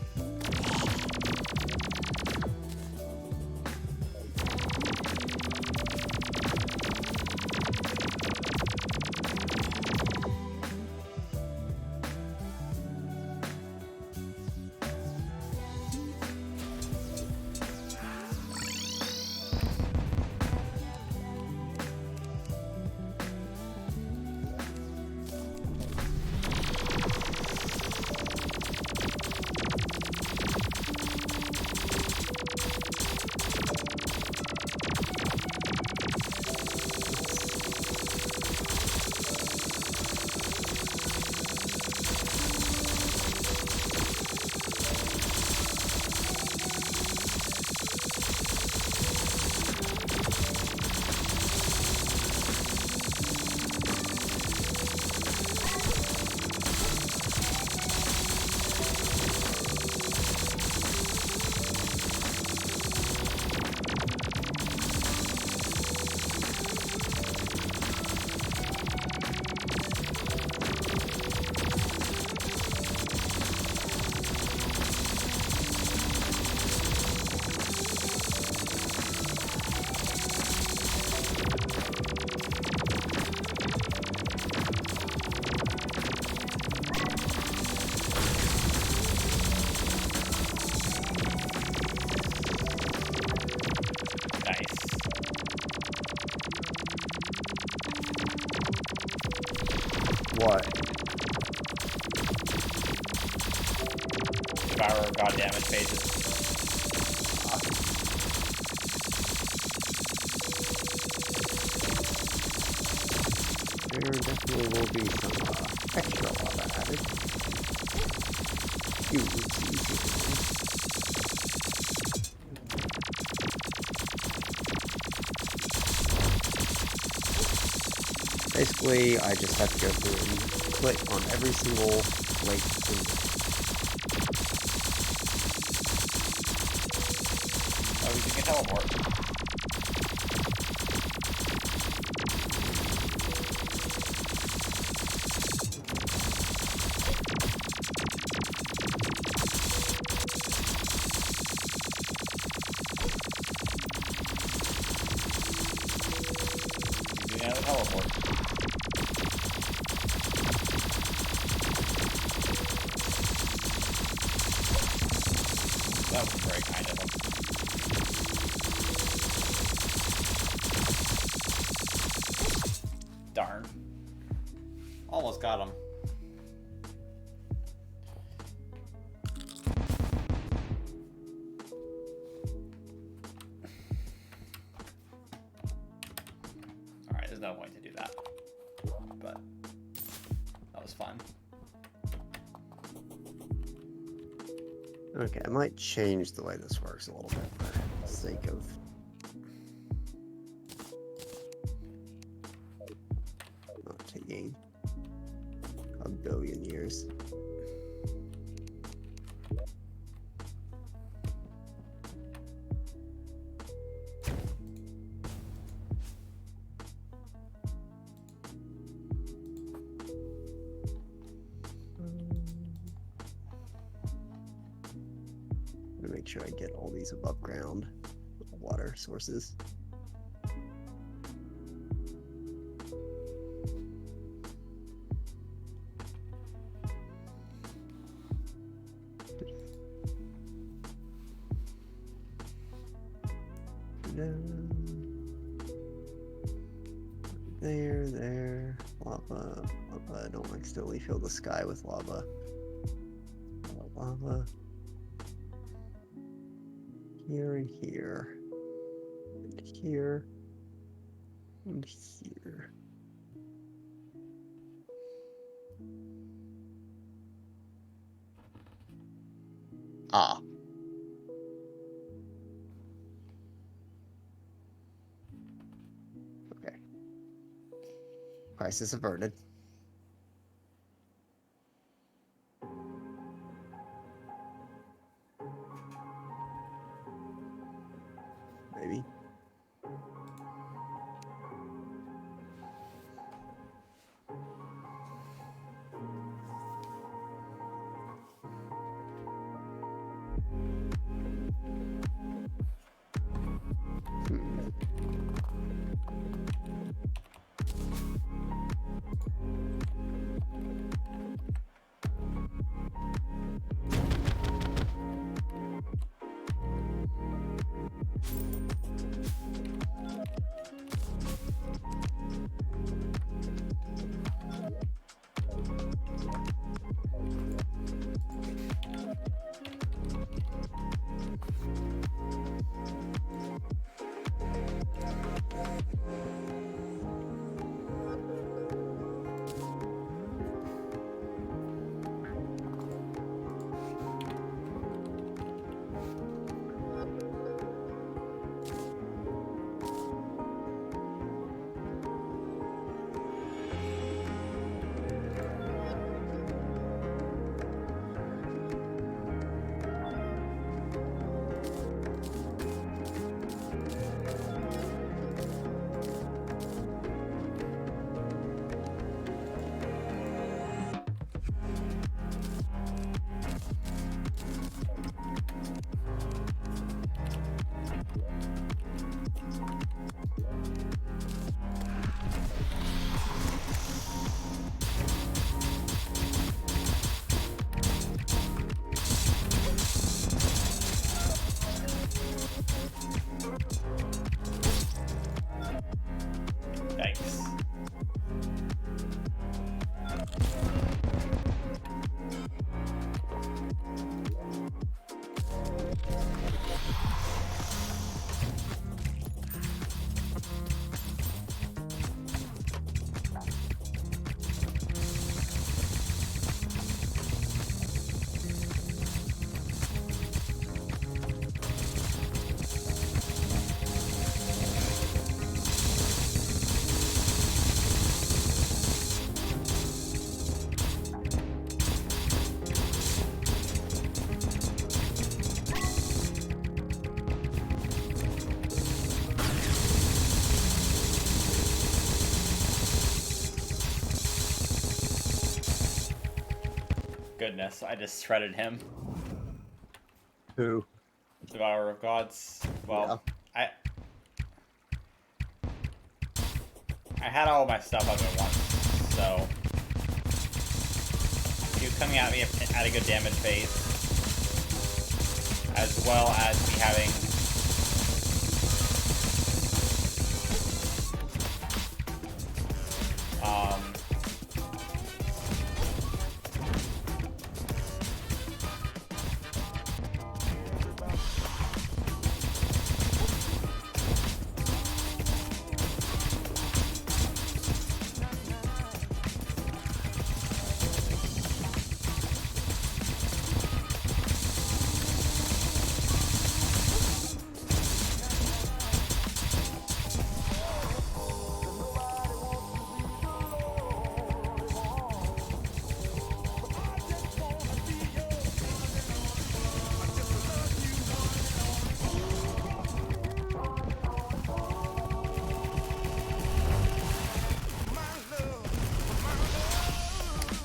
What? Devourer god damage phases. There definitely will be some extra lava added. Basically, I just have to go through and click on every single lake in Oh, we can teleport. We can teleport. That was very kind of him. Darn. Almost got him. Alright, there's no point to do that. But that was fun. Okay, I might change the way this works a little bit for the sake of not taking a billion years. Make sure I get all these above ground water sources. There. Lava. I don't accidentally fill the sky with lava. Lava. Here and here. And here. And here. Ah. Okay. Crisis averted. Maybe. Thanks. Goodness, I just shredded him. Who? Devourer of Gods. Well, I had all my stuff up at once, so he was coming at me at a good damage phase. as well as me having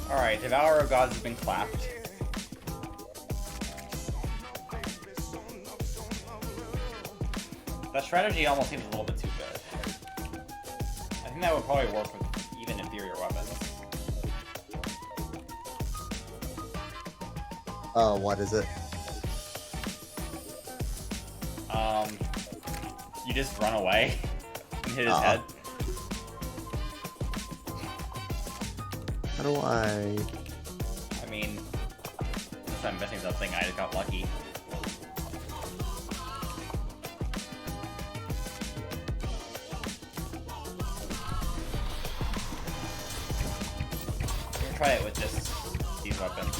Alright, Devourer of Gods has been clapped. That strategy almost seems a little bit too good. I think that would probably work with even inferior weapons. What is it? You just run away and hit his head. How do I... I mean, if I'm missing something, I just got lucky. We're gonna try it with just these weapons.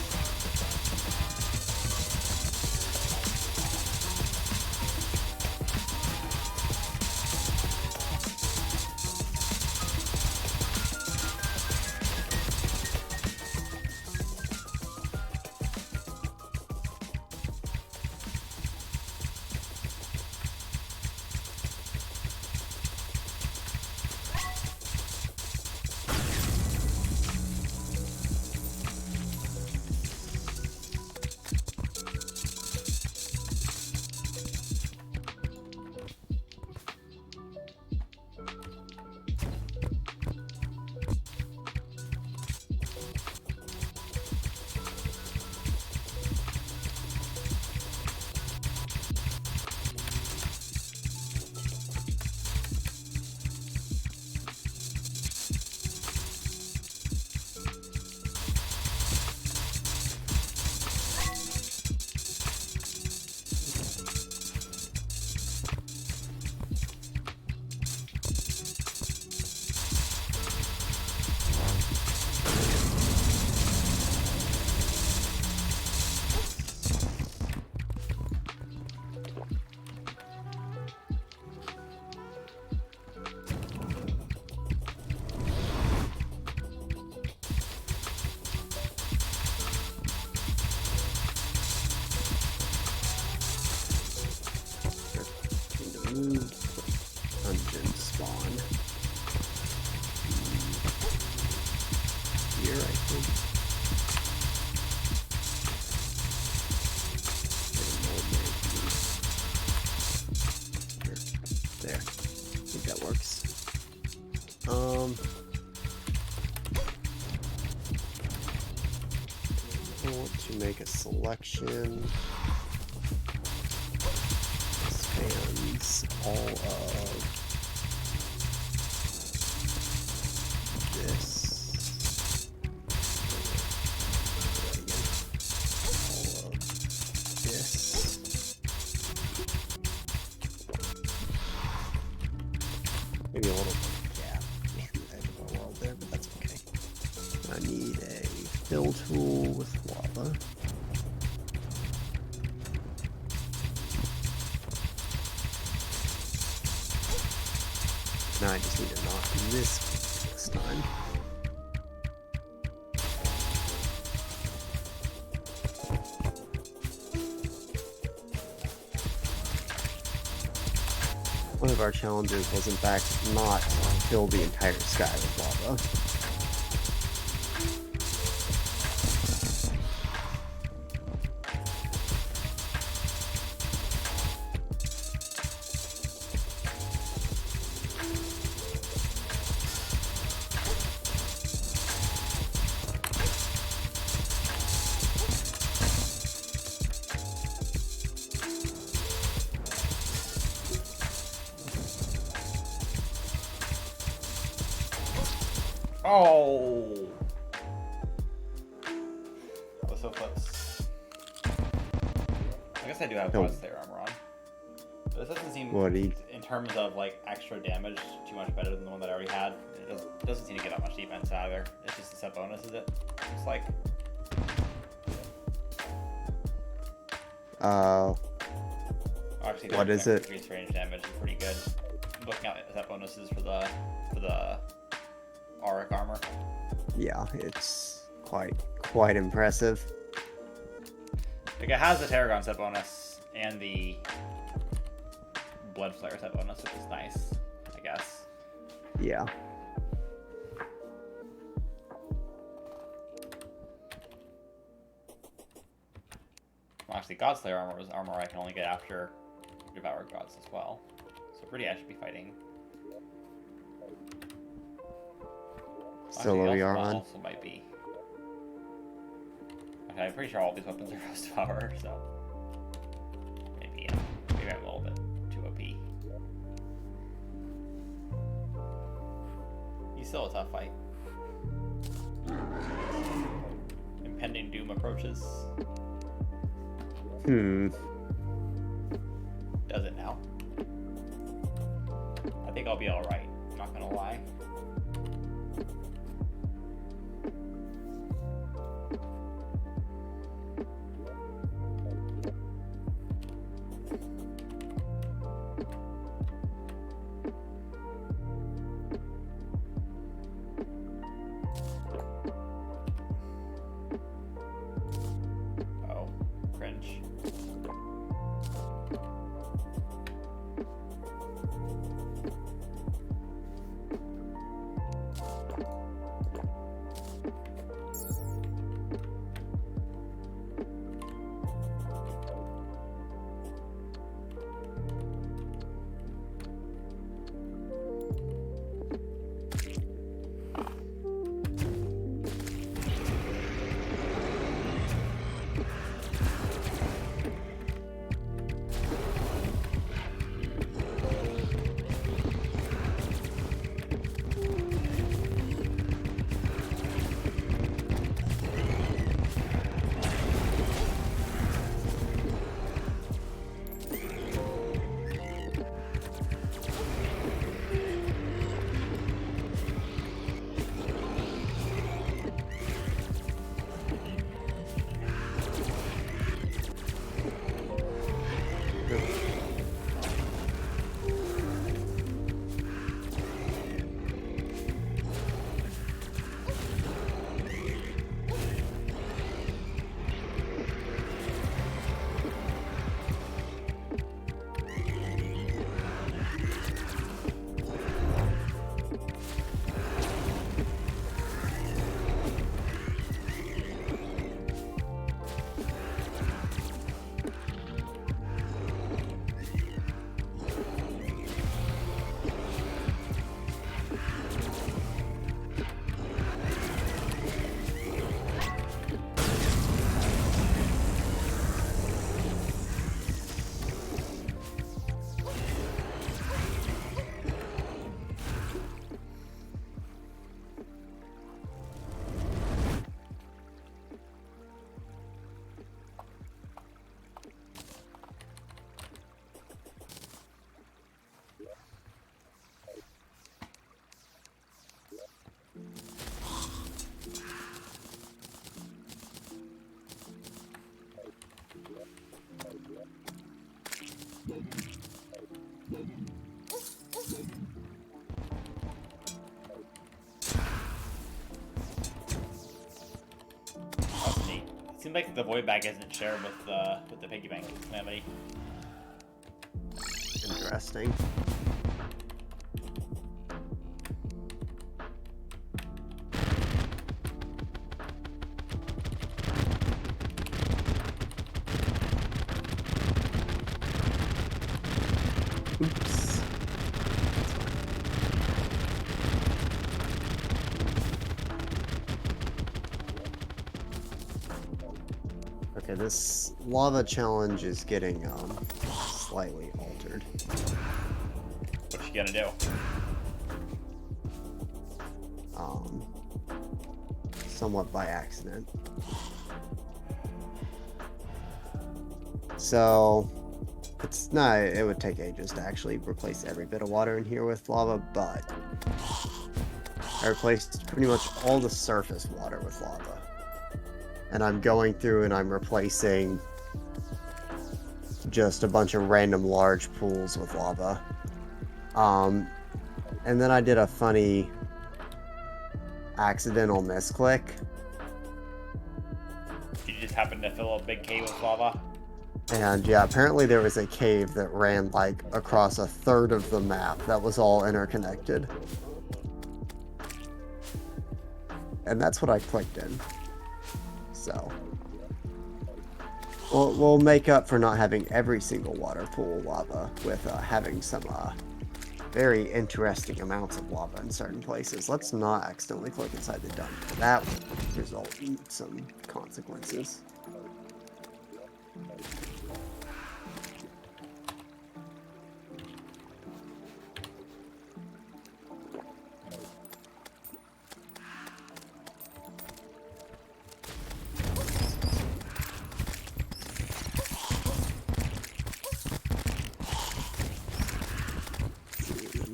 Dungeon spawn. Here, I think. Here. There. I think that works. I want to make a selection. Spans all of this. All of this. Maybe a little gap between the edge of our world there, but that's okay. I need a fill tool with lava. Now I just need to knock this time. One of our challenges was in fact not fill the entire sky with lava. Oh! That was so close. I guess I do have Oh. God's Slayer armor on. But this doesn't seem, What do you- in terms of like extra damage, too much better than the one that I already had. It doesn't seem to get that much defense either. It's just a set bonus, is it? Looks like. Actually, What is it? Increased range damage is pretty good. I'm looking at set bonuses for the Auric armor. Yeah, it's quite impressive. Like it has the Tarragon set bonus and the Blood Flare set bonus, which is nice, I guess. Yeah. Well, actually, Godslayer armor is armor I can only get after Devoured Gods as well. So pretty I should be fighting. Still where we are on. Also might be. Okay, I'm pretty sure all these weapons are Rose Devour, so maybe maybe I'm a little bit too OP. He's still a tough fight. Impending doom approaches. Does it now? I think I'll be alright, I'm not gonna lie. Oh, cringe. That's neat. It seems like the void bag isn't shared with the piggy bank calamity. Interesting. Oops. Okay, this lava challenge is getting slightly altered. What's she gonna do? somewhat by accident. So it's not, it would take ages to actually replace every bit of water in here with lava, but I replaced pretty much all the surface water with lava. And I'm going through and I'm replacing just a bunch of random large pools with lava. And then I did a funny accidental misclick. Did you just happen to fill a big cave with lava? And yeah, apparently there was a cave that ran like across a third of the map that was all interconnected. And that's what I clicked in. So we'll make up for not having every single water pool lava with having some very interesting amounts of lava in certain places. Let's not accidentally click inside the dump. That would result in some consequences.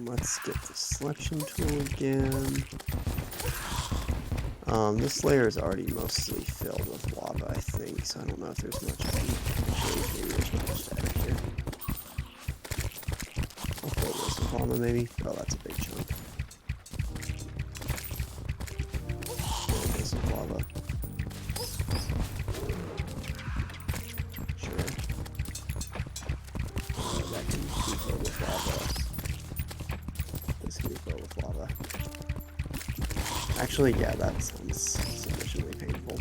Let's get the selection tool again. This layer is already mostly filled with lava, I think, so I don't know if there's much I can change. Maybe there's not much to add here. I'll fill this with lava, maybe. Oh, that's a big chunk. Fill this with lava. Sure. That can be filled with lava. This can be filled with lava. Actually, yeah, that sounds sufficiently painful.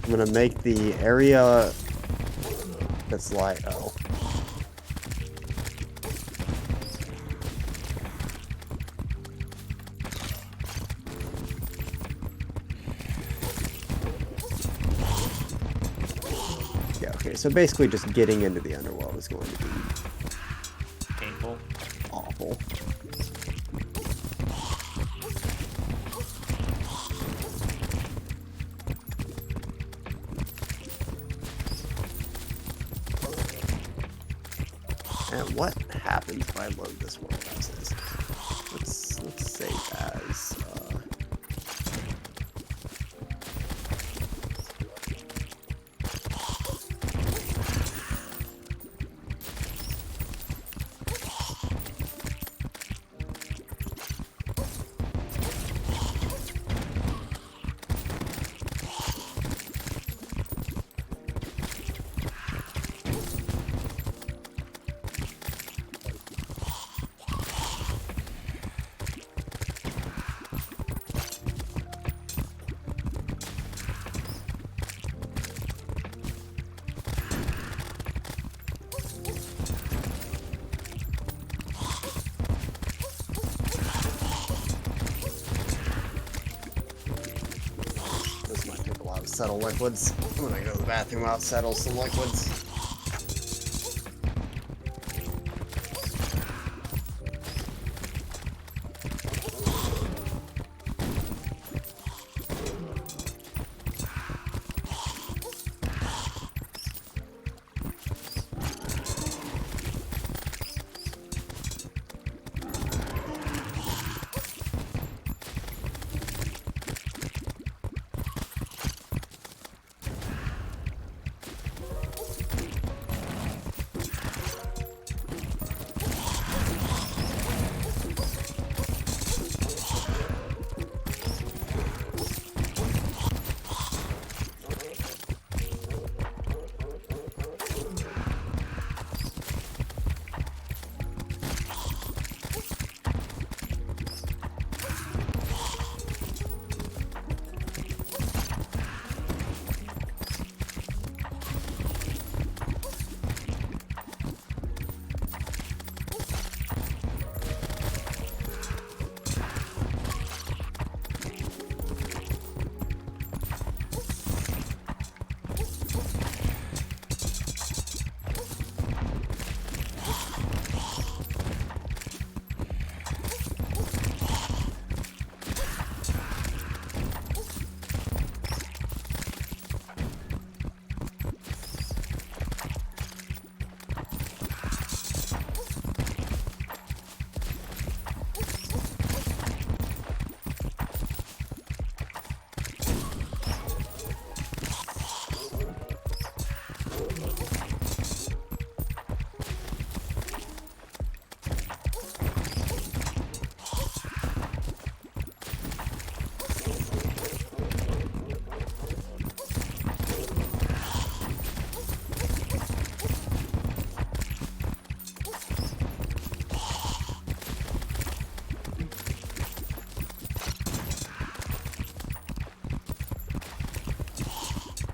I'm gonna make the area that's like, oh. Yeah, okay, so basically just getting into the underworld is going to be Painful. awful. And what happens if I load this world as is? Let's save as this might take a while to settle liquids. I'm gonna go to the bathroom while it settles some liquids.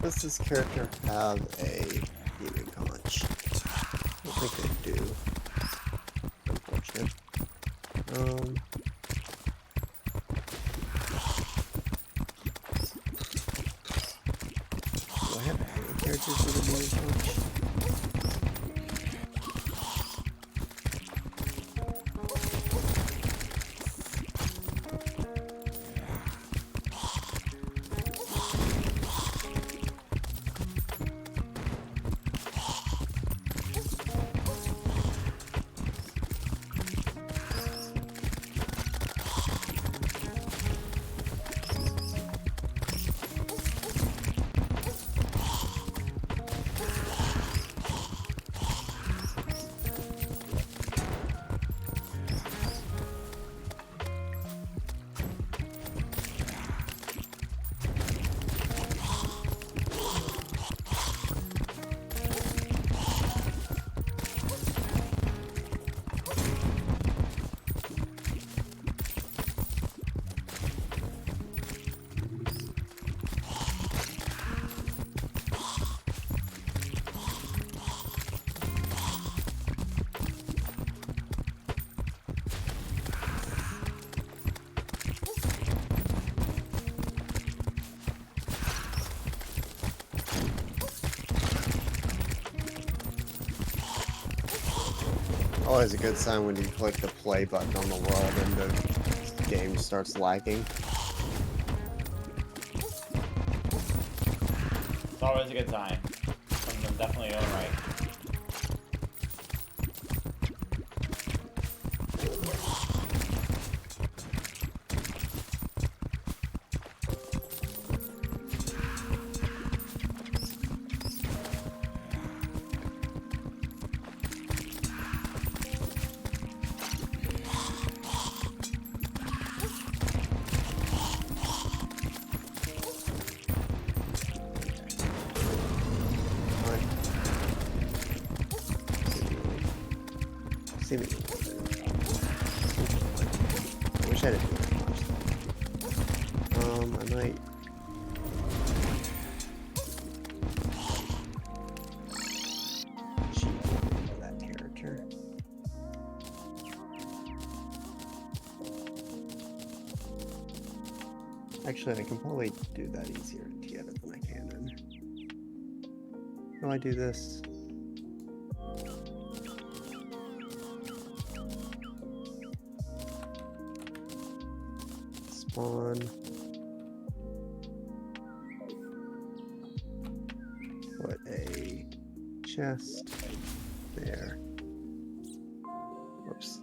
Does this character have a gaming conch? I don't think they do. Unfortunate. Do I have any characters with a gaming conch? Always a good sign when you click the play button on the world and the game starts lagging. It's always a good sign. Some of them definitely own right. See me. I wish I didn't do that much though. I might. Cheat into that character. Actually, I can probably do that easier in Tieta than I can in. How do I do this? Spawn. Put a chest there. Whoops.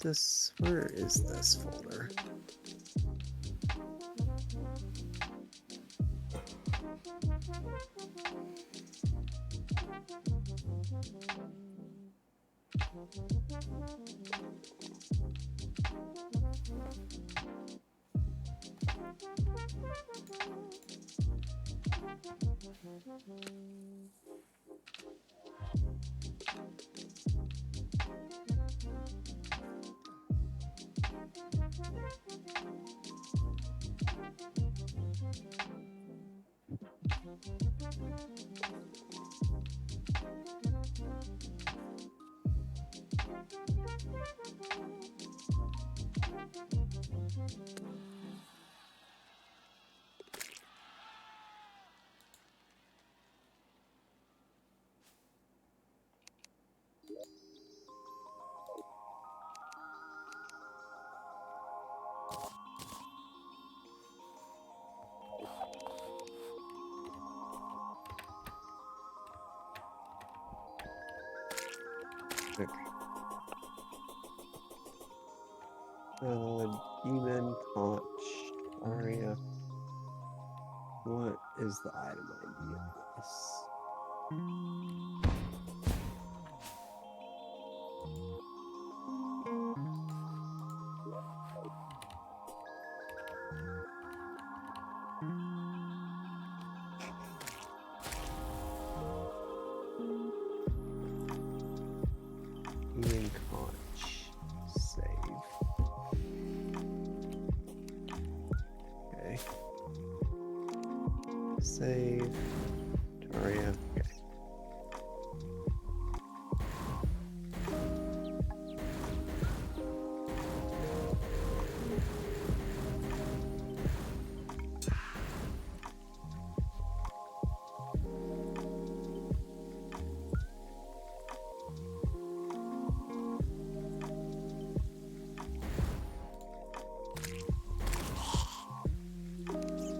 this? Where is this folder? Okay. Demon conch aria. What is the item ID of this? Demon conch. Save. Okay. Save. Aria. Okay.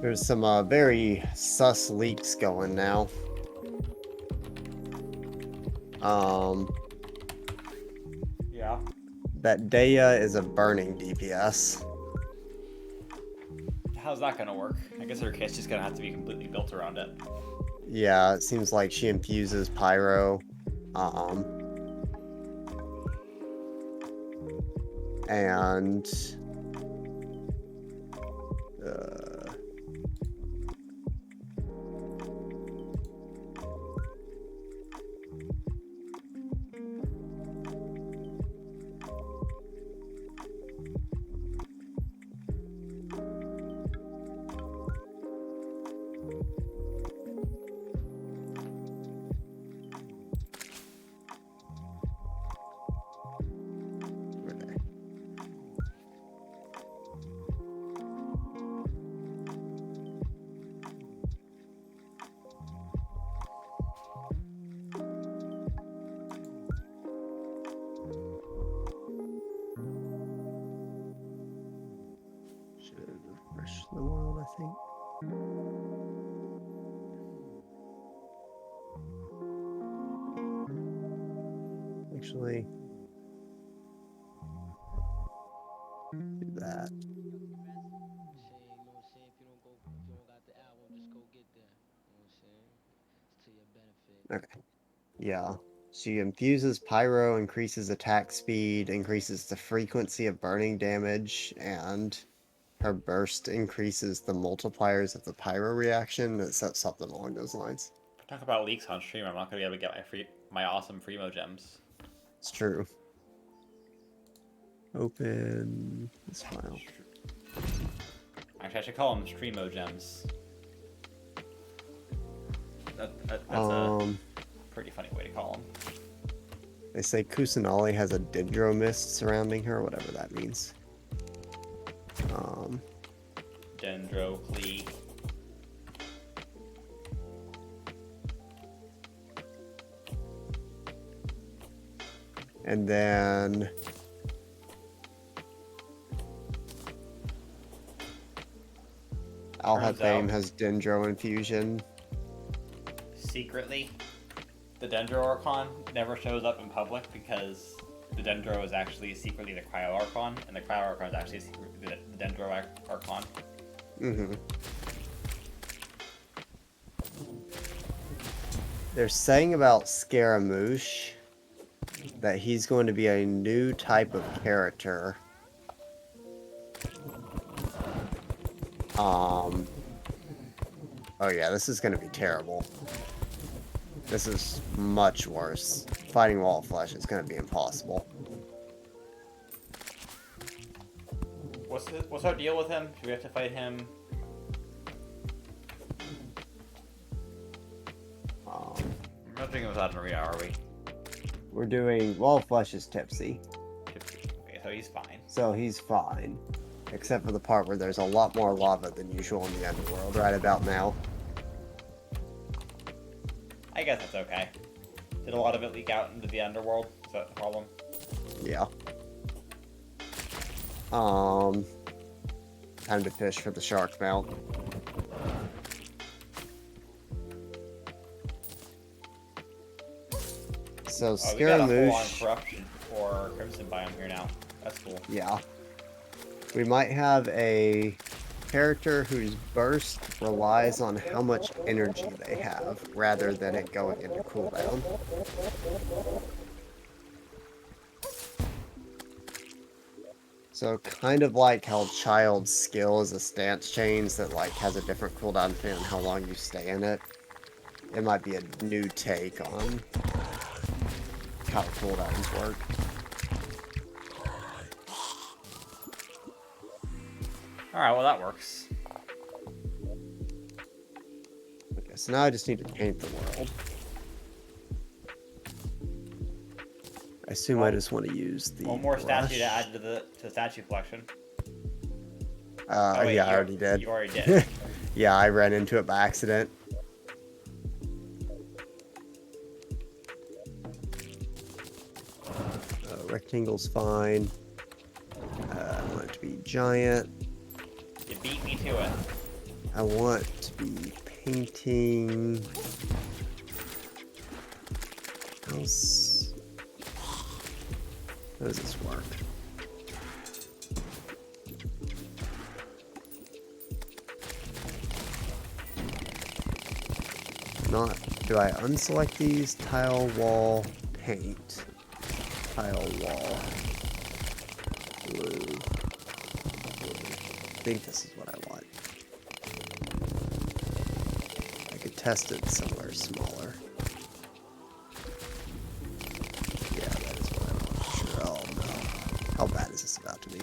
There's some very sus leaks going now. Yeah. That Daya is a burning DPS. How's that gonna work? I guess her kit's just gonna have to be completely built around it. Yeah, it seems like she infuses pyro. And where are they? Should refresh the world, I think. Actually, do that. Shit, you know what I'm saying? If you don't got the album, just go get that. You know what I'm saying? It's to your benefit. Okay. Yeah. She infuses pyro, increases attack speed, increases the frequency of burning damage, and her burst increases the multipliers of the pyro reaction. It says something along those lines. Talk about leaks on stream. I'm not gonna be able to get my awesome Freemo gems. It's true. Open this file. Actually, I should call them Streamo gems. That's a Um, pretty funny way to call them. they say Kusanali has a Dendro mist surrounding her, whatever that means. Dendro, Klee. And then Alhathane out- has Dendro infusion. Secretly, the Dendro Archon never shows up in public because the Dendro is actually secretly the Cryo Archon, and the Cryo Archon is actually secretly the Dendro Archon. Mm-hmm. They're saying about Scaramouche that he's going to be a new type of character. Oh yeah, this is going to be terrible. This is much worse. Fighting Wall of Flesh is going to be impossible. What's our deal with him? Do we have to fight him? We're not doing it without Maria, are we? We're doing Wall of Flesh is tipsy, Okay, so he's fine. so he's fine. Except for the part where there's a lot more lava than usual in the underworld right about now. I guess that's okay. Did a lot of it leak out into the underworld? Is that the problem? Yeah. Time to fish for the shark mouth. So Oh, we got a full-on Scaramouche, corruption or crimson biome here now. That's cool. yeah. We might have a character whose burst relies on how much energy they have, rather than it going into cooldown. So kind of like how Child's skill is a stance change that like has a different cooldown depending on how long you stay in it. It might be a new take on how cooldowns work. Alright, well that works. Okay, so now I just need to paint the world. I assume I just want to use the One more statue brush. to add to the statue collection. Oh, wait, yeah, I already did. You already did. Yeah, I ran into it by accident. Rectangle's fine. I want it to be giant. You beat me to it. I want to be painting. How does this work? Not. Do I unselect these? Tile, wall, paint. Tile, wall. Blue. I think this is what I want. I could test it somewhere smaller. Yeah, that is what I want. Sure. Oh no. How bad is this about to be?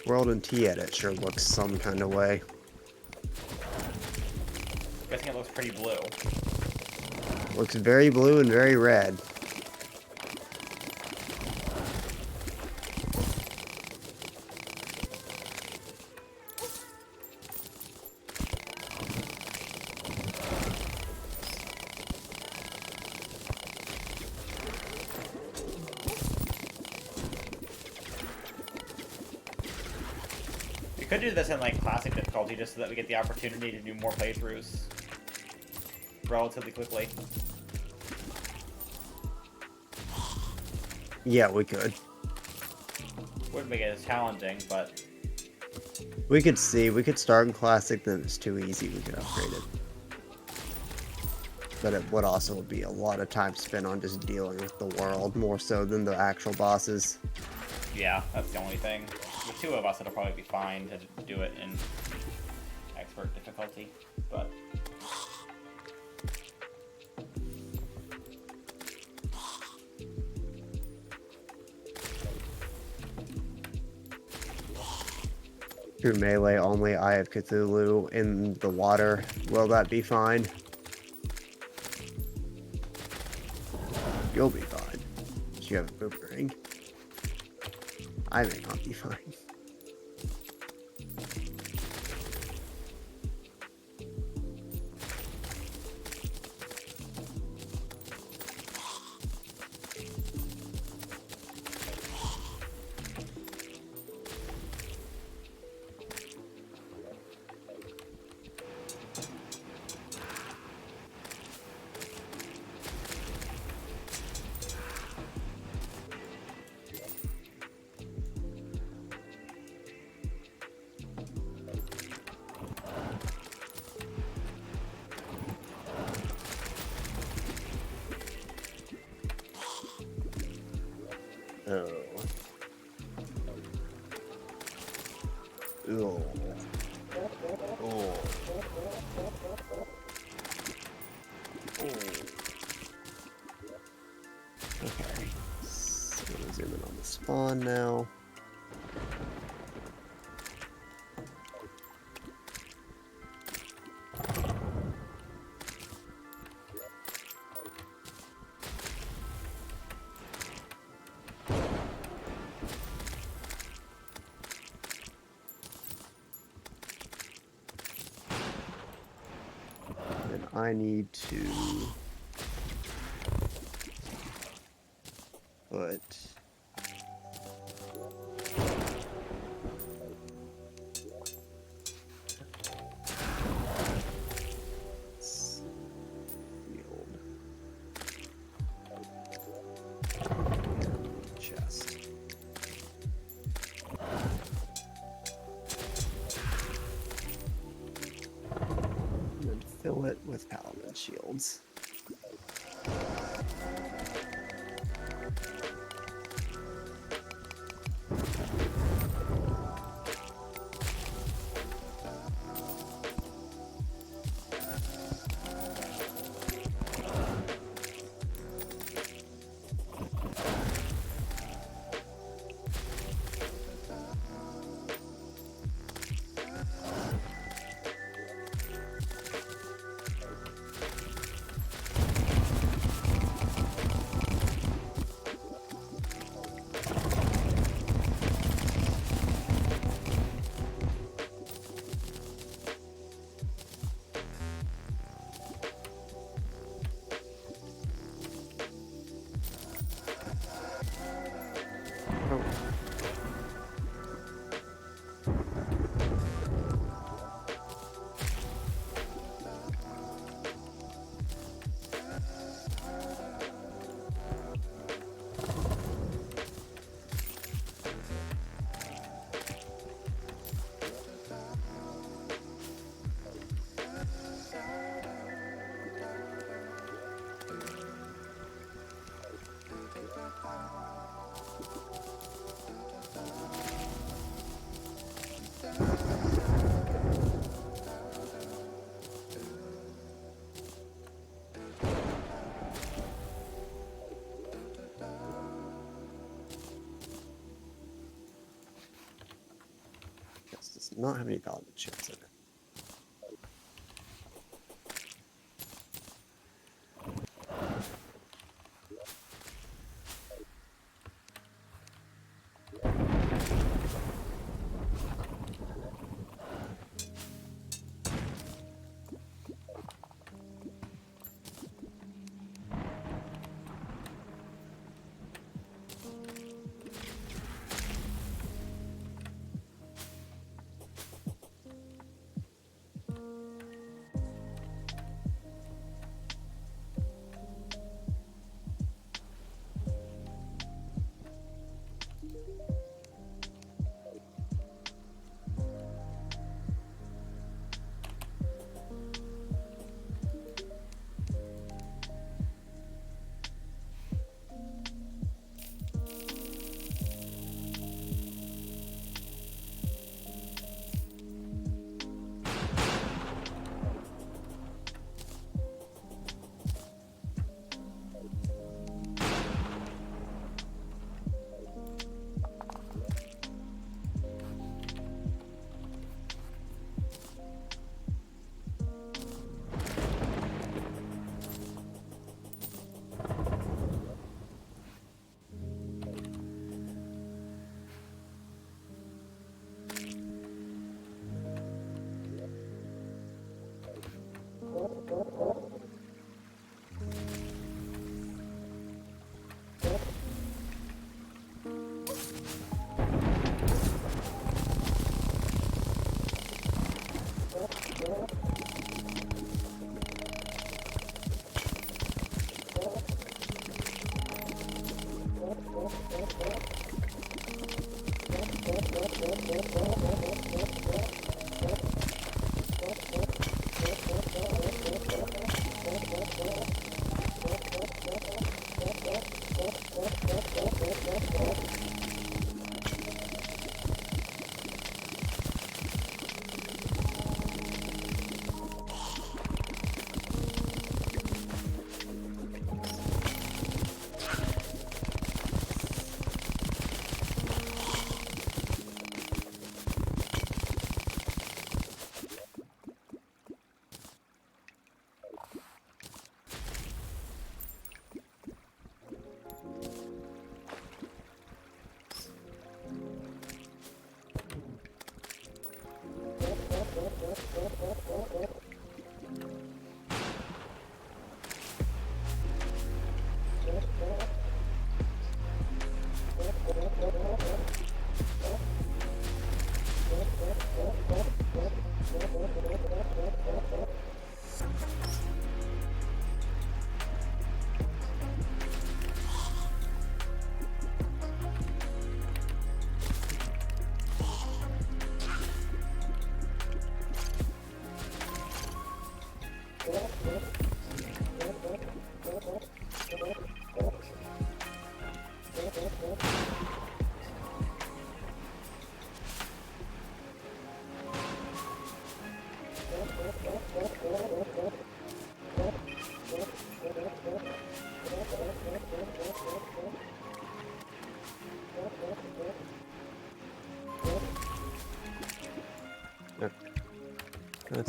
World and T-Edit sure looks some kind of way. Guessing it looks pretty blue. Looks very blue and very red. We could do this in like classic difficulty just so that we get the opportunity to do more playthroughs relatively quickly. Yeah, we could. Wouldn't make it as challenging, but We could see. We could start in Classic, then if it's too easy, we could upgrade it. But it would also be a lot of time spent on just dealing with the world, more so than the actual bosses. yeah, that's the only thing. The two of us, it'll probably be fine to do it in expert difficulty, but Through melee only, Eye of Cthulhu in the water. Will that be fine? You'll be fine. You have a boomerang. I may not be fine. Oh. Ew. Oh. Okay. So I'm gonna zoom in on the spawn now. And I need to put field chest. And then fill it with paladin shields. Oh. This does not have any paladin shields in it.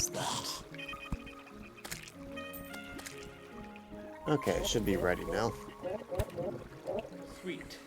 is that? Okay, it should be ready now. Sweet.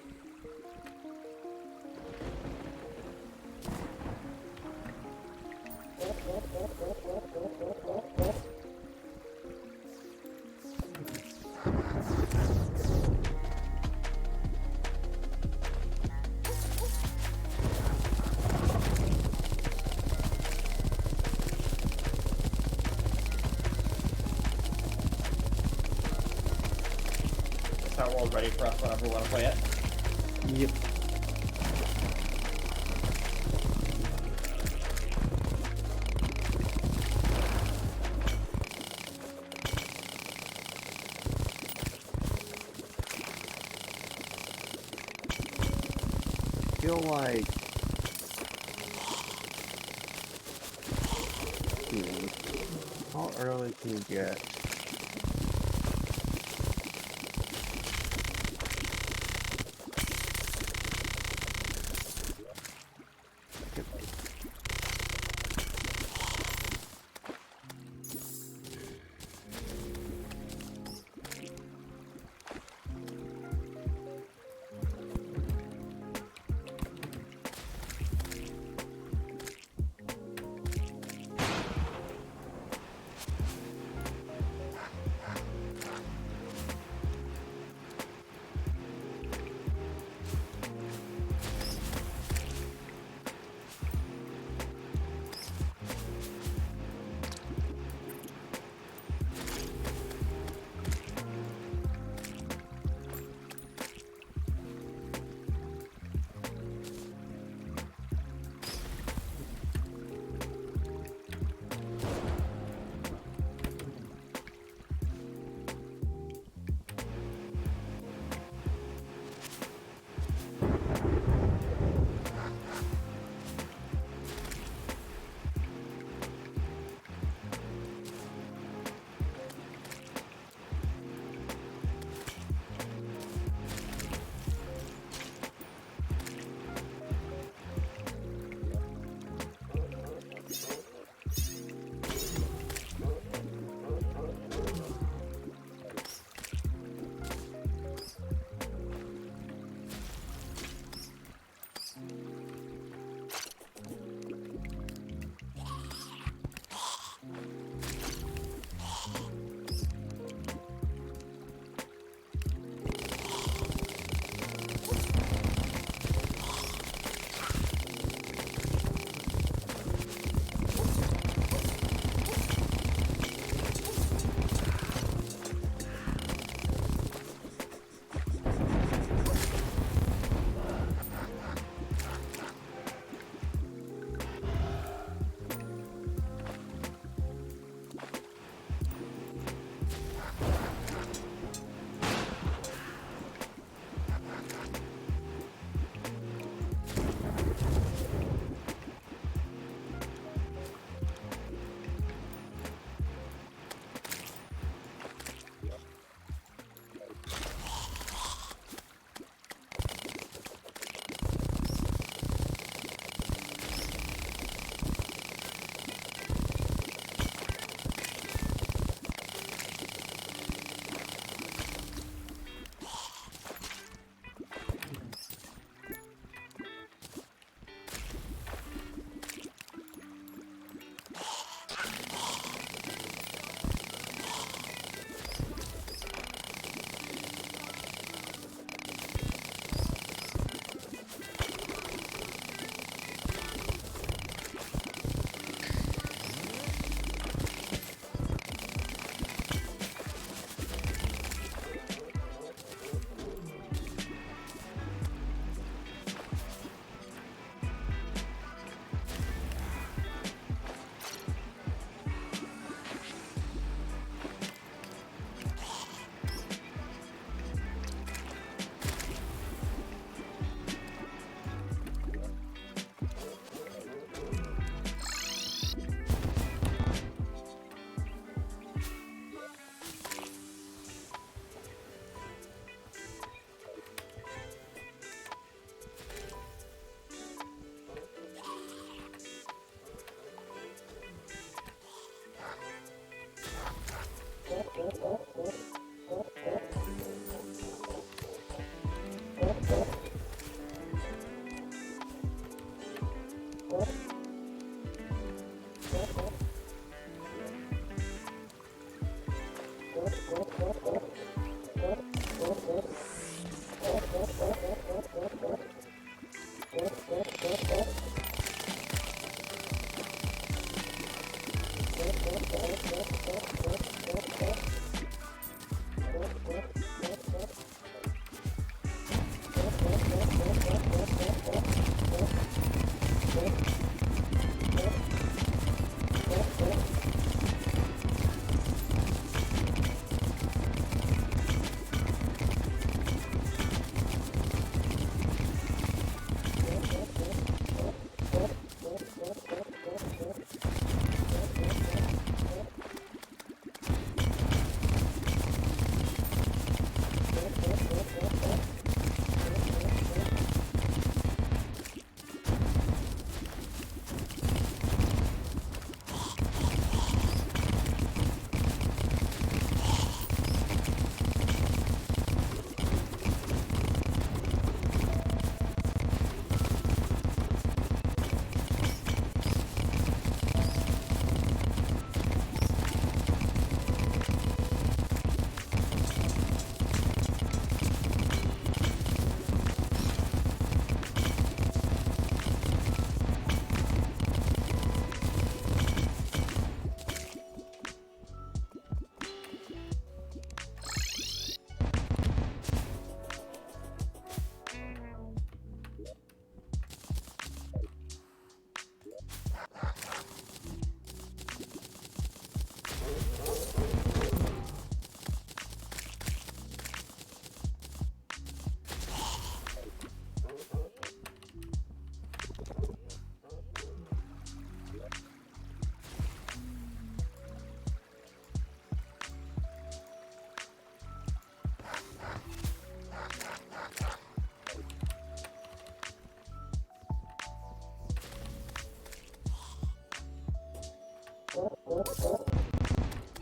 This our world ready for us whenever we want to play it. Yep. I feel like how early can you get?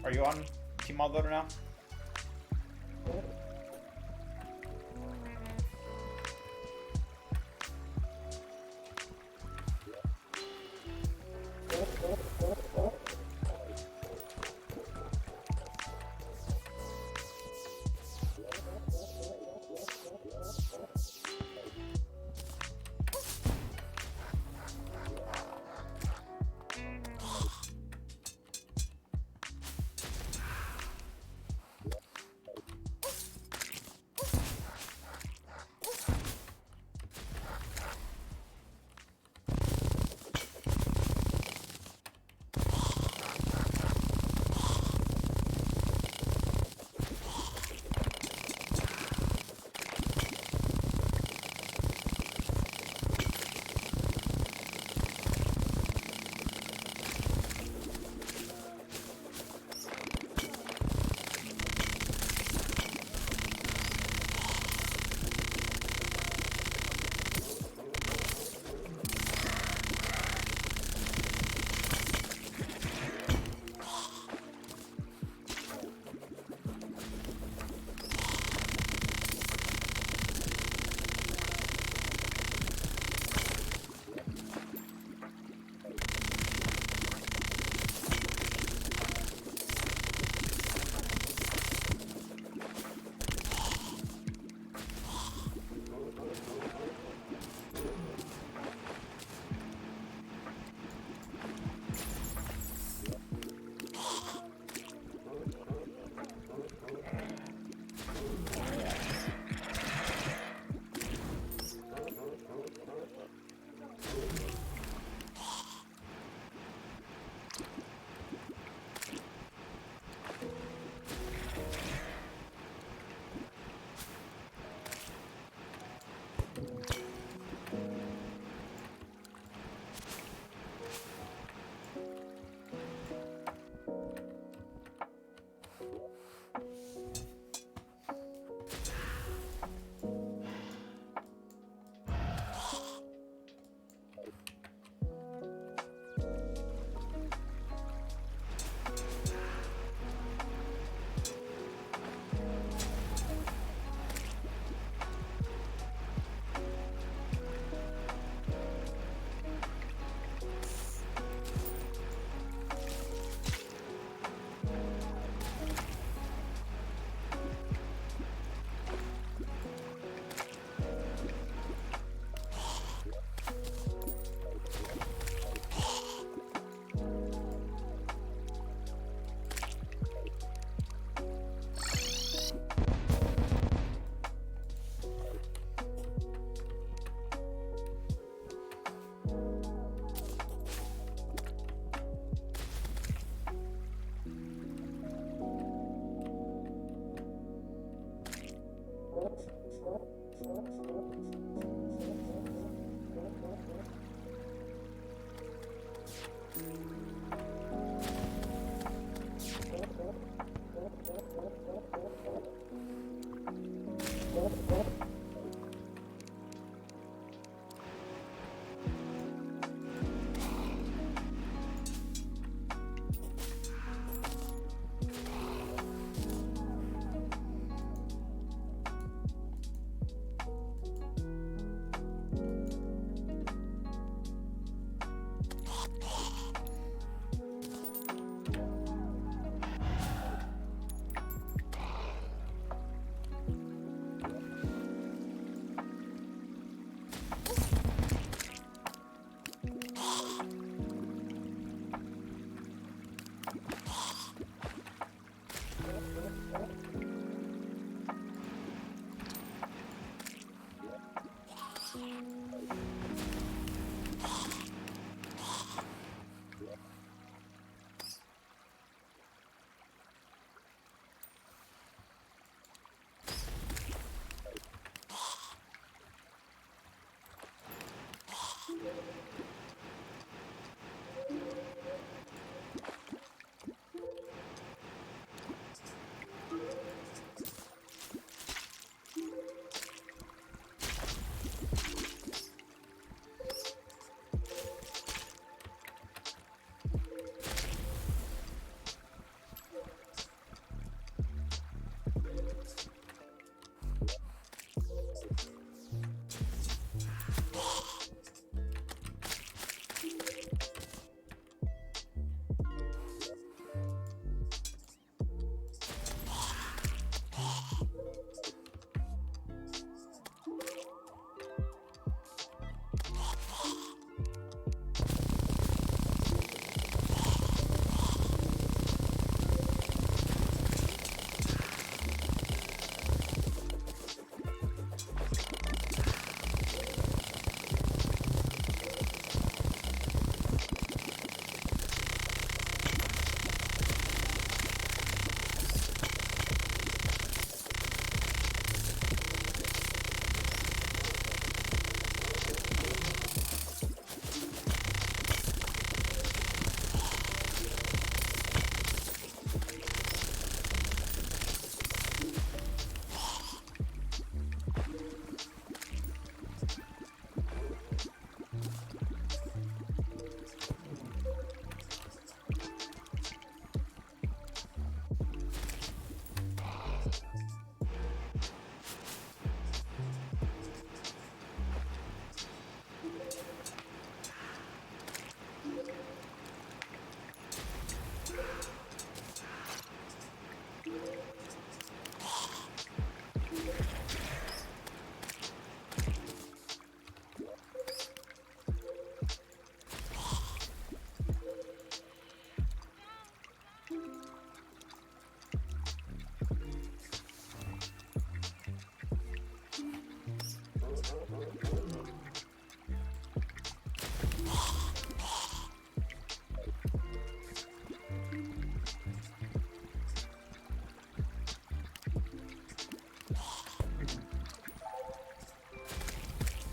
Are you on Team Mod Loader now?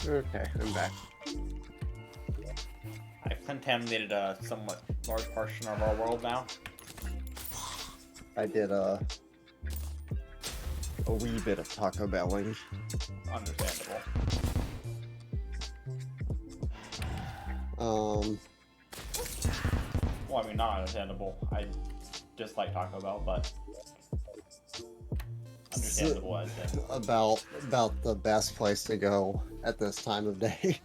Okay, I'm back. I've contaminated a somewhat large portion of our world now. I did a wee bit of Taco Belling. Understandable. Well, I mean, not understandable. I dislike Taco Bell, but understandable as in. about the best place to go at this time of day.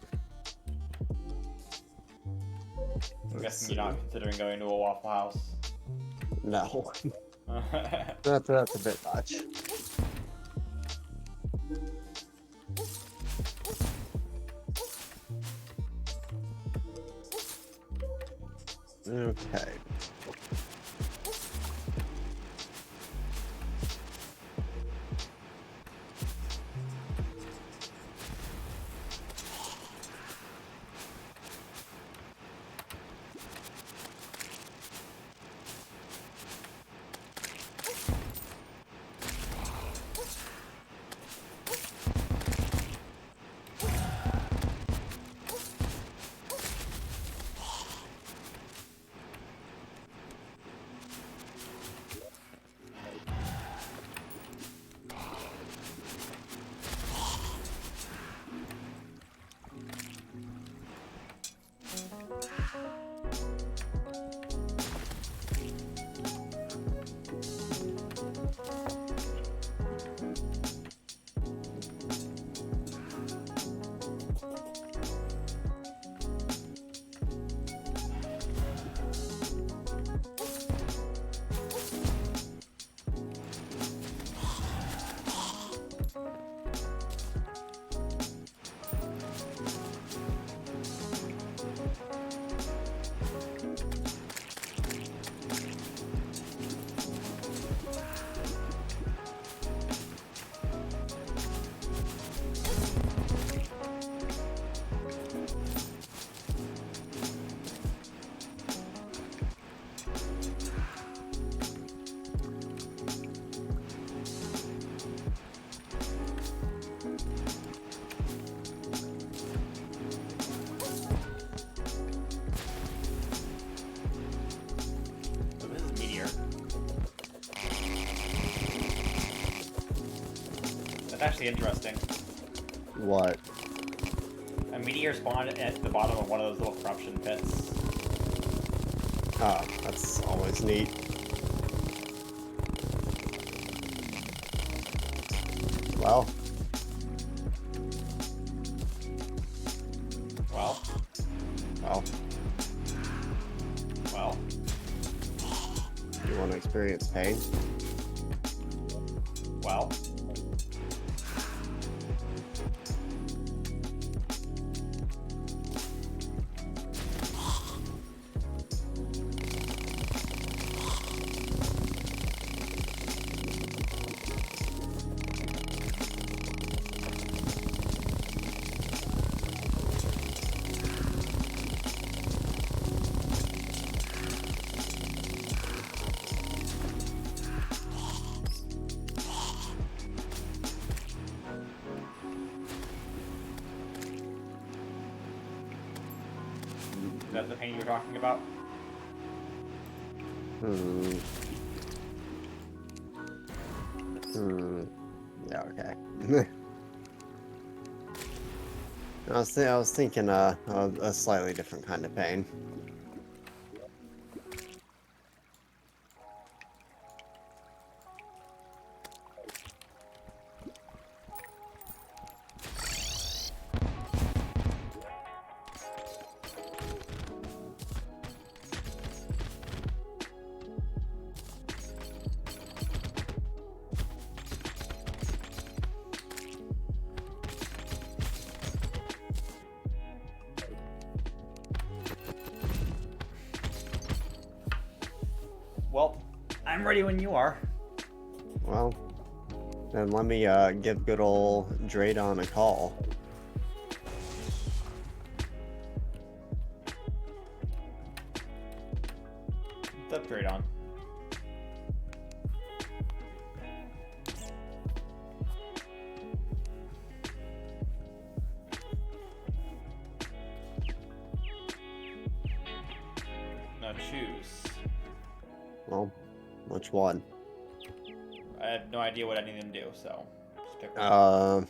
I'm guessing you're not considering going to a Waffle House. No, that's a bit much. Okay. actually interesting. What? A meteor spawned at the bottom of one of those little corruption pits. Oh, that's always neat. Well, Well, well, well. you want to experience pain? Well. Is that the pain you were talking about? Hmm. Yeah, okay. I was thinking of a slightly different kind of pain. Well, I'm ready when you are. Well, then let me give good old Draydon a call. What's up, Draydon? Now choose. Well, which one? I have no idea what I need to do, so just pick one.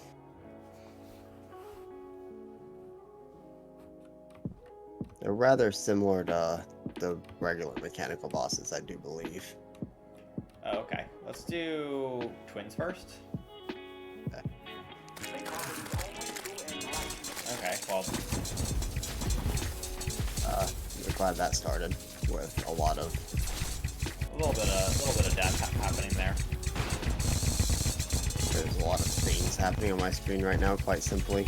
They're rather similar to the regular mechanical bosses, I do believe. Oh, okay. Let's do twins first. Okay, well, We're glad that started with a lot of. a little bit of death happening there. There's a lot of things happening on my screen right now, quite simply.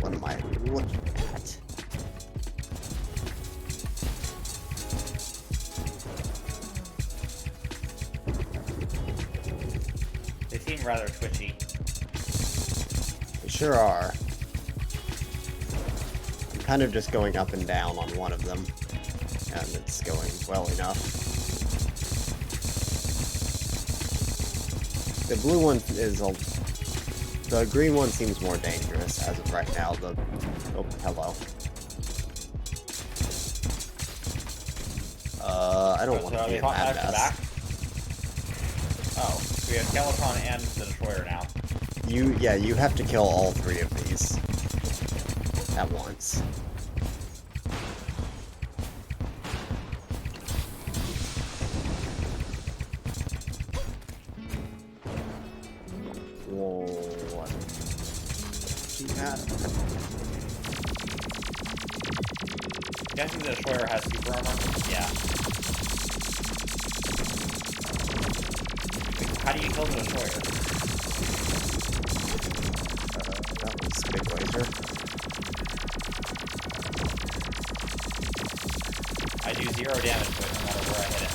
What am I looking at? They seem rather twitchy. They sure are. I'm kind of just going up and down on one of them, and it's going well enough. The blue one is a. The green one seems more dangerous as of right now. The oh hello. I don't want So to are be they in that back to mess. back? Oh, so we have Skeletron and the Destroyer now. You have to kill all three of these at once. Whoa, what? Guessing the Destroyer has super armor? Yeah. Wait, how do you kill the Destroyer? That was Big Laser. I do 0 damage to it no matter where I hit it.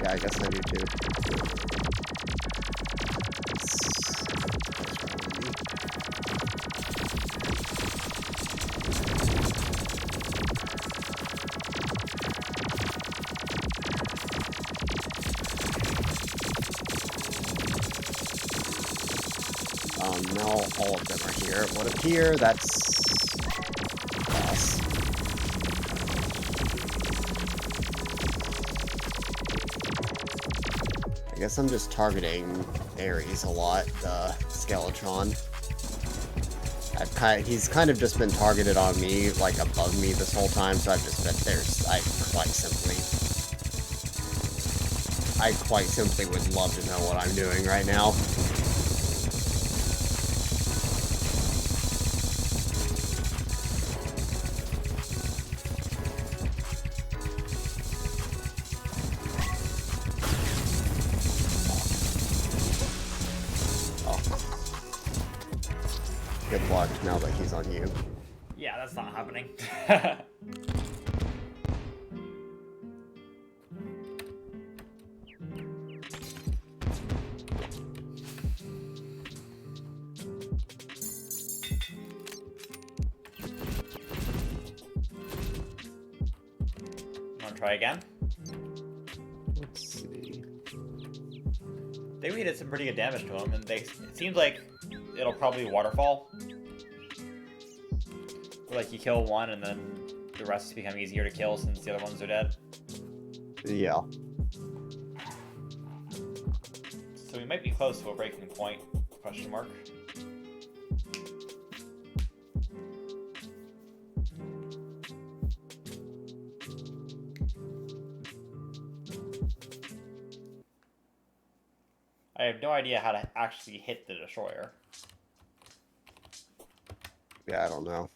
Yeah, I guess I do too. Now all of them are here. It would appear that's us. guess I'm just targeting Ares a lot, the Skeletron. He's kind of just been targeted on me, like above me this whole time, so I've just been I quite simply would love to know what I'm doing right now. Good luck now that he's on you. Yeah, that's not happening. Wanna try again? Let's see. I think we did some pretty good damage to him, and it seems like it'll probably waterfall. Like you kill one, and then the rest become easier to kill since the other ones are dead. Yeah. So we might be close to a breaking point? Question mark. I have no idea how to actually hit the destroyer. Yeah, I don't know.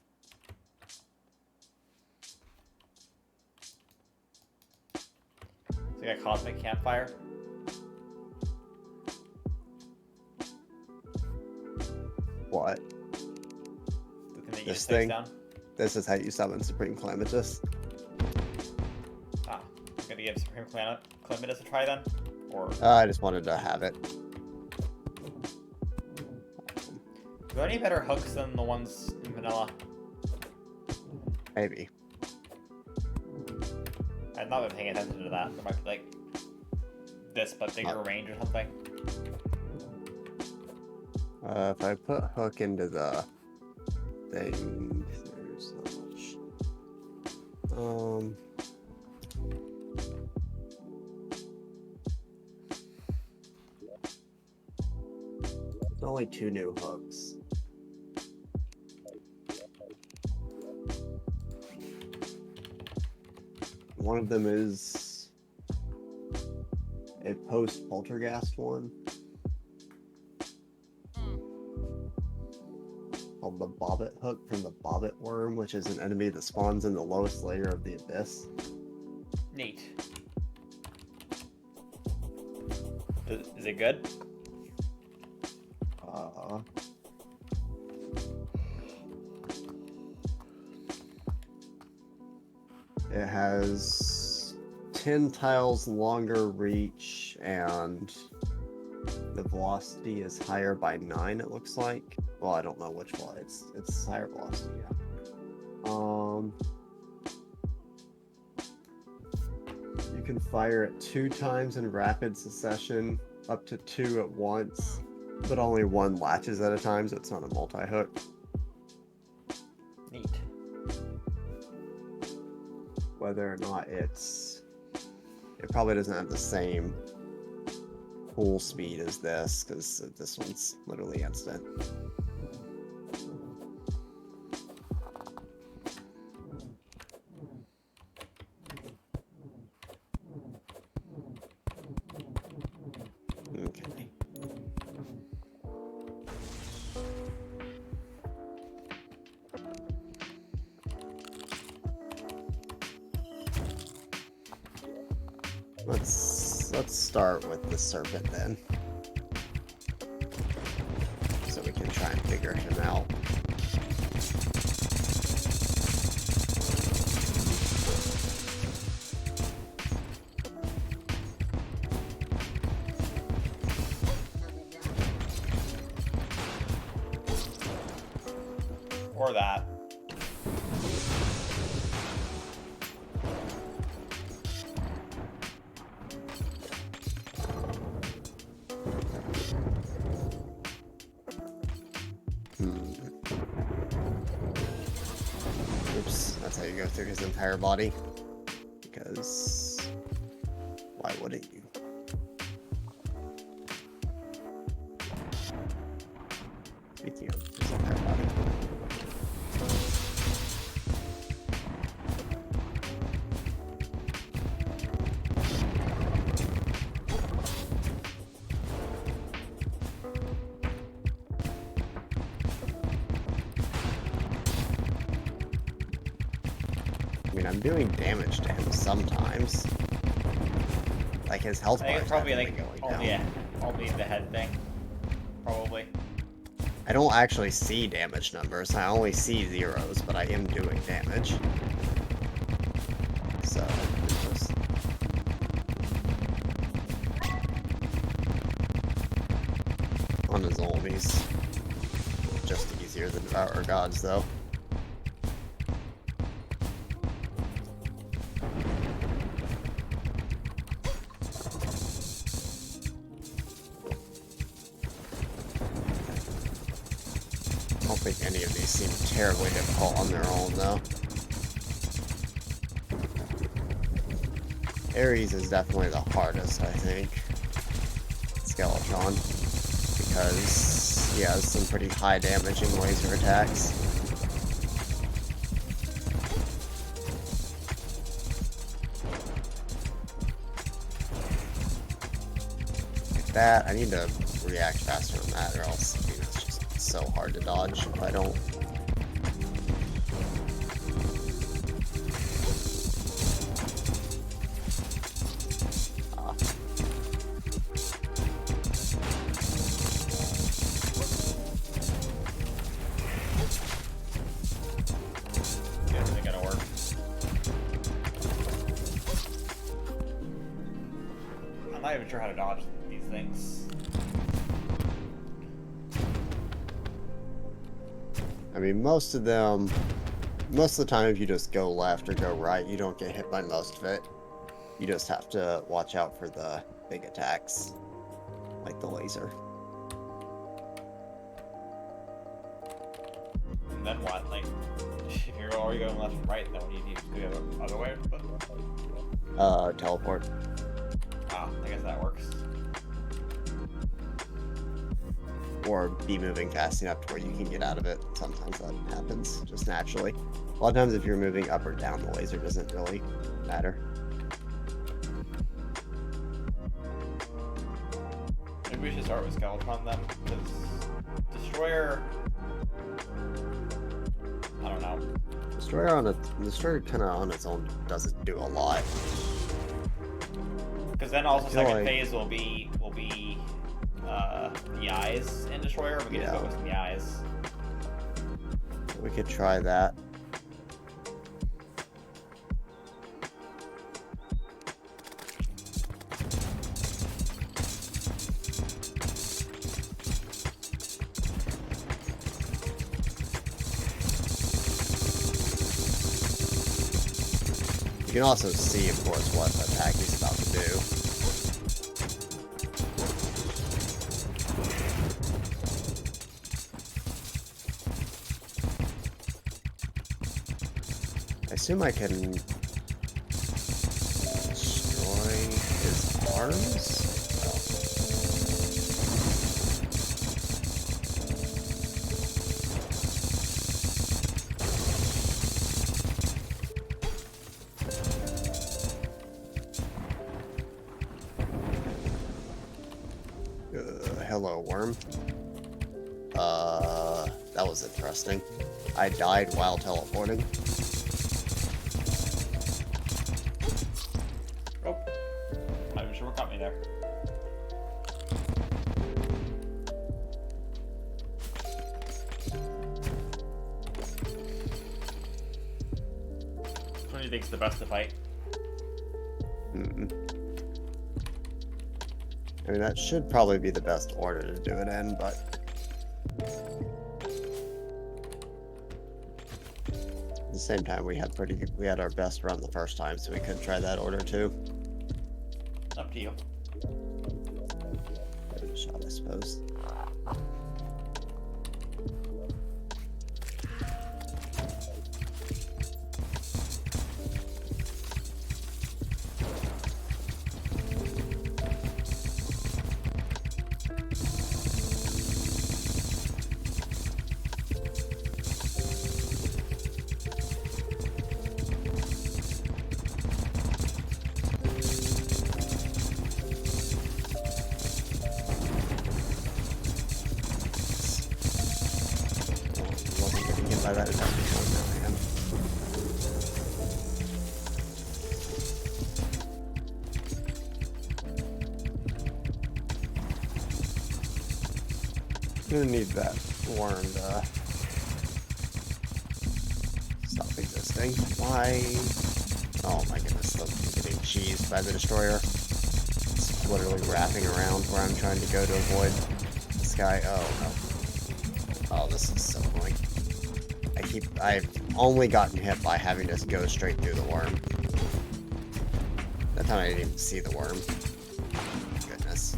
It's like a cosmic campfire. What? The thing that you This just thing? takes down. This is how you summon Supreme Calamitous. Ah, I'm gonna give Supreme Calamitous a try then? Or I just wanted to have it. are there any better hooks than the ones in vanilla? Maybe. I've not been paying attention to that. There might be like this but bigger range or something. If I put hook into the thing, there's not much. There's only 2 new hooks. One of them is a post-poltergeist one. Called the Bobbit Hook from the Bobbit Worm, which is an enemy that spawns in the lowest layer of the Abyss. Neat. Is it good? It has 10 tiles longer reach, and the velocity is higher by 9, it looks like. Well, I don't know which one. It's higher velocity, yeah. You can fire it 2 times in rapid succession, up to 2 at once, but only 1 latches at a time, so it's not a multi-hook. Neat. Whether or not it probably doesn't have the same pull speed as this, because this one's literally instant. Okay. Let's start with the serpent then, so we can try and figure him out. Or that. Oops, that's how you go through his entire body. Because why wouldn't you? Speaking of, there's a paramedic. I mean, I'm doing damage to him sometimes. Like his health I think bar it's is probably definitely like going only down. only the head thing. Probably. I don't actually see damage numbers. I only see zeros, but I am doing damage. So, just... on his own, he's just easier than Devourer Gods, though. I don't think any of these seem terribly difficult on their own, though. Ares is definitely the hardest, I think. Skeletron. Because he has some pretty high damaging laser attacks. Like that, I need to react faster than that, or else I mean, it's just so hard to dodge if I don't. Ah. Yeah, this isn't gonna work. I'm not even sure how to dodge these things. I mean, most of the time, if you just go left or go right, you don't get hit by most of it. You just have to watch out for the big attacks, like the laser. And then what? Like, if you're already going left and right, then what do you need to go the other way? But, Teleport. I guess that works. Or be moving fast enough to where you can get out of it. Sometimes that happens just naturally. A lot of times if you're moving up or down, the laser doesn't really matter. Maybe we should start with Skeletron then, because Destroyer... I don't know. Destroyer kind of on its own doesn't do a lot. Because then also I feel second like- phase will be the eyes in Destroyer. We can just Yeah. focus on the eyes. We could try that. You can also see, of course, what attack he's about to do. I assume I can destroy his arms? Hello, worm. That was interesting. I died while teleporting. Oh. Not even sure what got me there. Which one do you think's the best to fight? I mean, that should probably be the best order to do it in, but... At the same time, we had our best run the first time, so we could try that order too. Up to you. Give it a shot, I suppose. by that, it'd have to be 1 million. I'm gonna need that worm to stop existing. Why? Oh my goodness, I'm getting cheesed by the destroyer. It's literally wrapping around where I'm trying to go to avoid this guy. Oh no. Oh, this is so annoying. I've only gotten hit by having to go straight through the worm. That time I didn't even see the worm. Goodness.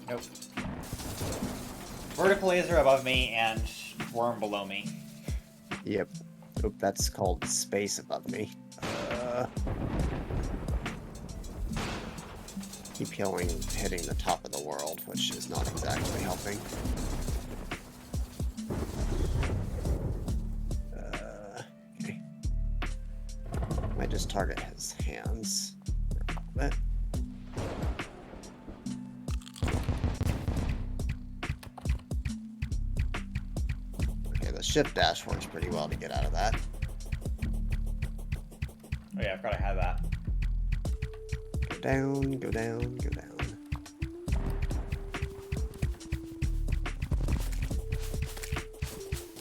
Nope. Vertical laser above me and worm below me. Yep. Oop, that's called space above me. Keep hitting the top of the world, which is not exactly helping. Okay. Might just target his hands for a little bit. Okay, the shift dash works pretty well to get out of that. Oh yeah, I forgot I had that. Go down, go down, go down.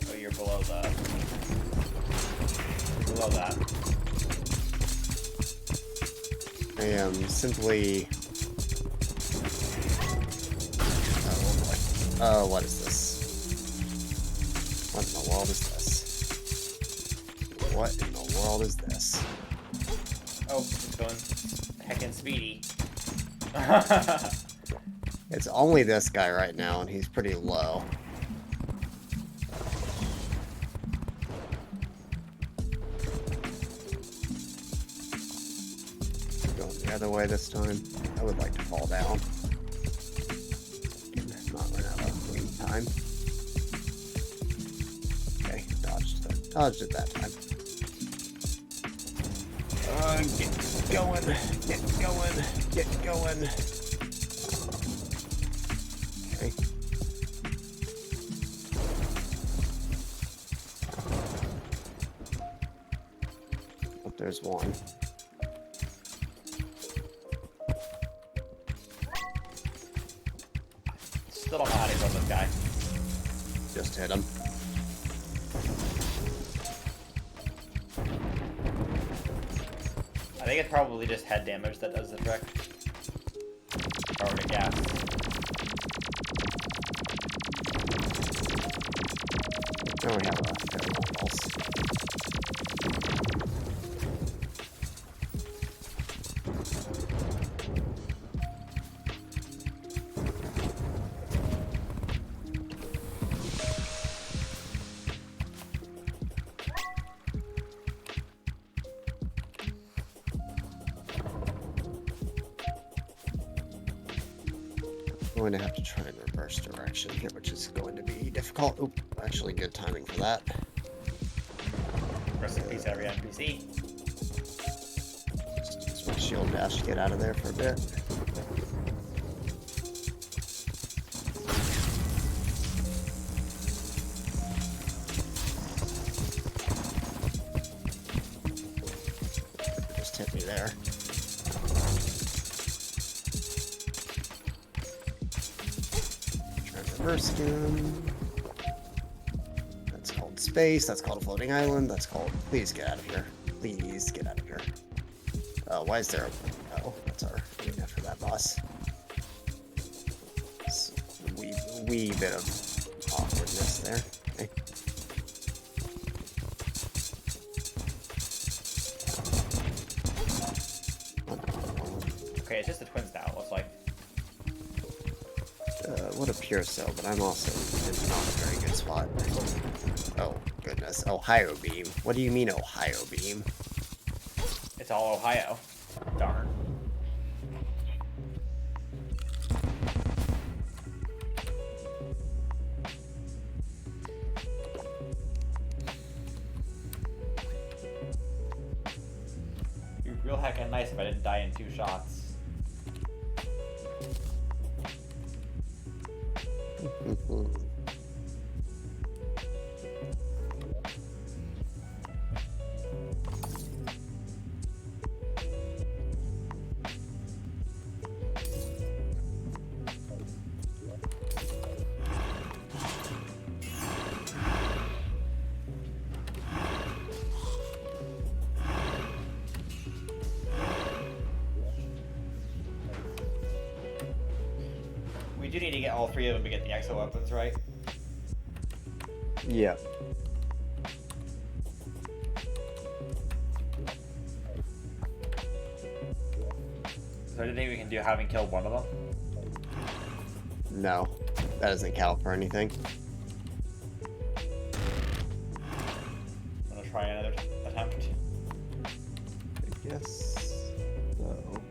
Oh, you're below that. Below that. I am simply... Oh boy. Oh, what is this? What in the world is this? What in the world is this? Oh, it's going heckin' speedy. It's only this guy right now, and he's pretty low. Going the other way this time. I would like to fall down. Not run out of green time. Okay, dodged it that time. Get going, get going, get going. Okay. Oh, there's one. Still don't know how to kill this guy. Just hit him. I think it's probably just head damage that does the trick. Or the gas. Now we have a pheromone pulse. I'm going to have to try and reverse direction here, which is going to be difficult. Oop, actually good timing for that. Rest in peace, every NPC. Just my shield dash to get out of there for a bit. Just hit me there. Reverse him. That's called space. That's called a floating island. That's called... Please get out of here. Please get out of here. Why is there a... Oh, that's our... After that boss. It's a wee bit of awkwardness there. Okay. Okay, it's just the twins now, it looks like. Would appear so, but I'm also in not a very good spot. Oh, goodness. Ohio Beam. What do you mean, Ohio Beam? It's all Ohio. Darn. It'd be real heckin' nice if I didn't die in 2 shots. We do need to get all 3 of them to get the exo weapons, right? Yeah. Is there anything we can do having killed one of them? No. That doesn't count for anything. I'm gonna try another attempt. I guess so.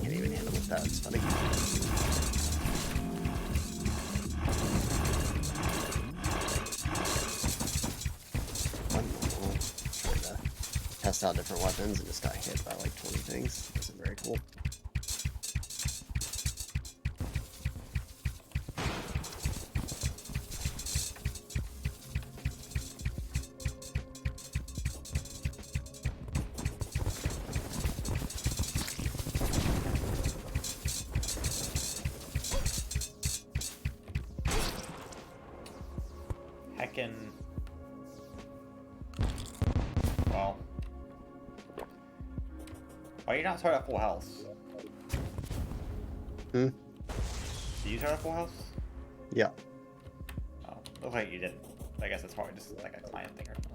Can't even handle with that. It's funny. Trying to test out different weapons and just got hit by like 20 things. Wasn't very cool. Heckin'. Well. Why are you not start at full health? Hmm? Did you start at full health? Yeah. Oh, looks like you didn't. I guess it's probably just like a client thing or something.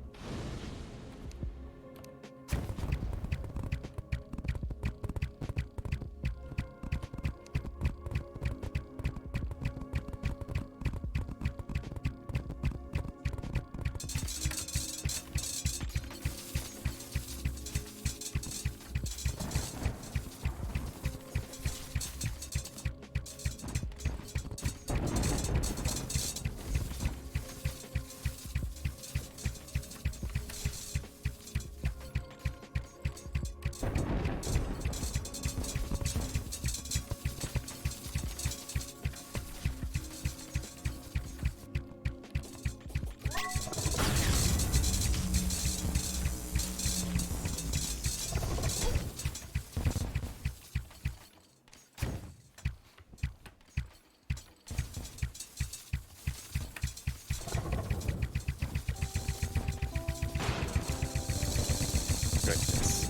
Goodness.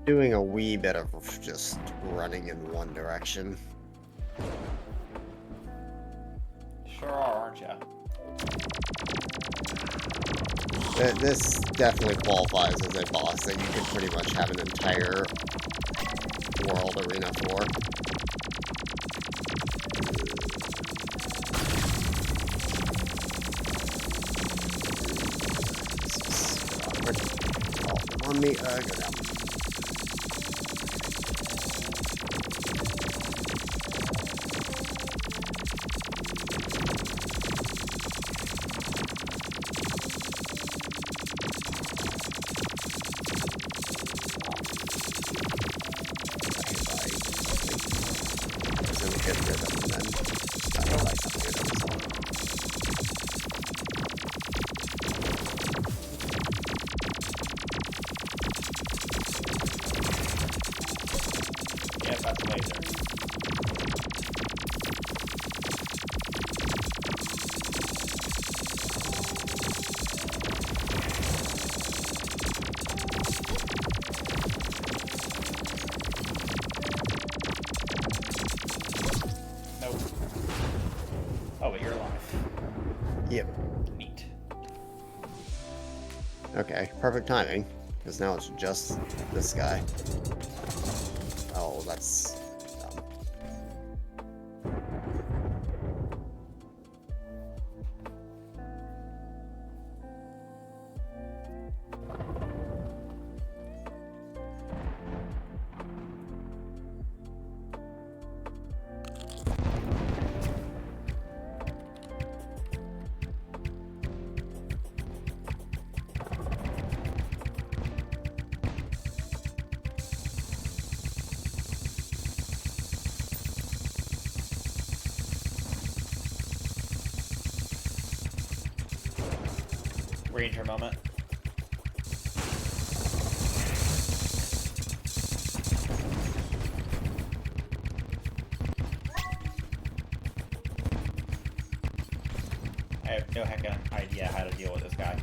Doing a wee bit of just running in one direction. Sure are, aren't ya? This definitely qualifies as a boss that you could pretty much have an entire world arena for. This is me. Go down. Good rhythm, and then I realized something that was on. Yes, that's a laser. Nope. Oh, but you're alive. Yep. Neat. Okay, perfect timing, because now it's just this guy. Oh, that's dumb. Ranger moment. I have no heckin' idea how to deal with this guy.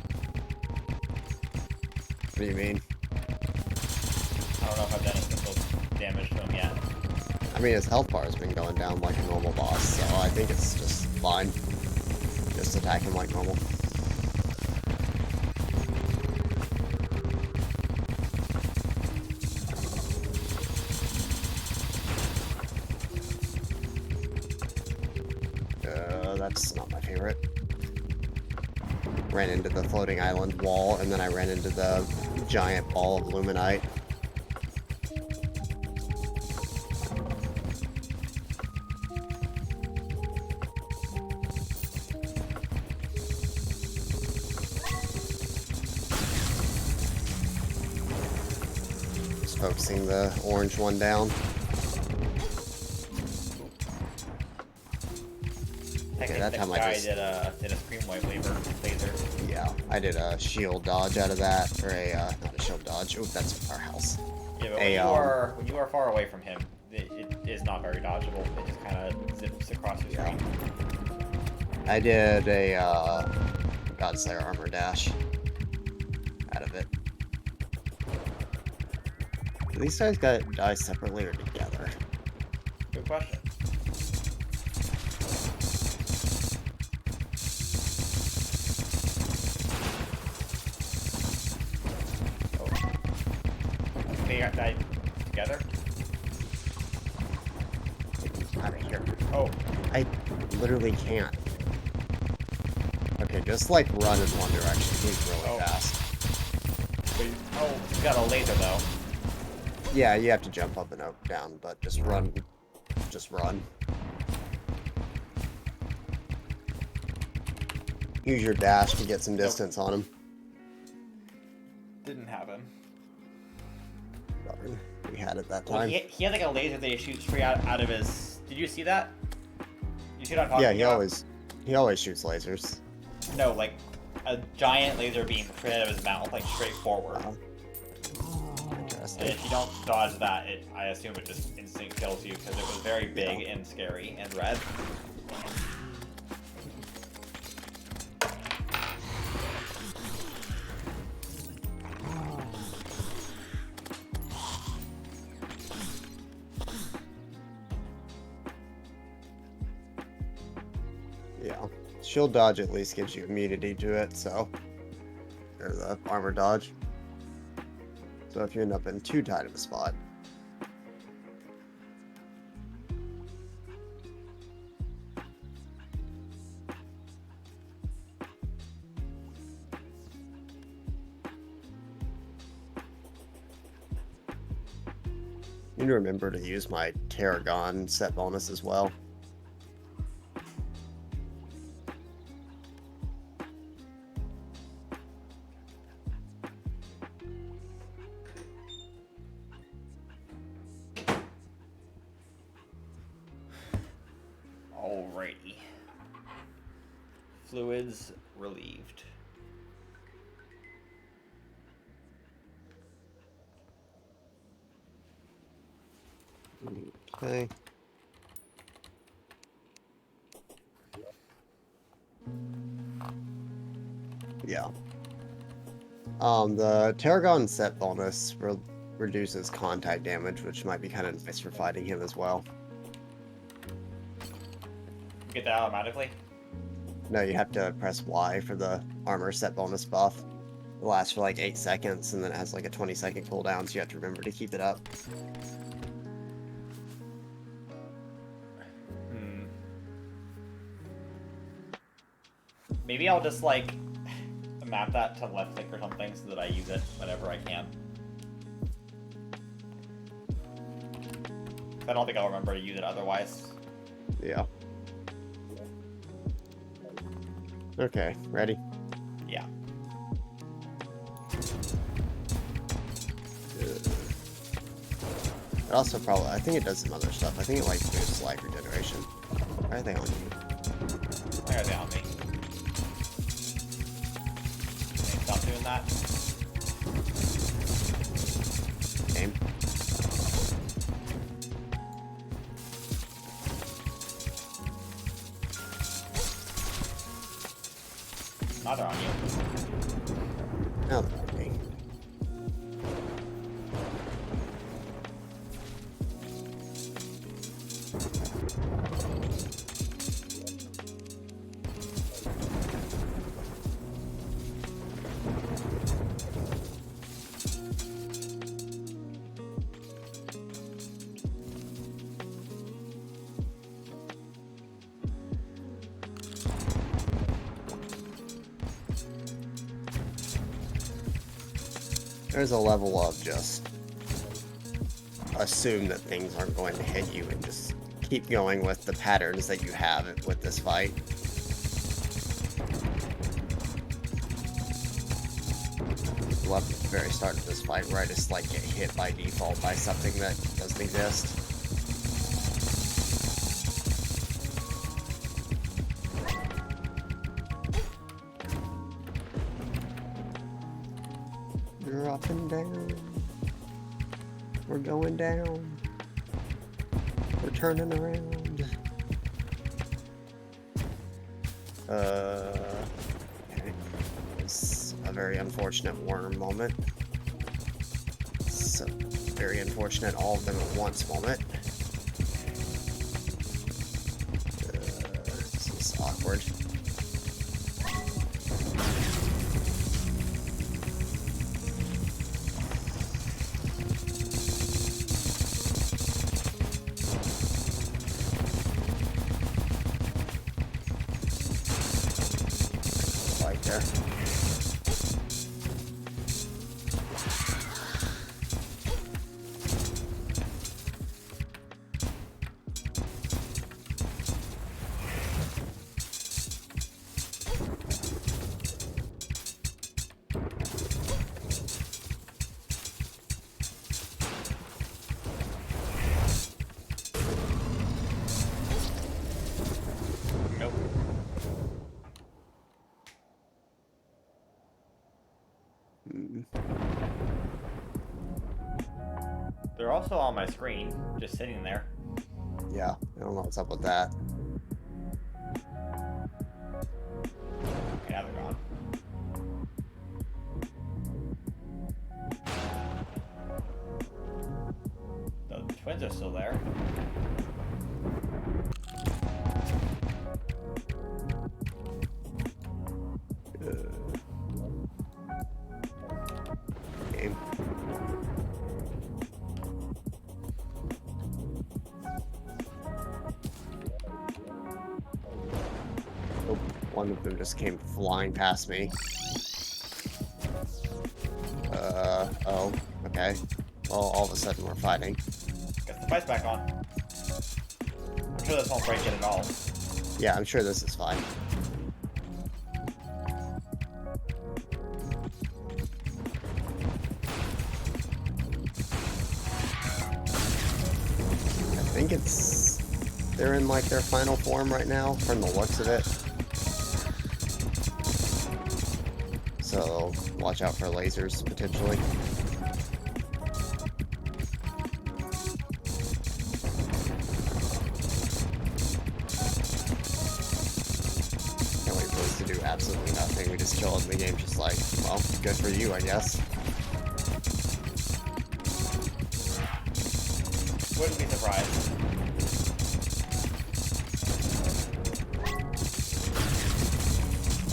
What do you mean? I don't know if I've done a simple damage to him yet. I mean, his health bar has been going down like a normal boss, so I think it's just fine. Just attack him like normal. That's not my favorite. Ran into the floating island wall, and then I ran into the giant ball of Luminite. Just focusing the orange one down. Okay, that that time I guy just- did a scream wave laser. Yeah, I did a shield dodge out of that, or a, not a shield dodge. Oh, that's our house. Yeah, but when you are far away from him, it is not very dodgeable. It just kind of zips across your Yeah. screen. I did a, Godslayer armor dash out of it. Do these guys die separately or together? Good question. They got died together? Out of here. Oh, I literally can't. Okay, just like run in one direction. He's really Oh. fast. he's got a laser though. Yeah, you have to jump up and up, down, but just run. Just run. Use your dash to get some distance on him. Didn't happen. Darn. We had it that Well, time. he had like a laser that he shoots straight out of his. Did you see that? You see what I'm talking Yeah, about? he always shoots lasers. No, like a giant laser beam straight out of his mouth, like straight forward. And Interesting. if you don't dodge that, I assume it just instant kills you because it was very big and scary and red. Yeah. Shield dodge at least gives you immunity to it, so. Or the armor dodge. So if you end up in too tight of a spot. need to remember to use my Tarragon set bonus as well. Alrighty. Fluids relieved. Okay. Yeah. The Tarragon set bonus reduces contact damage, which might be kind of nice for fighting him as well. Get that automatically? No, you have to press Y for the armor set bonus buff. It lasts for like 8 seconds, and then it has like a 20-second cooldown, so you have to remember to keep it up. Maybe I'll just like map that to left click or something so that I use it whenever I can. I don't think I'll remember to use it otherwise. Yeah. Okay, ready? Yeah. It also probably, I think it does some other stuff. I think it like boosts life regeneration. Why are they on you? I got it on me. Can I stop doing that? Game. Now they're on you. Now they're on me. There's a level of just assume that things aren't going to hit you and just keep going with the patterns that you have with this fight. Love the very start of this fight where I just like get hit by default by something that doesn't exist. You're up and down. We're going down. We're turning around. Okay. It's a very unfortunate worm moment. It's a very unfortunate all of them at once moment. This is awkward. Right there. Nope. Mm. They're also on my screen, just sitting there. Yeah, I don't know what's up with that. Okay, now they're gone. The twins are still there. Game. Oh, one of them just came flying past me. Oh, okay. Well, all of a sudden we're fighting. Got the fight's back on. I'm sure this won't break it at all. Yeah, I'm sure this is fine. I think they're in like their final form right now, from the looks of it. So watch out for lasers potentially. Can't wait for us to do absolutely nothing. We just chill in the game, just like, well, good for you, I guess. Wouldn't be surprised.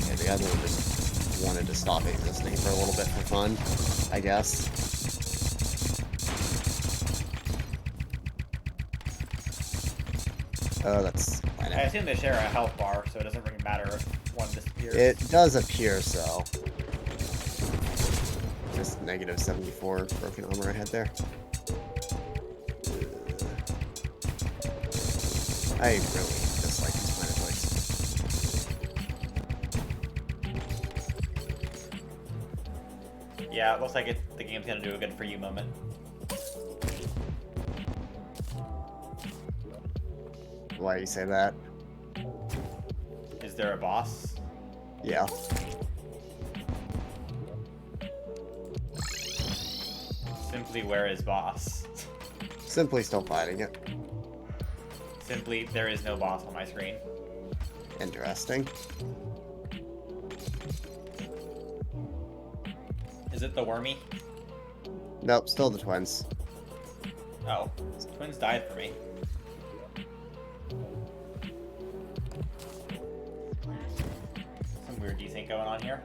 Yeah, the other one just wanted to stop existing for a little bit for fun, I guess. Oh, that's I planet. assume they share a health bar, so it doesn't really matter if one disappears. It does appear so. Just negative 74 broken armor ahead there. I really dislike these planetoids. Yeah, it looks like the game's gonna do a good for you moment. Why do you say that? Is there a boss? Yeah. Simply, where is boss? Simply still fighting it. Simply, there is no boss on my screen. Interesting. Is it the Wormy? Nope, still the twins. Oh, twins died for me. Some weird desync going on here.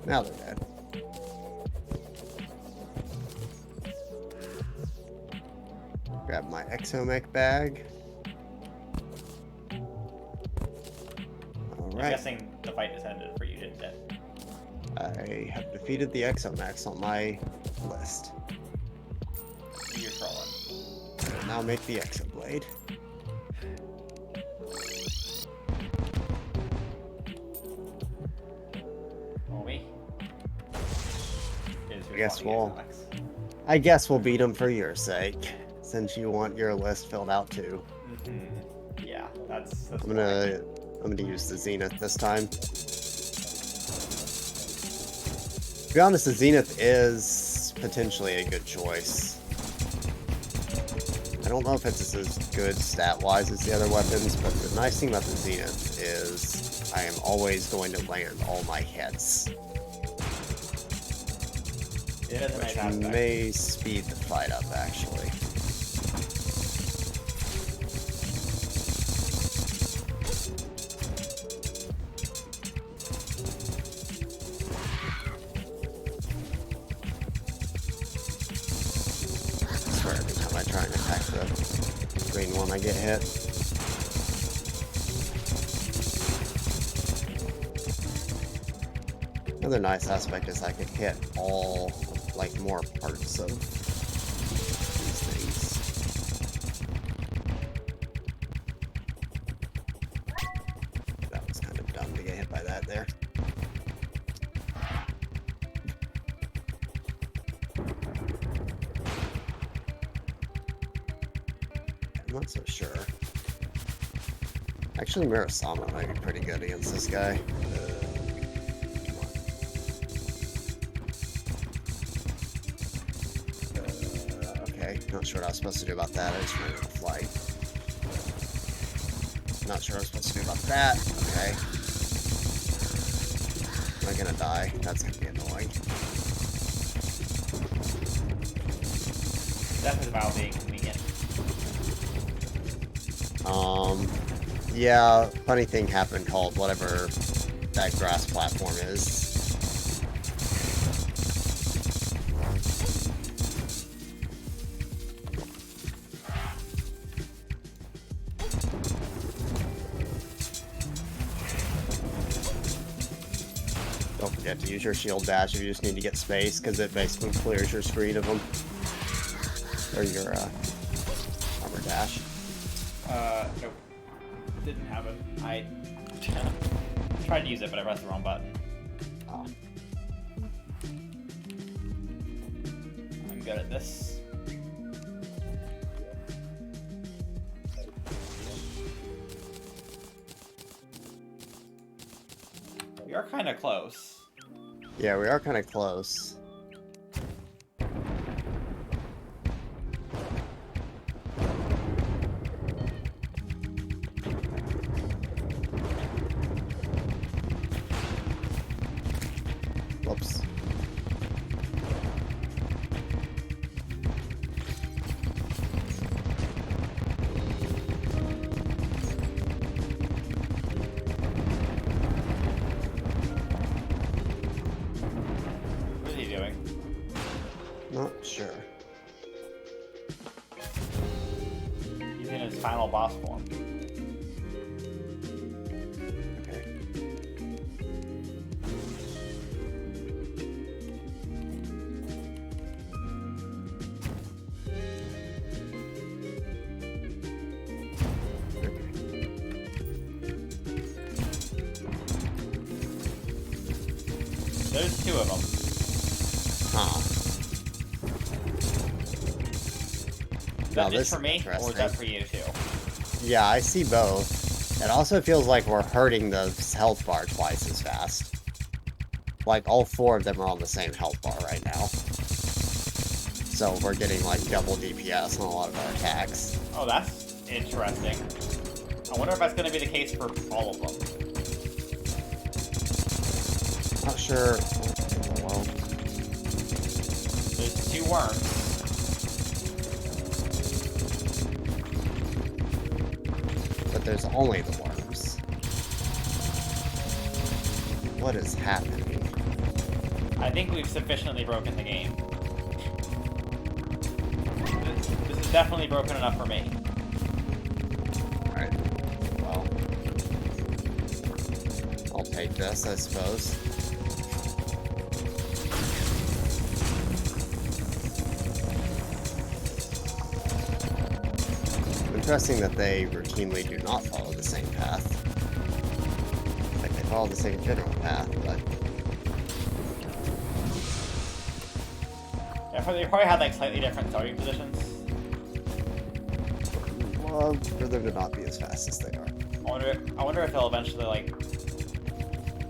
Now they're dead. Grab my exomech bag. I'm Alright. guessing the fight just ended for you, didn't it? I have defeated the exomechs on my list. You're trolling. I will now make the exoblade. Wormy? Is I guess responding we'll- to Alex. I guess we'll beat them for your sake, since you want your list filled out too. Yeah, that's I'm fine. gonna use the Zenith this time. To be honest, the Zenith is potentially a good choice. I don't know if it's as good stat-wise as the other weapons, but the nice thing about the Zenith is I am always going to land all my hits, It is a nice which aspect. may speed the fight up, actually. I swear every time I try and attack the green one, I get hit. Another nice aspect is I can hit all, like, more parts of these things. That was kind of dumb to get hit by that there. I'm not so sure. Actually, Murasama might be pretty good against this guy. Come on. Okay, not sure what I was supposed to do about that. I just ran out of flight. Not sure what I was supposed to do about that. Okay. Am I gonna die? That's gonna be annoying. Death is about being convenient. Yeah, funny thing happened called whatever that grass platform is. Don't forget to use your shield dash if you just need to get space, because it basically clears your screen of them. Or your armor dash. Nope. Didn't have it. I tried to use it, but I pressed the wrong button. Oh. I'm good at this. We are kind of close. Yeah, we are kind of close. Whoops. What is he doing? Not sure. He's in his final boss form. Okay. There's two of them. Huh. Is Now that this just for is me, or is interesting. that for you too? Yeah, I see both. It also feels like we're hurting the health bar twice as fast. Like, all four of them are on the same health bar right now. So we're getting, like, double DPS on a lot of our attacks. Oh, that's interesting. I wonder if that's going to be the case for all of them. Not sure. Well, There's two worms. but there's only the worms. What is happening? I think we've sufficiently broken the game. This is definitely broken enough for me. Alright. Well. I'll take this, I suppose. Interesting that they routinely do not follow the same path. Like, they follow the same general path, but... Yeah, they probably had like slightly different starting positions. Well, for them to not be as fast as they are. I wonder if they'll eventually like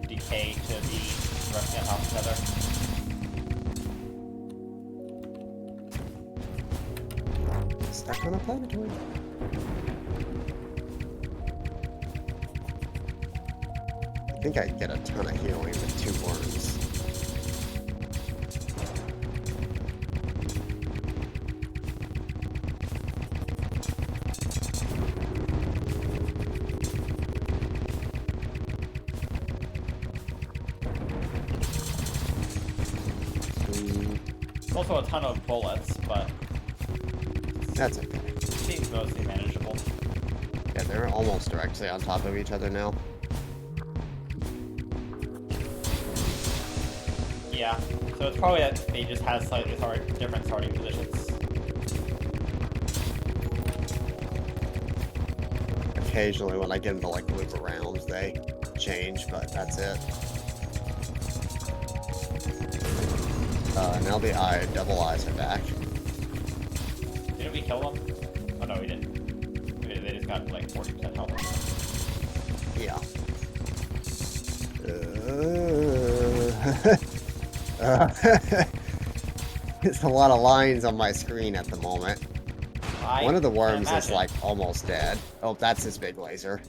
decay to be directly on top of each other. Stuck on a planetoid. I think I get a ton of healing with 2 worms. There's also a ton of bullets, but That's okay. it seems mostly manageable. Yeah, they're almost directly on top of each other now. Yeah, so it's probably that they just have slightly different starting positions. Occasionally, when I get them to like move around, they change, but that's it. Now the double eyes are back. Didn't we kill them? Oh no, we didn't. They just got like 40% health. Yeah. It's a lot of lines on my screen at the moment. One of the worms is like almost dead. Oh, that's his big laser.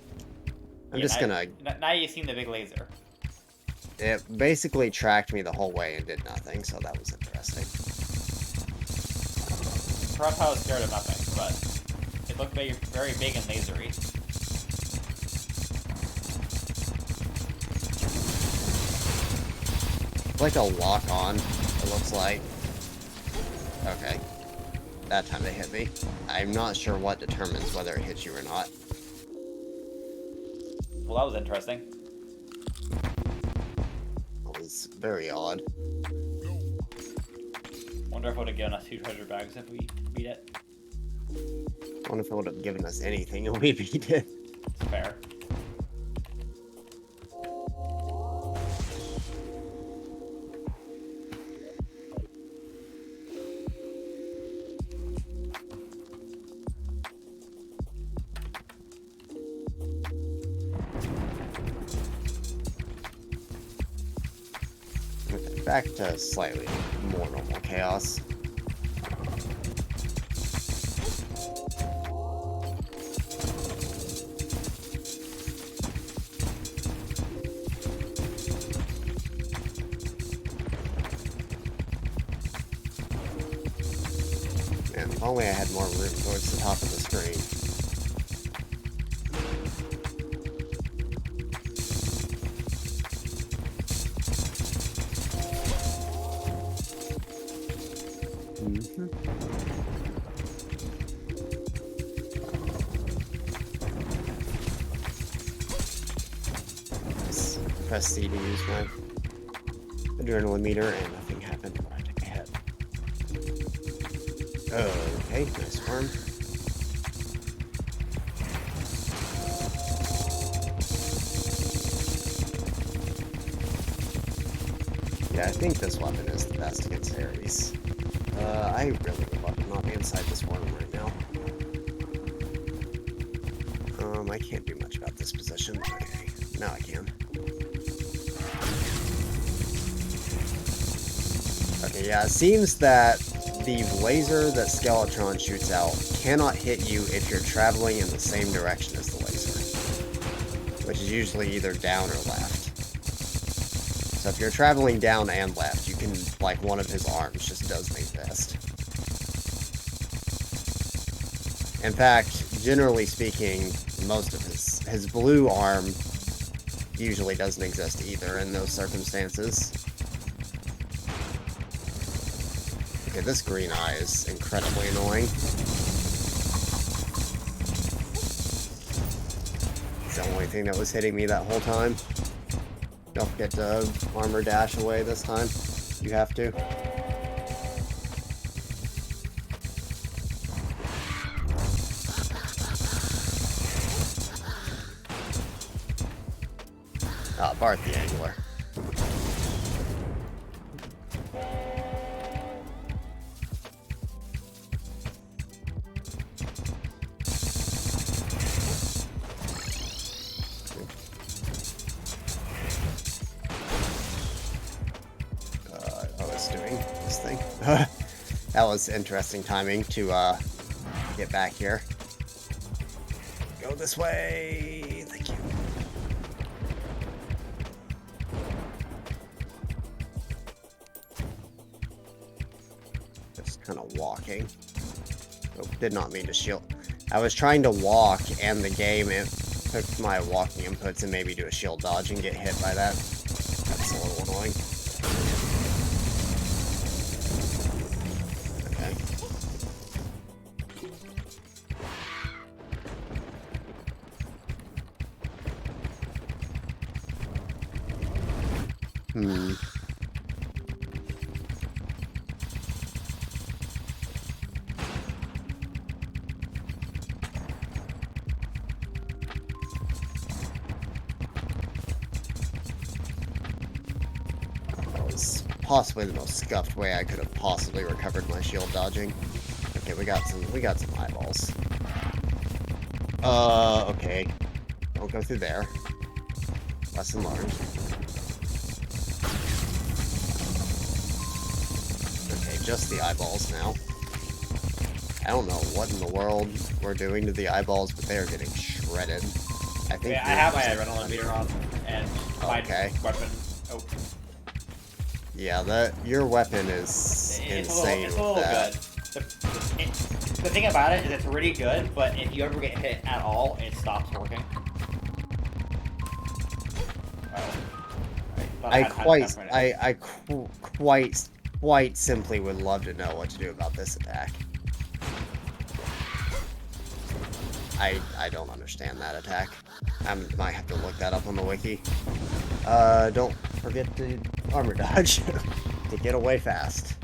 I'm just gonna... Now you've seen the big laser. It basically tracked me the whole way and did nothing, so that was interesting. Perhaps I was scared of nothing, but it looked very, very big and lasery. Like a lock-on, it looks like. Okay. That time they hit me. I'm not sure what determines whether it hits you or not. Well, that was interesting. It was very odd. Wonder Wonder if it would have given us 2 treasure bags if we beat it. I wonder if it would have given us anything if we beat it. It's fair. Okay, back to slightly more normal chaos. Man, if only I had more room towards the top of the screen. Press C to use my adrenaline meter, and nothing happened when I took a hit. Okay, nice worm. Yeah, I think this weapon is the best against Ares. I really would love to not be inside this worm right now. I can't do much about this position. Okay, now I can. Okay, yeah, it seems that the laser that Skeletron shoots out cannot hit you if you're traveling in the same direction as the laser, which is usually either down or left. So if you're traveling down and left, you can, like, one of his arms just does me fist. In fact, generally speaking, most of his blue arm usually doesn't exist either in those circumstances. Okay, this green eye is incredibly annoying. It's the only thing that was hitting me that whole time. Don't forget to armor dash away this time. You have to. Ah, Bart the Angler. I was doing this thing. That was interesting timing to get back here. Go this way. Thank you. Just kind of walking. Oh, did not mean to shield. I was trying to walk, and the game it took my walking inputs and maybe do a shield dodge and get hit by that. That's a little annoying. Okay. That was possibly the most scuffed way I could have possibly recovered my shield dodging. Okay, we got some eyeballs. Okay. Don't go through there. Lesson learned. Okay, just the eyeballs now. I don't know what in the world we're doing to the eyeballs, but they are getting shredded. I think. Yeah, I have my adrenaline meter on, and my weapon. Oh, yeah, your weapon is insane. It's a little good. The thing about it is it's really good, but if you ever get hit at all, it stops working. I quite simply would love to know what to do about this attack. I don't understand that attack. I might have to look that up on the wiki. Don't forget to armor dodge to get away fast.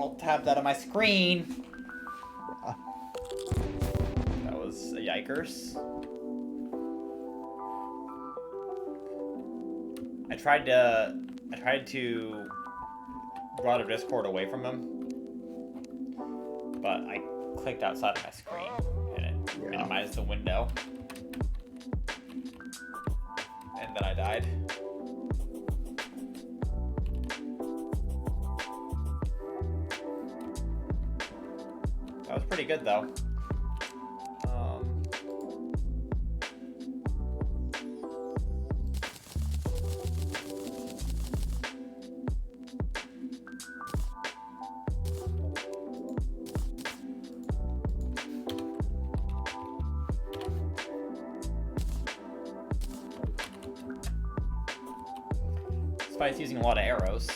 Alt tabbed out of my screen. Uh, That was a yikers. I tried to go out of Discord away from him, but I clicked outside of my screen and it minimized the window. And then I died. That was pretty good though. Despite using a lot of arrows.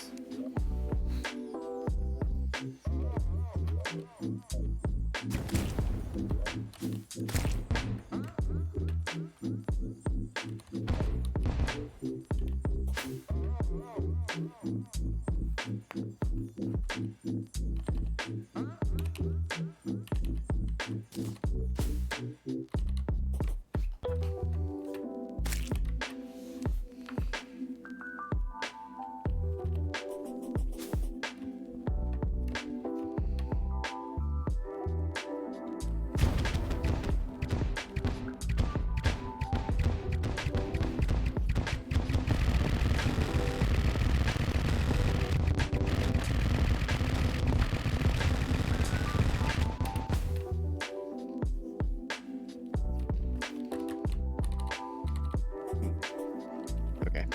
Okay.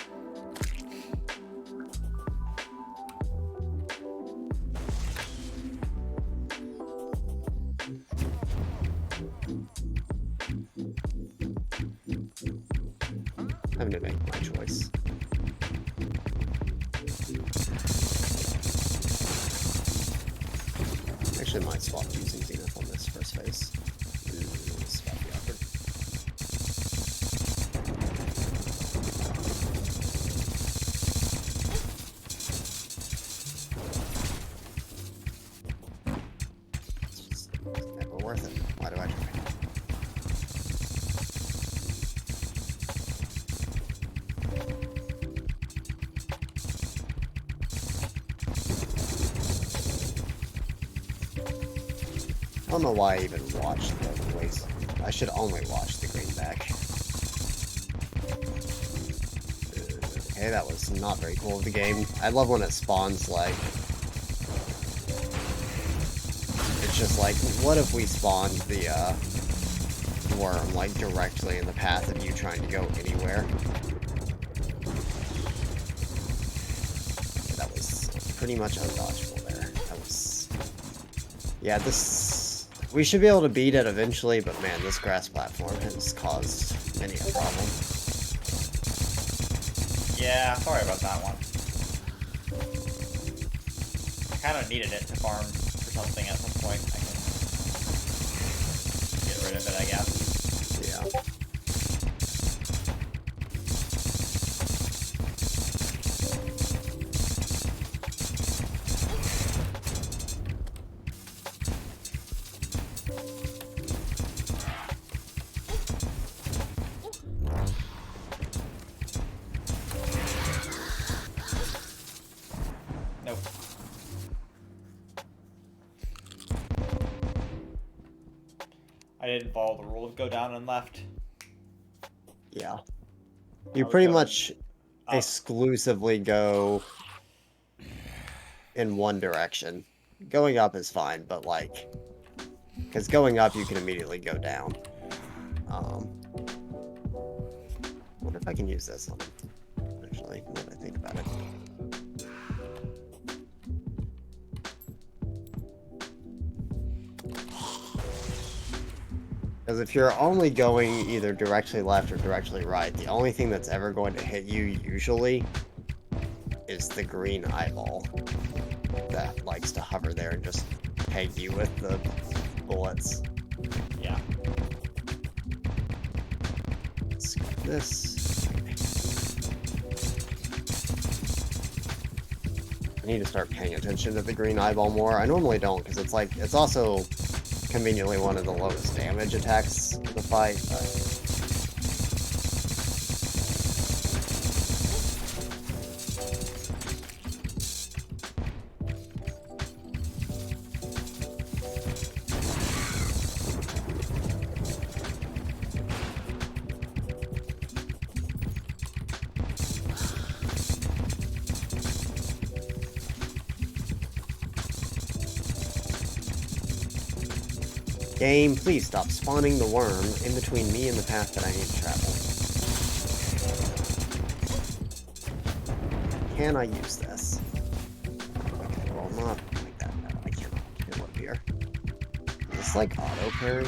I'm gonna make my choice. Actually, might swap using Zenith on this first phase. This might be awkward. It's never worth it. Why do I try? I don't know why I even watched the waste. I should only watch the greenback. Okay, that was not very cool of the game. I love when it spawns like... It's just like, what if we spawned the worm like directly in the path of you trying to go anywhere? That was pretty much undodgeable there. That was... Yeah, this... We should be able to beat it eventually, but man, this grass platform has caused many a problem. Yeah, sorry about that one. I kind of needed it to farm for something at some point. I can get rid of it, I guess. Yeah. Nope. I didn't follow the rule of go down and left. Yeah. You was pretty going much up. exclusively go in one direction. Going up is fine, but like... Because going up, you can immediately go down. Wonder if I can use this on him, actually, now that I think about it. Because if you're only going either directly left or directly right, the only thing that's ever going to hit you, usually, is the green eyeball that likes to hover there and just peg you with the bullets. Yeah. Let's go this. need to start paying attention to the green eyeball more. I normally don't, because it's like, it's also conveniently one of the lowest damage attacks of the fight, but... Game, please stop spawning the worm in between me and the path that I need to travel. Can I use this? Okay, well, not like that. No, I cannot. Get up here. Is this like auto parry?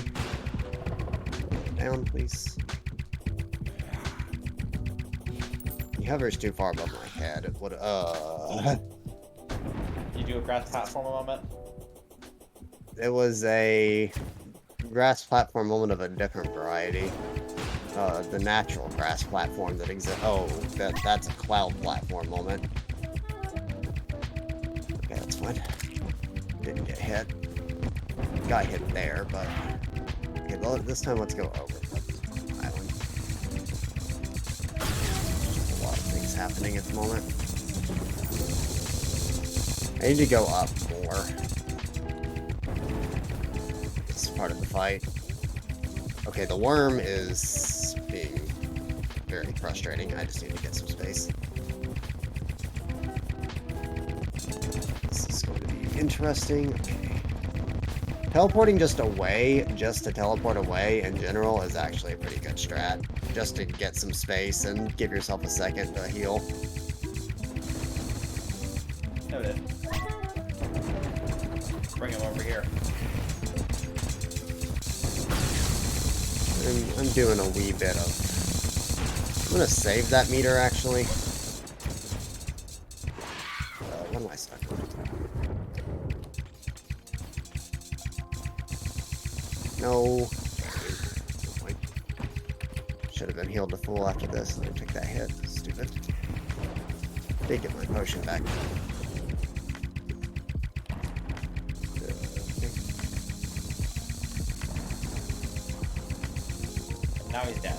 Down, please. He hovers too far above my head. It would, You do a grass platform a moment? It was a grass platform moment of a different variety. The natural grass platform that exists. Oh, that's a cloud platform moment. Okay, that's fine. Didn't get hit. Got hit there, but okay. Well, this time let's go over the island. A lot of things happening at the moment. I need to go up more. Part of the fight. Okay, the worm is being very frustrating. I just need to get some space. This is going to be interesting. Okay. Teleporting just away, just to teleport away in general is actually a pretty good strat. Just to get some space and give yourself a second to heal. Noted. Bring him over here. I'm doing a wee bit of... I'm gonna save that meter, actually. What am I stuck on? No. Should have been healed to full after this, and I took that hit. Stupid. Did get my potion back. Now he's dead.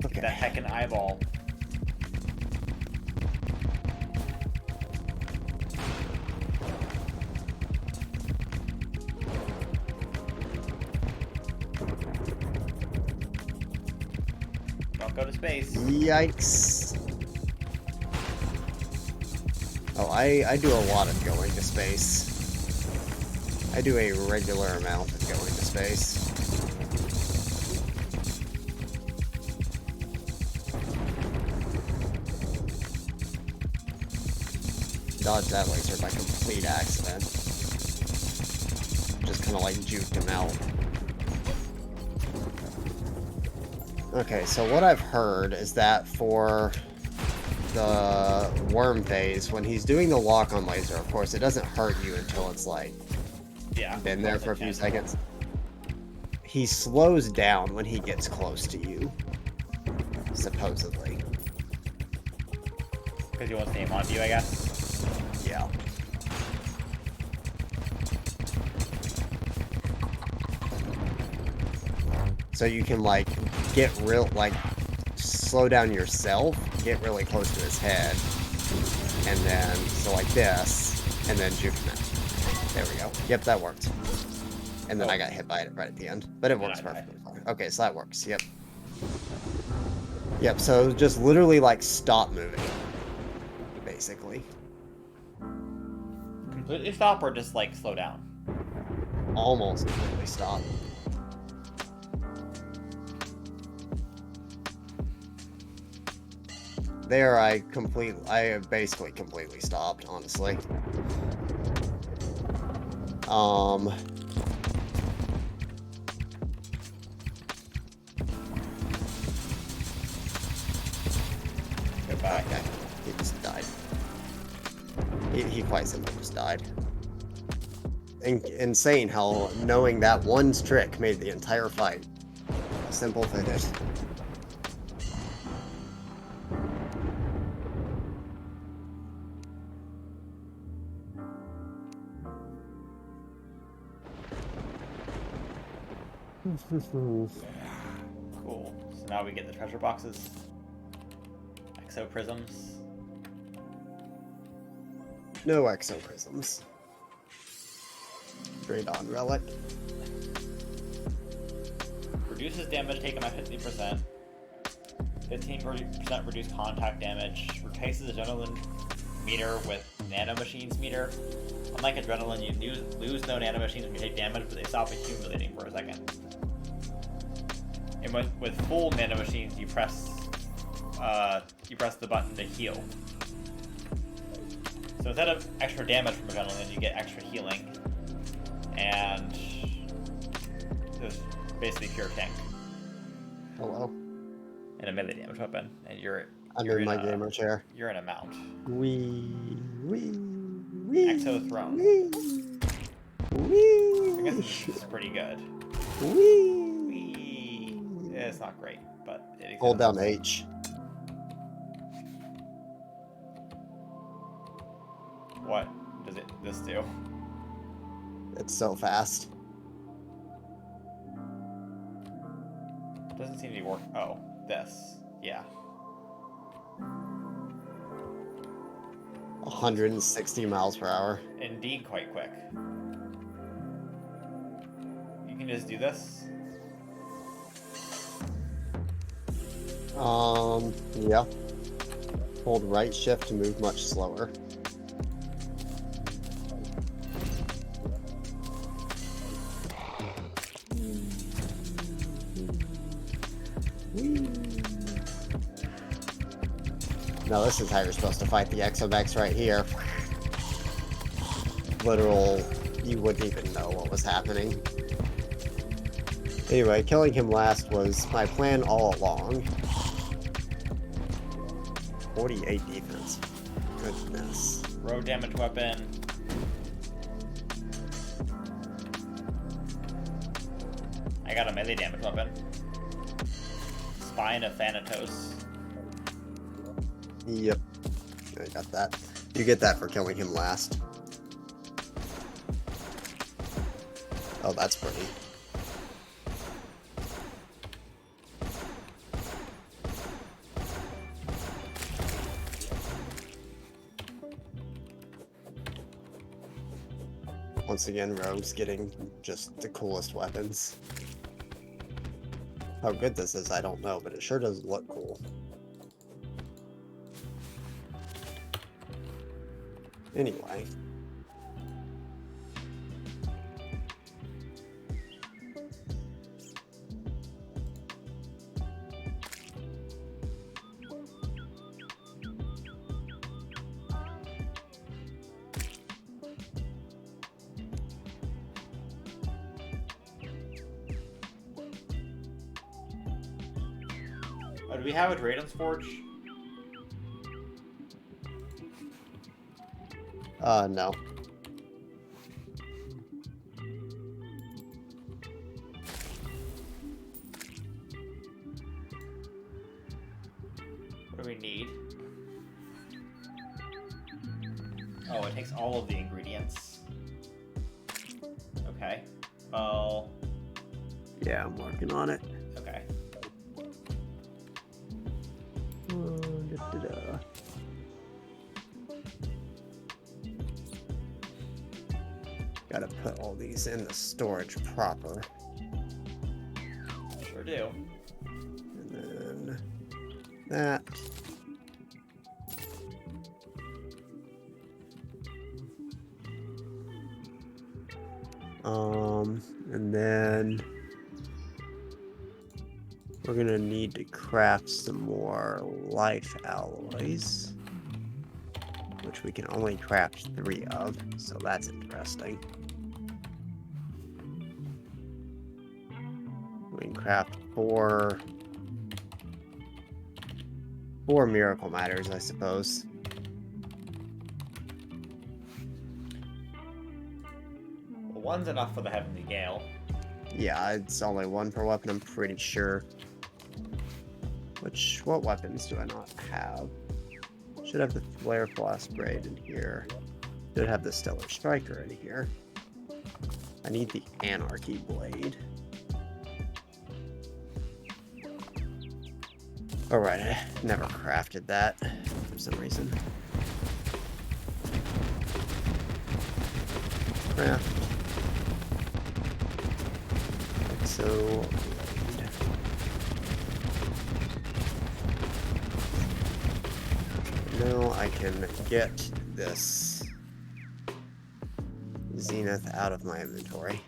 Okay. That heckin' eyeball. Don't go to space. Yikes. Oh, I do a lot of going to space. I do a regular amount of going to space. Dodged that laser by complete accident. Just kind of like juked him out. Okay, so what I've heard is that for the worm phase, when he's doing the lock-on laser, of course, it doesn't hurt you until it's like been there for a few seconds. He slows down when he gets close to you, supposedly. Because he wants to aim onto you, I guess. Yeah. So you can like get real, like slow down yourself, get really close to his head, and then so like this, and then juke him out. There we go. Yep, that worked. And then I got hit by it right at the end, but it works perfectly fine. Okay, so that works. Yep. Yep. So just literally like stop moving, basically. Completely stop or just like slow down? Almost completely stop. There, I basically completely stopped, honestly. Goodbye. Okay, he just died. He quite simply just died. Insane how knowing that one trick made the entire fight Simple finish. Cool. So now we get the treasure boxes. Exo prisms. No exoprisms. Straight on relic. Reduces damage taken by 50%. 15% reduced contact damage. Replaces adrenaline meter with nanomachines meter. Unlike adrenaline, you lose no nanomachines when you take damage, but they stop accumulating for a second. And with full nanomachines, you press the button to heal. So instead of extra damage from adrenaline, you get extra healing, and there's basically pure tank. Hello. And a melee damage weapon, and you're I'm you're in my a, gamer chair. You're in a mount. Wee. Exo Throne. Wee. I guess Wee. this is pretty good. Wee. Yeah, it's not great, but it exists. Hold down H. What does this do? It's so fast. Doesn't seem to be working. Oh, this. Yeah. 160 miles per hour. Indeed, quite quick. You can just do this. Yeah. Hold right shift to move much slower. No, this is how you're supposed to fight the Exomex right here. Literal, you wouldn't even know what was happening. Anyway, killing him last was my plan all along. 48 defense. Goodness. Road damage weapon. I got a melee damage weapon. Spine of Thanatos. Yep. I got that. You get that for killing him last. Oh, that's pretty. Once again, Rogue's getting just the coolest weapons. How good this is, I don't know, but it sure does look cool. Anyway. Oh, do we have a Drayden's Forge? No. What do we need? Oh, it takes all of the ingredients. Okay. Well... Yeah, I'm working on it. Okay. Gotta put all these in the storage proper. Sure do. And then that. And then we're gonna need to craft some more life alloys, which we can only craft 3 of, so that's interesting. We can craft 4 miracle matters, I suppose. Well, one's enough for the Heavenly Gale. Yeah, it's only one per weapon, I'm pretty sure. What weapons do I not have? Should have the Flare Blast Braid in here. Should have the Stellar Striker in here. I need the Anarchy Blade. Alright, I never crafted that for some reason. Craft. So now I can get this Zenith out of my inventory.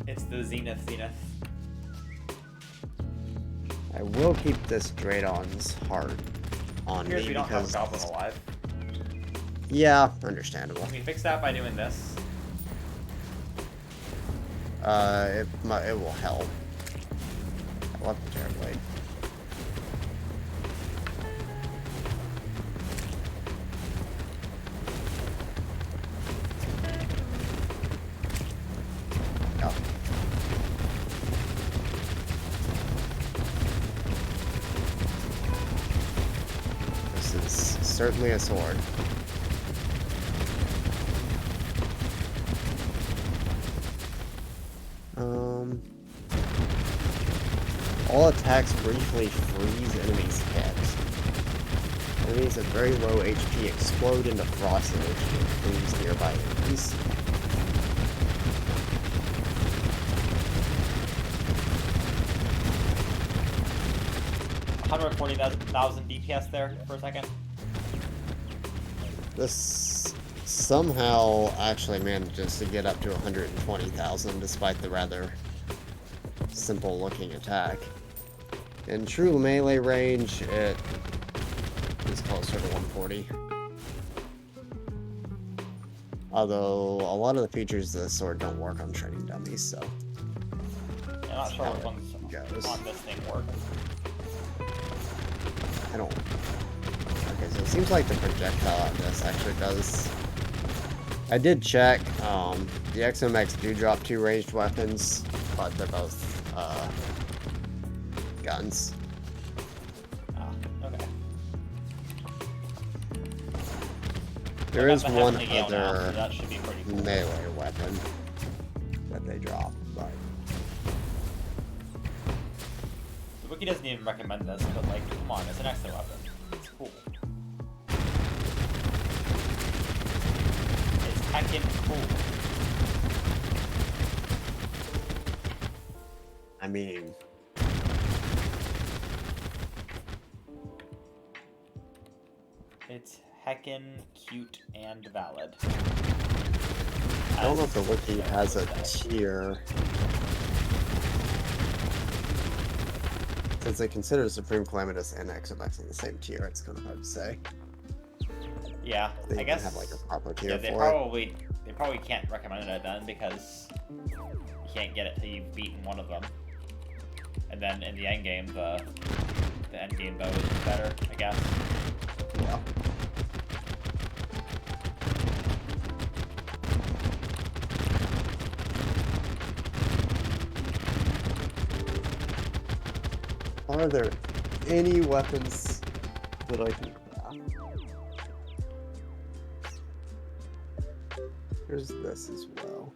It's the Zenith. I will keep this Draydon's heart on Here's me we don't have a because goblin alive. yeah, understandable. Can we fix that by doing this? It will help. I love the Terrorblade. Yeah. This is certainly a sword. All attacks briefly freeze enemies' heads. Enemies at very low HP explode into frost damage and freeze nearby enemies. $140,000 DPS there for a second. This somehow actually manages to get up to 120,000 despite the rather simple looking attack. In true melee range, it is closer to 140. Although a lot of the features of the sword don't work on training dummies, so I'm not sure which ones goes. on this thing work. I don't. Okay, so it seems like the projectile on this actually does. I did check. The XMX do drop 2 ranged weapons, but they're both guns. Ah, okay. There I is got the one Heavenly Gale now, so other that should be pretty cool. melee weapon that they drop, but The wiki doesn't even recommend this, but like, come on, it's an excellent weapon. It's cool. It's heckin' cool. I mean, It's heckin' cute and valid. I don't know if the wiki has a tier. Since they consider Supreme Calamitous and XMX in the same tier, it's kind of hard to say. Yeah, They I even guess. have like a proper tier Yeah, they for it. probably can't recommend it then because you can't get it till you've beaten one of them. And then in the end game, the end game though is better, I guess. Yeah. Are there any weapons that I can craft? There's this as well.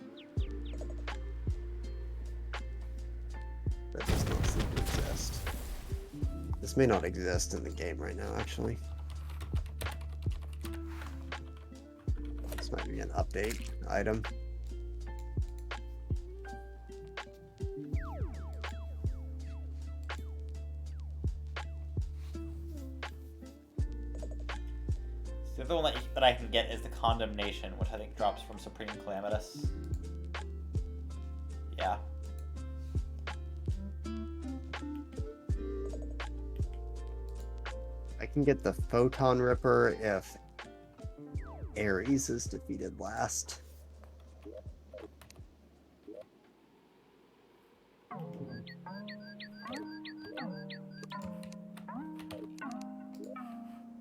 That does not seem to exist. This may not exist in the game right now, actually. This might be an update item. The other one that I can get is the Condemnation, which I think drops from Supreme Calamitous. Yeah. I can get the Photon Ripper if Ares is defeated last.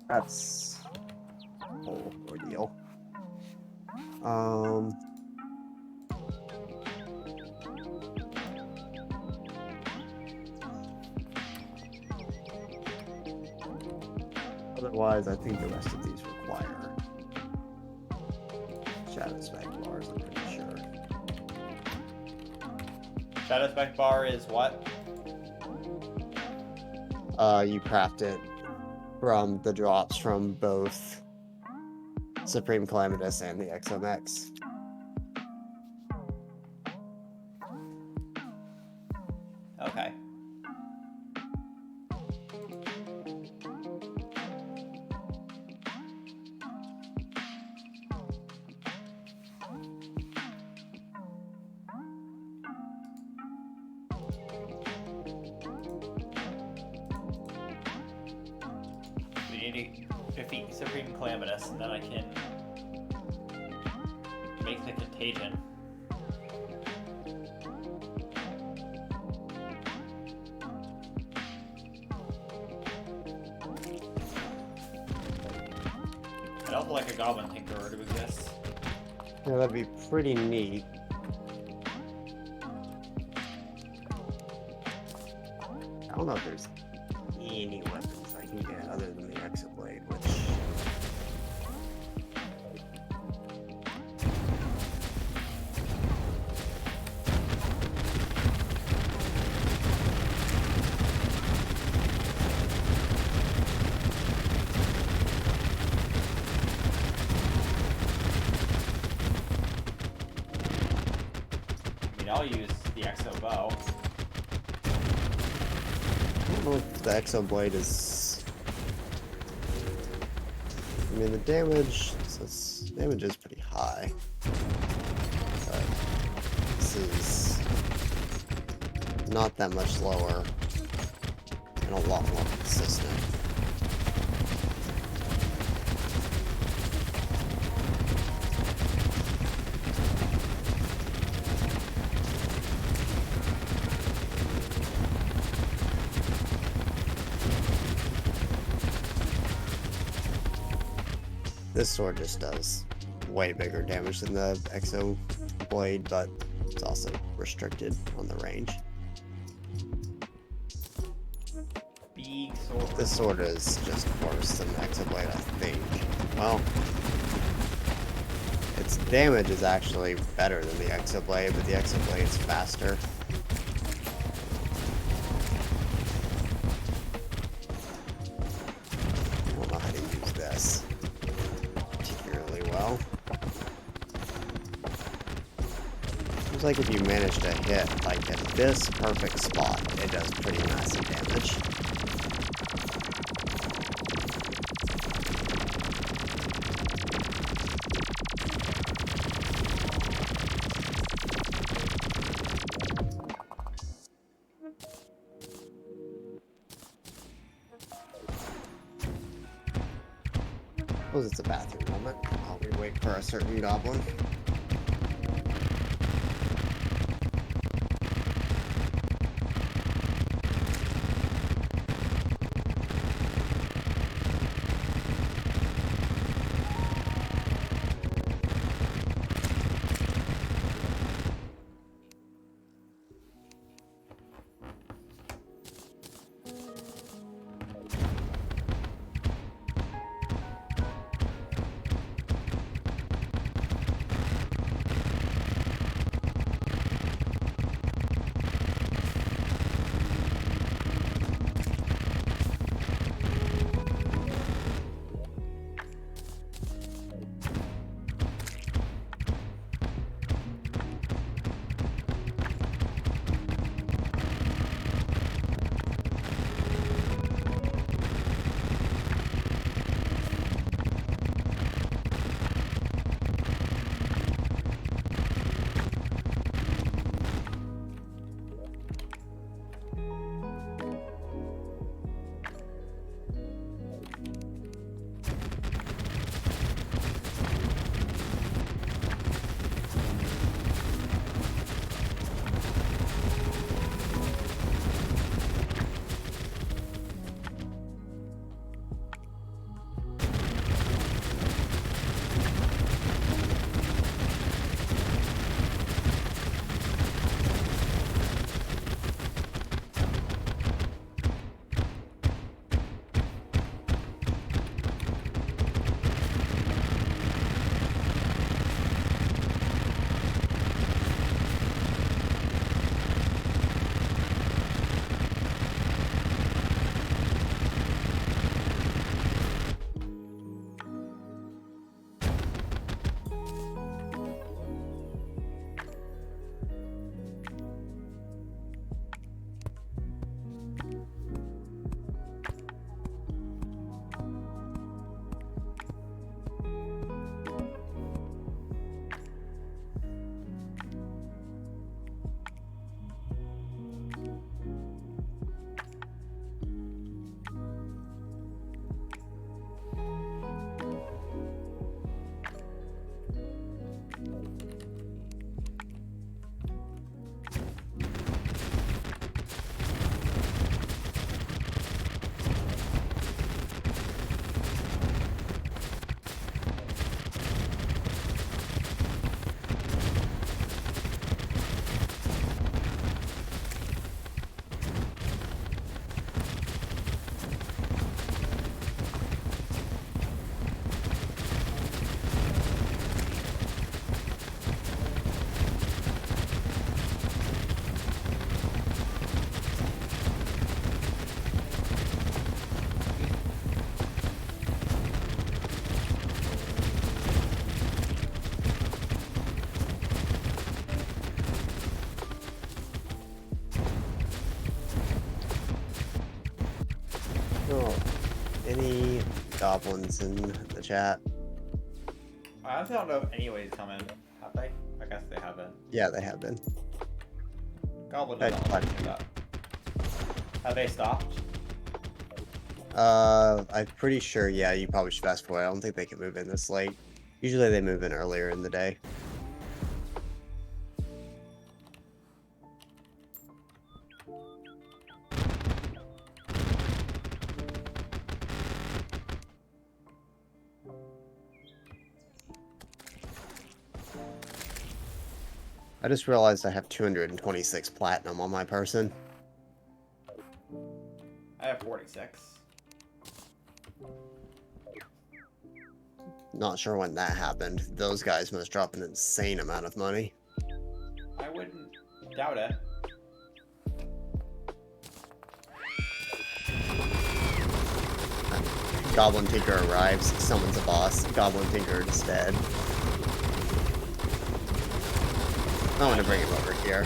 That's a whole ordeal. Otherwise, I think the rest of these require shadow spec bars, I'm pretty sure. Shadow spec bar is what? You craft it from the drops from both Supreme Calamitous and the XMX. Okay. We need to defeat Supreme Calamitous, and then I can make the Contagion. I'd also like a Goblin Tinkerer to exist. Yeah, that'd be pretty neat. I don't know if there's any weapons I can get other than the Exoblade, which... I mean, I'll use the Exo Bow. I don't know if the Exoblade is... I mean, the damage... damage is pretty high. But this is... not that much lower. And a lot more consistent. This sword just does way bigger damage than the Exo Blade, but it's also restricted on the range. Big sword. This sword is just worse than the Exo Blade, I think. Well, its damage is actually better than the Exo Blade, but the Exo Blade's faster. I don't know how to use this particularly well. Seems like if you manage to hit like at this perfect spot, it does pretty massive damage. Suppose it's a bathroom moment while we wait for a certain goblin. goblins in the chat. I honestly don't know if anybody's coming. Have they? I guess they haven't. Yeah, they have been. Goblin I- doesn't want to do that. Have they stopped? I'm pretty sure, yeah, you probably should fast forward. I don't think they can move in this late. Usually they move in earlier in the day. I just realized I have 226 platinum on my person. I have 46. Not sure when that happened. Those guys must drop an insane amount of money. I wouldn't doubt it. Goblin Tinker arrives, summons a boss. Goblin Tinker is dead. I want to bring him over here.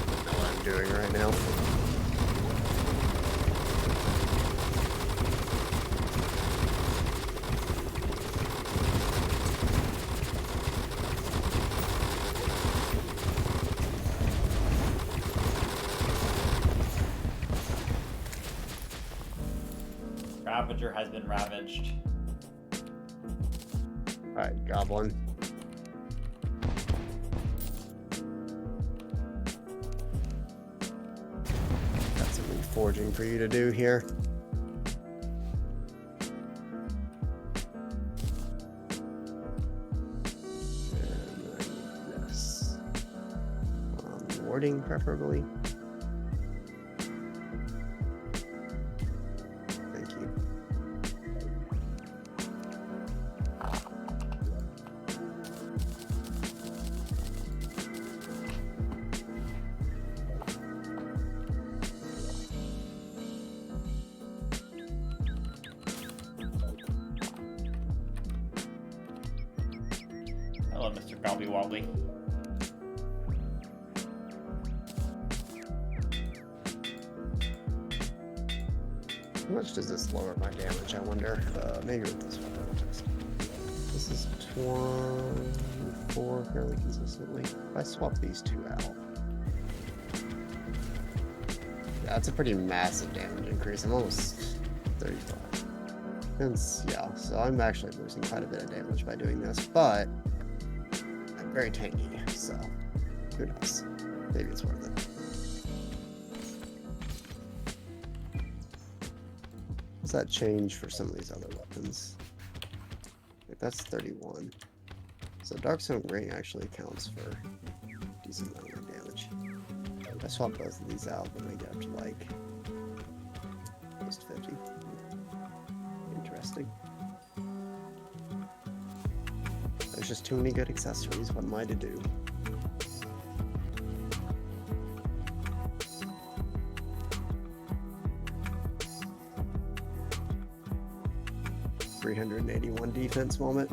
I don't know what I'm doing right now. Ravager has been ravaged. Alright, Goblin. Got some reforging for you to do here. And I need this. Warding, preferably. Thank you. Hello, Mr. Gobby Wobbly. How much does this lower my damage, I wonder? Maybe with this one. I'll test. This is 24 fairly consistently. If I swap these two out. Yeah, it's a pretty massive damage increase. I'm almost 35. Hence, yeah, so I'm actually losing quite a bit of damage by doing this, but I'm very tanky, so who knows? Maybe it's worth it. What's that change for some of these other weapons? Like, that's 31. So Darkstone Ring actually accounts for a decent amount of damage. If I swap both of these out, then I get up to like close to 50. Interesting. There's just too many good accessories. What am I to do? $381 defense moment.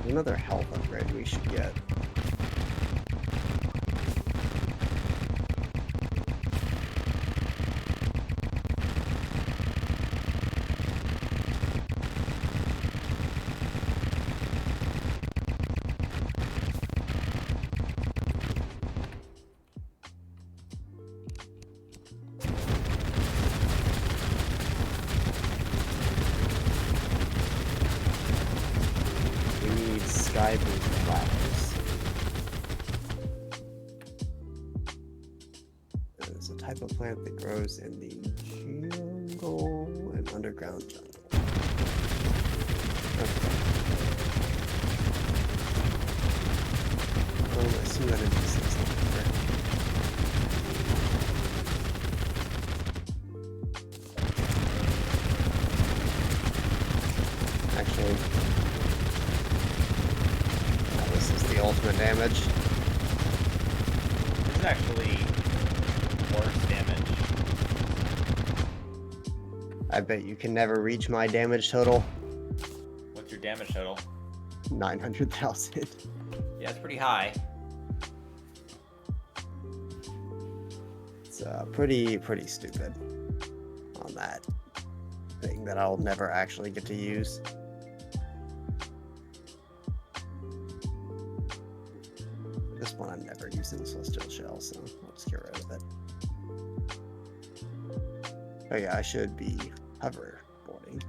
Another health upgrade we should get. We need sky blue flowers. It's a type of plant that grows in the jungle and underground jungle. Okay. I assume that it exists somewhere. Actually, now this is the ultimate damage. This is actually worse damage. I bet you can never reach my damage total. What's your damage total? 900,000. Yeah, it's pretty high. It's pretty stupid on that thing that I'll never actually get to use. This one I'm never using the Celestial Shell, so I'll just get rid of it. Oh yeah, I should be hoverboarding.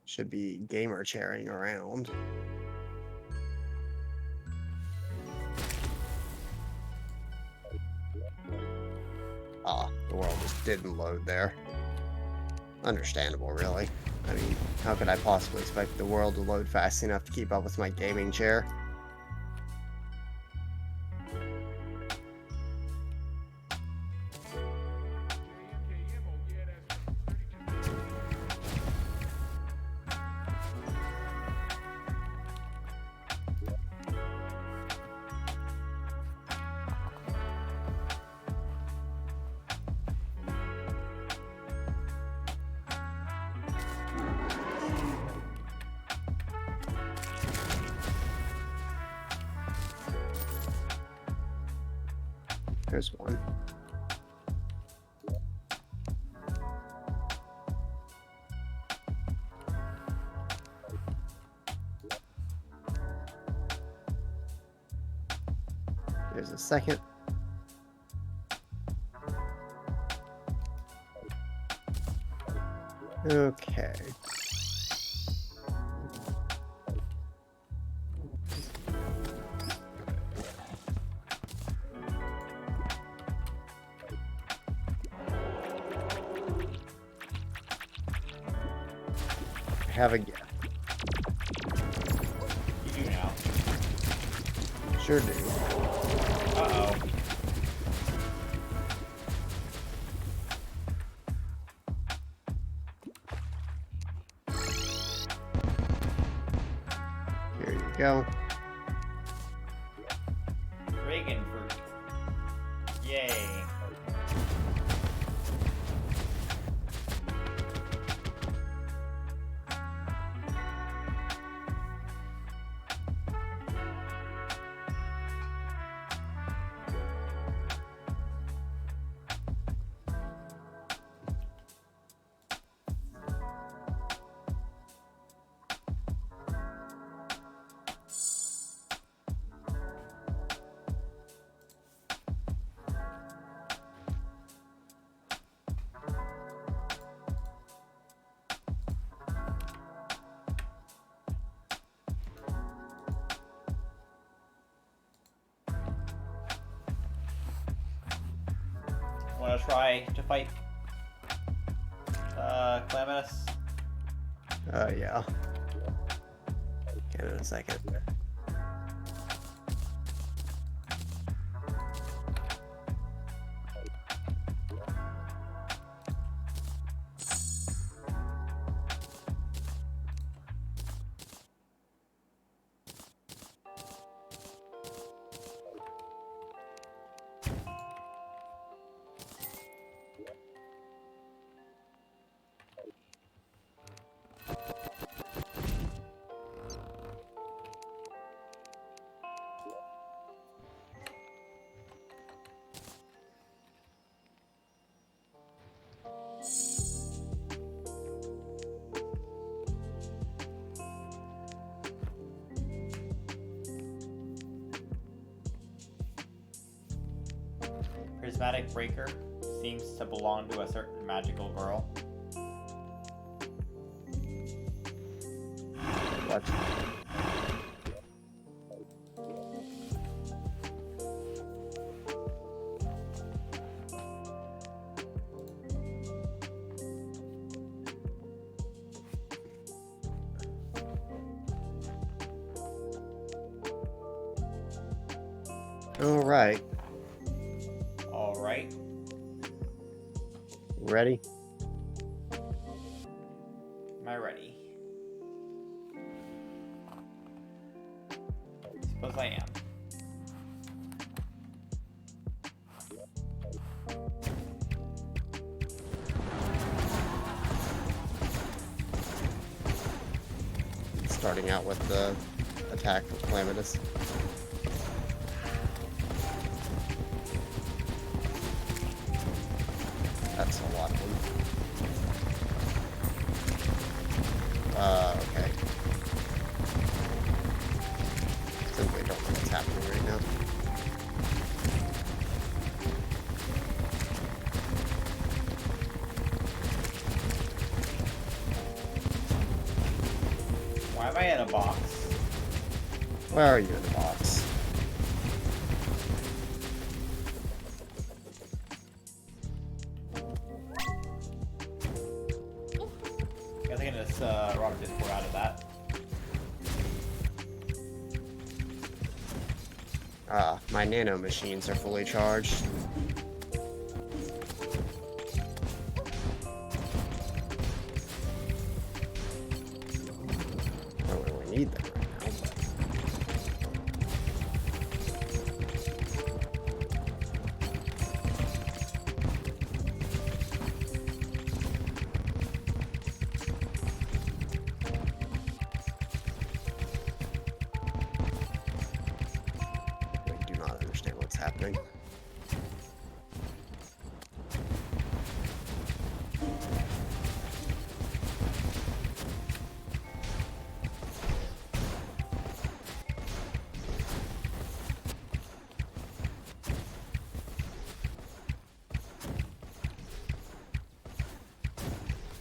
Should be gamer chairing around. Ah, the world just didn't load there. Understandable, really. I mean, how could I possibly expect the world to load fast enough to keep up with my gaming chair? There's one. There's a second. Okay. I have a gift. You do now. Sure do. Uh-oh. Here you go. Reagan fruit. Yay. Wanna try to fight Calamitous? Yeah. Get it in a second. prismatic breaker seems to belong to a certain magical girl. What? All right. Alright. Ready? Am I ready? Suppose I am. Starting out with the attack with Calamitous. That's a lot of them. Okay. Simply don't know what's happening right now. Why am I in a box? Where are you in the box? I guess I can just rock Discord out of that. My nano machines are fully charged. I don't really need them right now, but... I do not understand what's happening.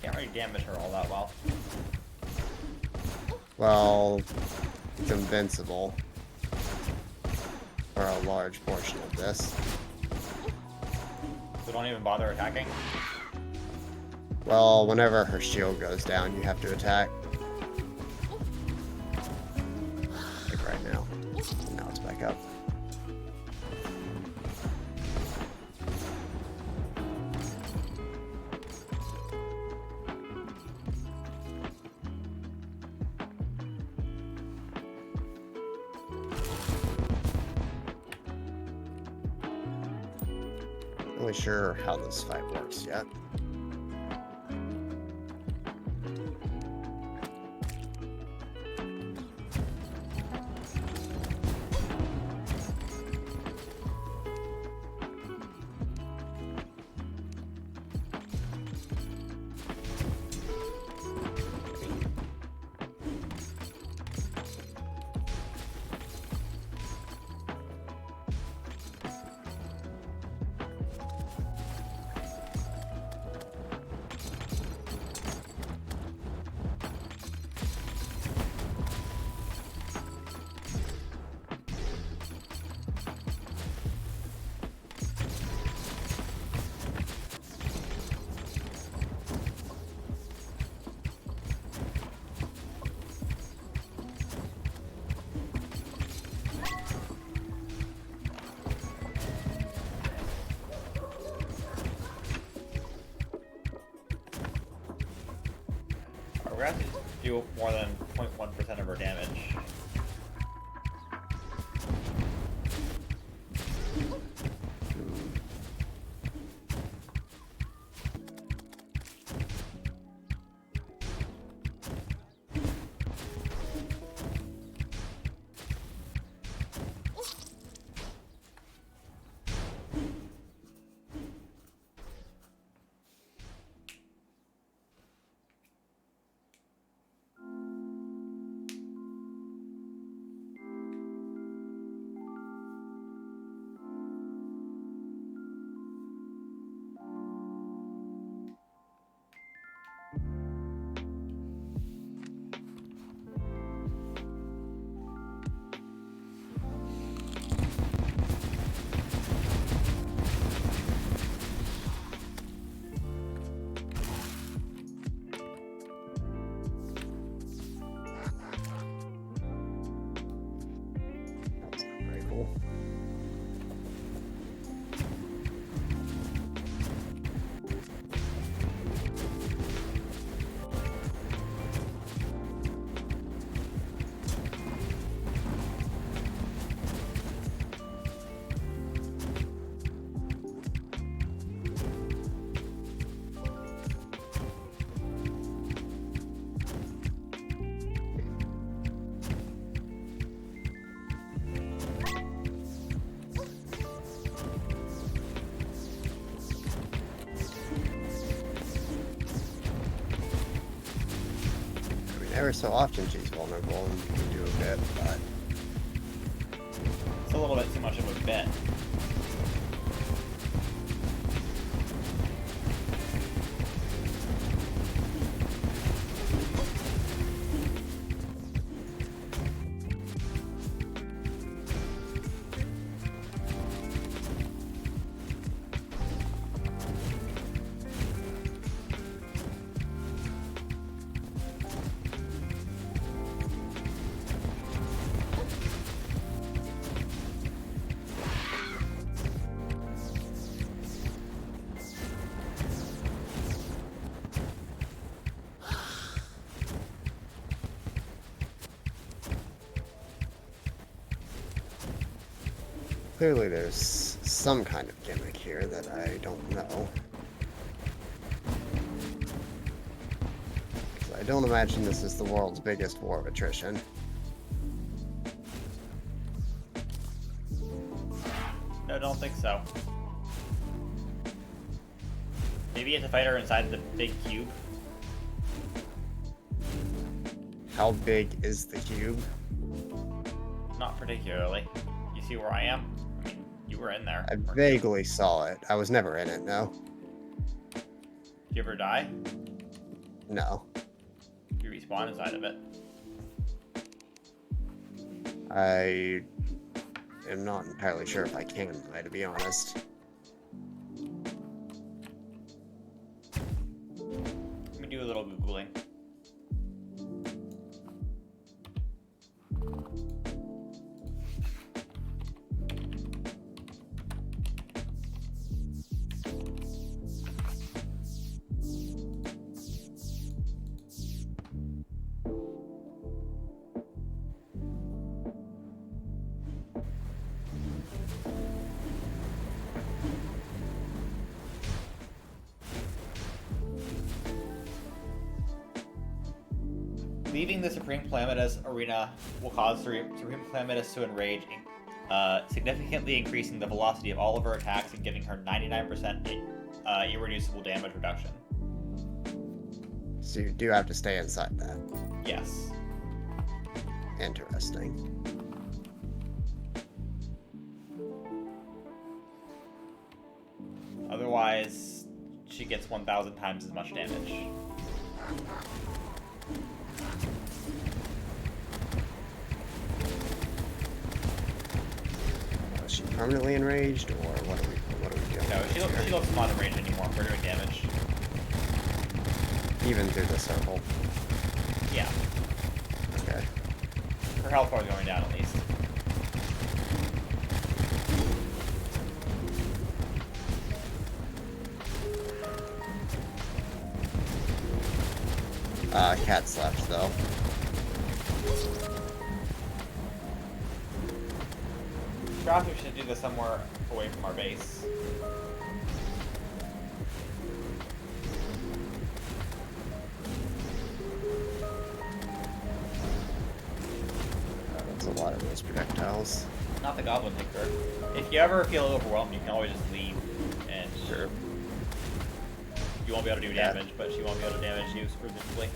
Can't really damage her all that well. Well, it's invincible for a large portion of this. So don't even bother attacking. Well, whenever her shield goes down, you have to attack. Like right now. Now it's back up. Not really sure how this fight works yet. We're gonna have to do more than 0.1% of her damage. Every so often she's vulnerable and you can do a bit, but It's a little bit too much of a bit. clearly there's some kind of gimmick here that I don't know. 'Cause I don't imagine this is the world's biggest war of attrition. No, don't think so. Maybe you have to fight her inside the big cube. How big is the cube? Not particularly. You see where I am? I mean, you were in there. I vaguely saw it. I was never in it, no. Did you ever die? No. You respawn inside of it. I am not entirely sure if I can, to be honest. Let me do a little Googling. Leaving the Supreme Calamitous arena will cause the Supreme Calamitous to enrage, significantly increasing the velocity of all of her attacks and giving her 99% irreducible damage reduction. So you do have to stay inside that. Yes. Interesting. Otherwise, she gets 1,000 times as much damage. Was she permanently enraged, or what are we doing? No, she looks not in range anymore. We're doing damage. Even through the circle. Yeah. Okay. Her health bar is going down at least. Cat's left though. Perhaps we should do this somewhere away from our base. That's a lot of those projectiles. Not the Goblin Tinker. If you ever feel overwhelmed, you can always just leave, and Sure. you won't be able to do Yeah. damage, but she won't be able to damage you, presumably.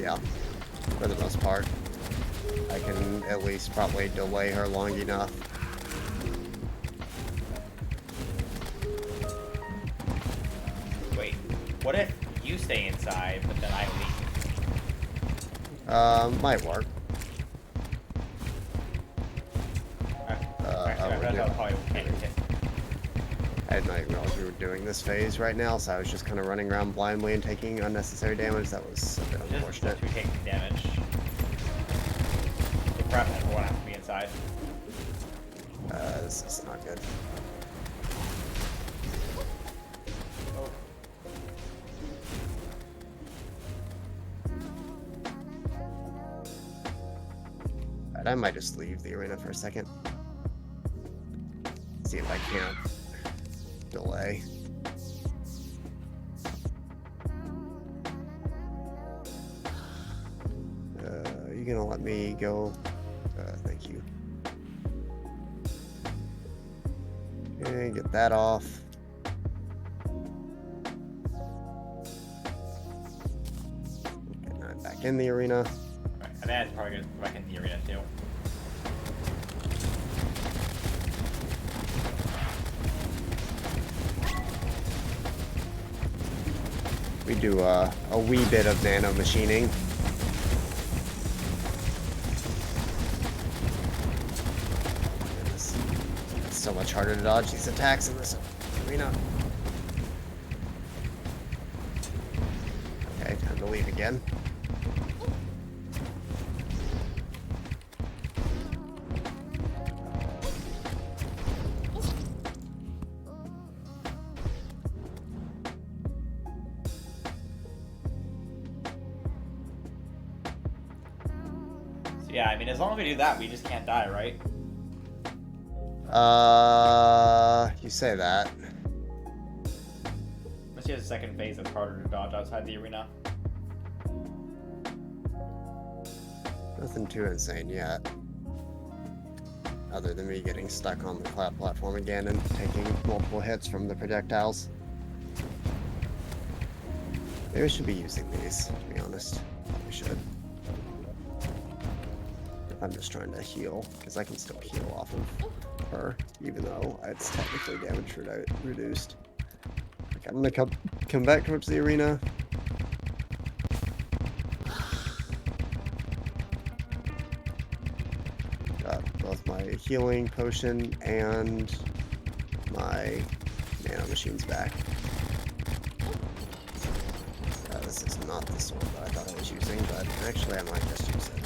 Yeah. For the most part. I can at least probably delay her long enough. Wait, what if you stay inside, but then I leave? Might work. Actually, we're that doing- probably can't hit. I did not even realize we were doing this phase right now, so I was just kind of running around blindly and taking unnecessary damage. That was a bit Just unfortunate. to be taking damage. So perhaps everyone has to be inside. This is not good. Oh. Alright, I might just leave the arena for a second. See if I can't delay. You gonna let me go? Thank you. Okay, get that off. in the arena. Right. I think that's probably good back in the arena too. We do a wee bit of nano machining. It's so much harder to dodge these attacks in this arena. Okay, time to leave again. So yeah, I mean, as long as we do that, we just can't die, right? You say that. Unless you have a second phase that's harder to dodge outside the arena. Nothing too insane yet. Other than me getting stuck on the cloud platform again and taking multiple hits from the projectiles. Maybe we should be using these, to be honest. We should. I'm just trying to heal, because I can still heal off of her, even though it's technically damage reduced. Okay, I'm gonna come back towards the arena. Got both my healing potion and my nano machines back. This is not the sword that I thought I was using, but actually I might just use it.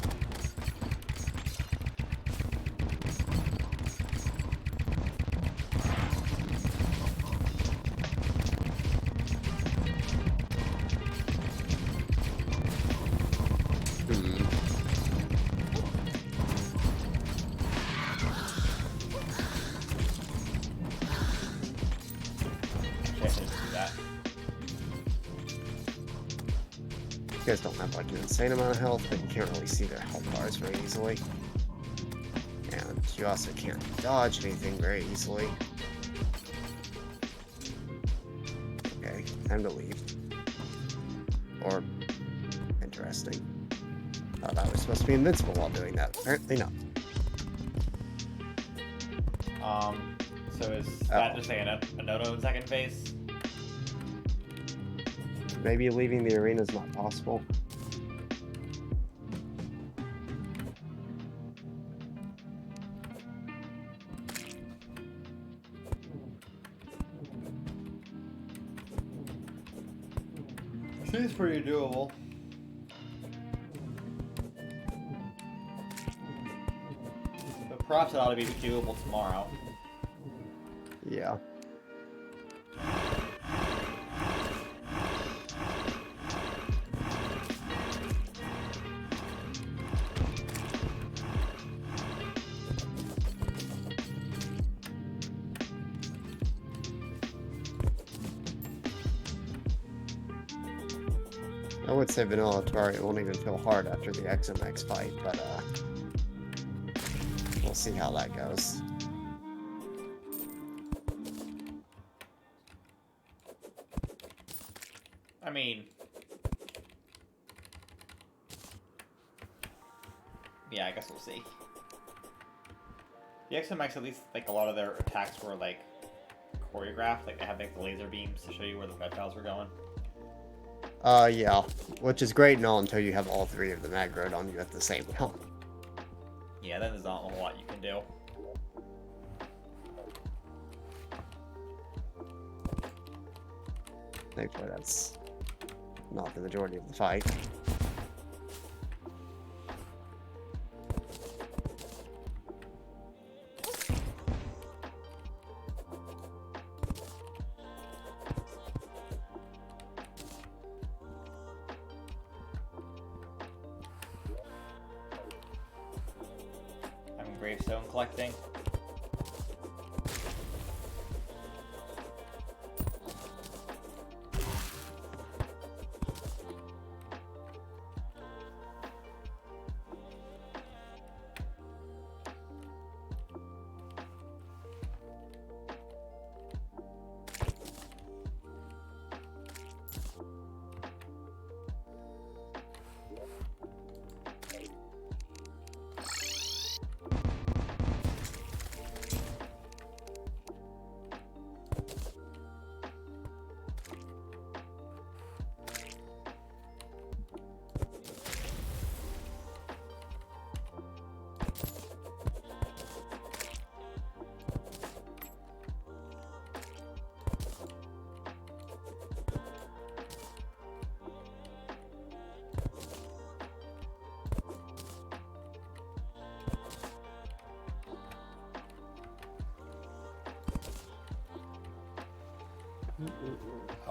You guys don't have like an insane amount of health, but you can't really see their health bars very easily. And you also can't dodge anything very easily. Okay, time to leave. Or, interesting. Thought I was supposed to be invincible while doing that. Apparently not. So is that just saying a no-no in second phase? Maybe leaving the arena is not possible. Seems pretty doable. But perhaps it ought to be doable tomorrow. Yeah. I would say Vanilla Atari won't even feel hard after the XMX fight, but we'll see how that goes. I mean, yeah, I guess we'll see. The XMX, at least, like, a lot of their attacks were, like, choreographed. Like, they had, like, the laser beams to show you where the projectiles were going. Yeah, which is great and all until you have all three of them aggroed on you at the same time. Yeah, then there's not a whole lot you can do. Thankfully, that's not the majority of the fight. I'm gravestone collecting.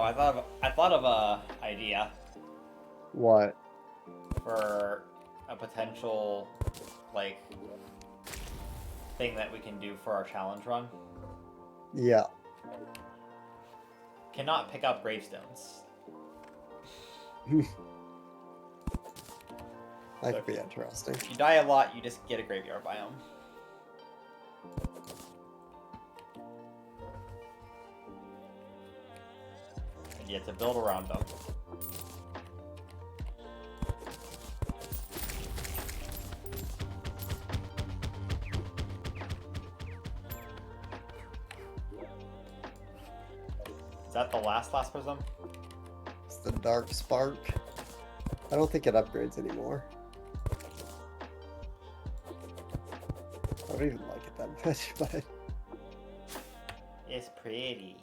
I thought of a idea What? for a potential like thing that we can do for our challenge run. Yeah. Cannot pick up gravestones. That could be interesting. If you die a lot, you just get a graveyard biome. And you have to build around them. Is that the last prism? It's the Dark Spark. I don't think it upgrades anymore. I don't even like it that much, but It's pretty.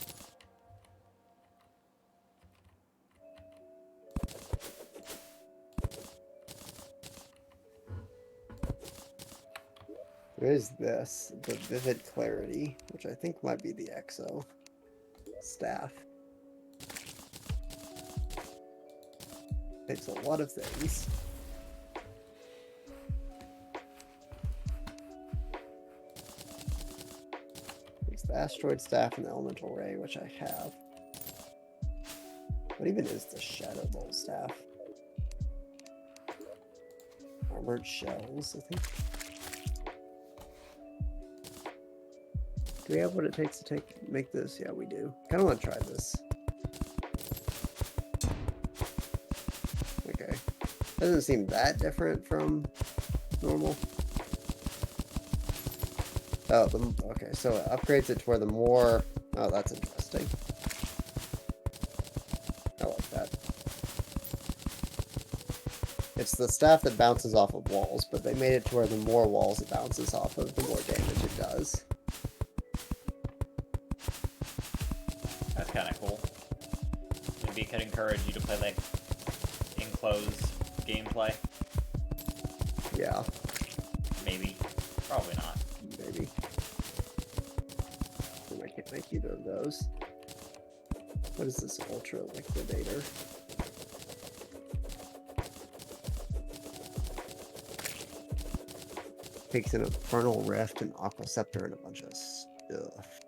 there is this, the Vivid Clarity, which I think might be the Exo staff. Takes a lot of things. It's the Asteroid Staff and the Elemental Ray, which I have. What even is the Shadow Bolt Staff? Armored Shells, I think. Do we have what it takes to make this? Yeah, we do. Kind of want to try this. Okay. Doesn't seem that different from normal. Oh, okay. So it upgrades it to where the more... Oh, that's interesting. I like that. It's the staff that bounces off of walls, but they made it to where the more walls it bounces off of, the more damage it does. That's kind of cool. Maybe it could encourage you to play like enclosed gameplay. Yeah, Maybe. Probably not. maybe. And I can't make either of those. What is this Ultra Liquidator? Takes an Infernal Rift, an Aqua Scepter, and a bunch of stuff.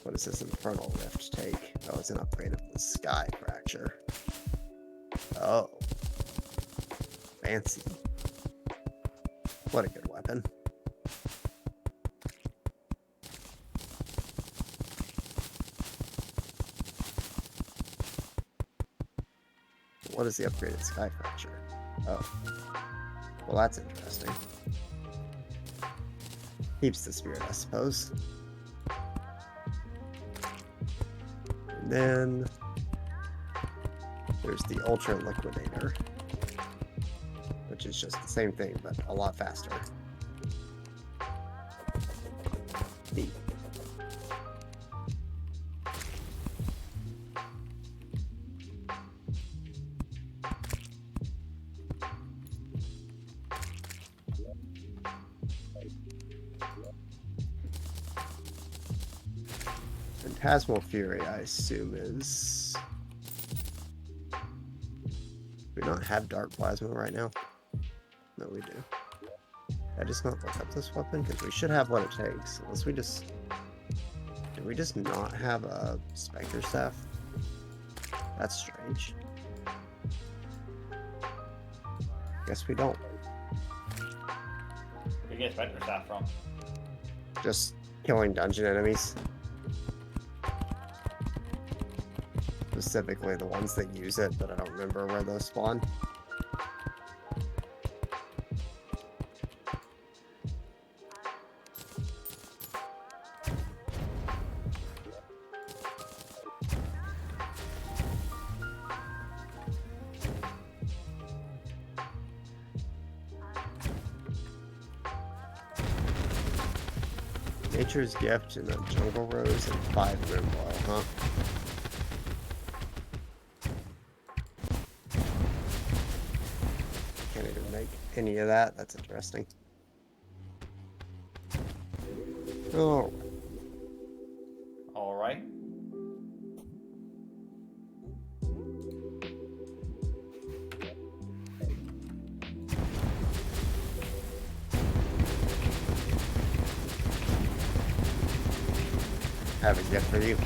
What does this Infernal Rift take? Oh, it's an upgrade of the Sky Fracture. Oh. Fancy. What a good weapon. What is the upgraded Sky Fracture? Oh. Well, that's interesting. Keeps the spirit, I suppose. And then there's the Ultra Liquidator, which is just the same thing, but a lot faster. Neat. Phantasmal Fury, I assume, is... Do we not have Dark Plasma right now? No, we do. I just not look up this weapon? Because we should have what it takes. Unless we just... Do we just not have a Spectre Staff? That's strange. Guess we don't. Where do you get Spectre Staff from? Just killing dungeon enemies. Specifically the ones that use it, but I don't remember where those spawn. Nature's Gift and a Jungle Rose and 5 Rimwell, huh? Can't even make any of that. That's interesting. Oh, I have a gift for you.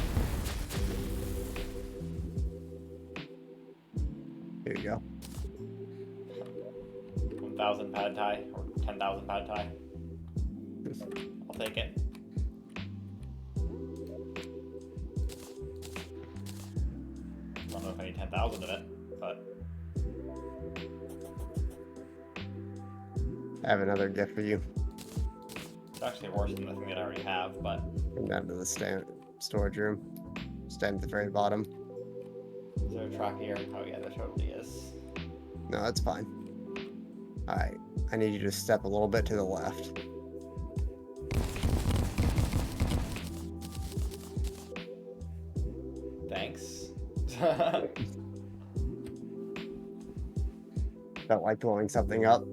Here you go. 1,000 pad thai or 10,000 pad thai. I'll take it. I don't know if I need 10,000 of it, but I have another gift for you. it's actually worse than the thing that I already have. But Come down to the storage room. Stand at the very bottom. is there a trap here? Oh yeah, there totally is. No, that's fine. Alright, I need you to step a little bit to the left. Thanks. Felt like blowing something up.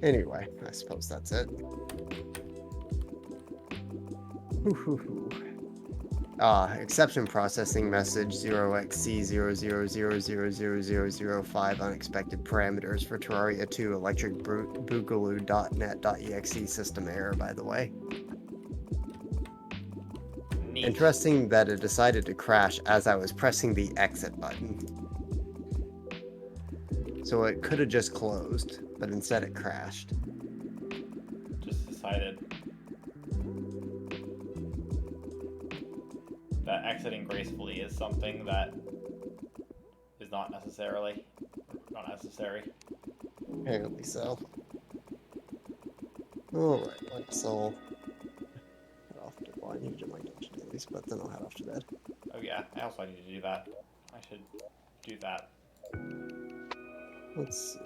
Anyway, I suppose that's it. Exception processing message 0xC000000005 unexpected parameters for Terraria 2 electric boogaloo.net.exe system error, by the way. Neat. Interesting that it decided to crash as I was pressing the exit button. So it could have just closed, but instead it crashed. Just decided that exiting gracefully is something that is not necessary. Apparently so. Alright, let's all head off to well, I need to do my dungeon at least, but then I'll head off to bed. Oh yeah, I also need to do that. I should do that. Let's see.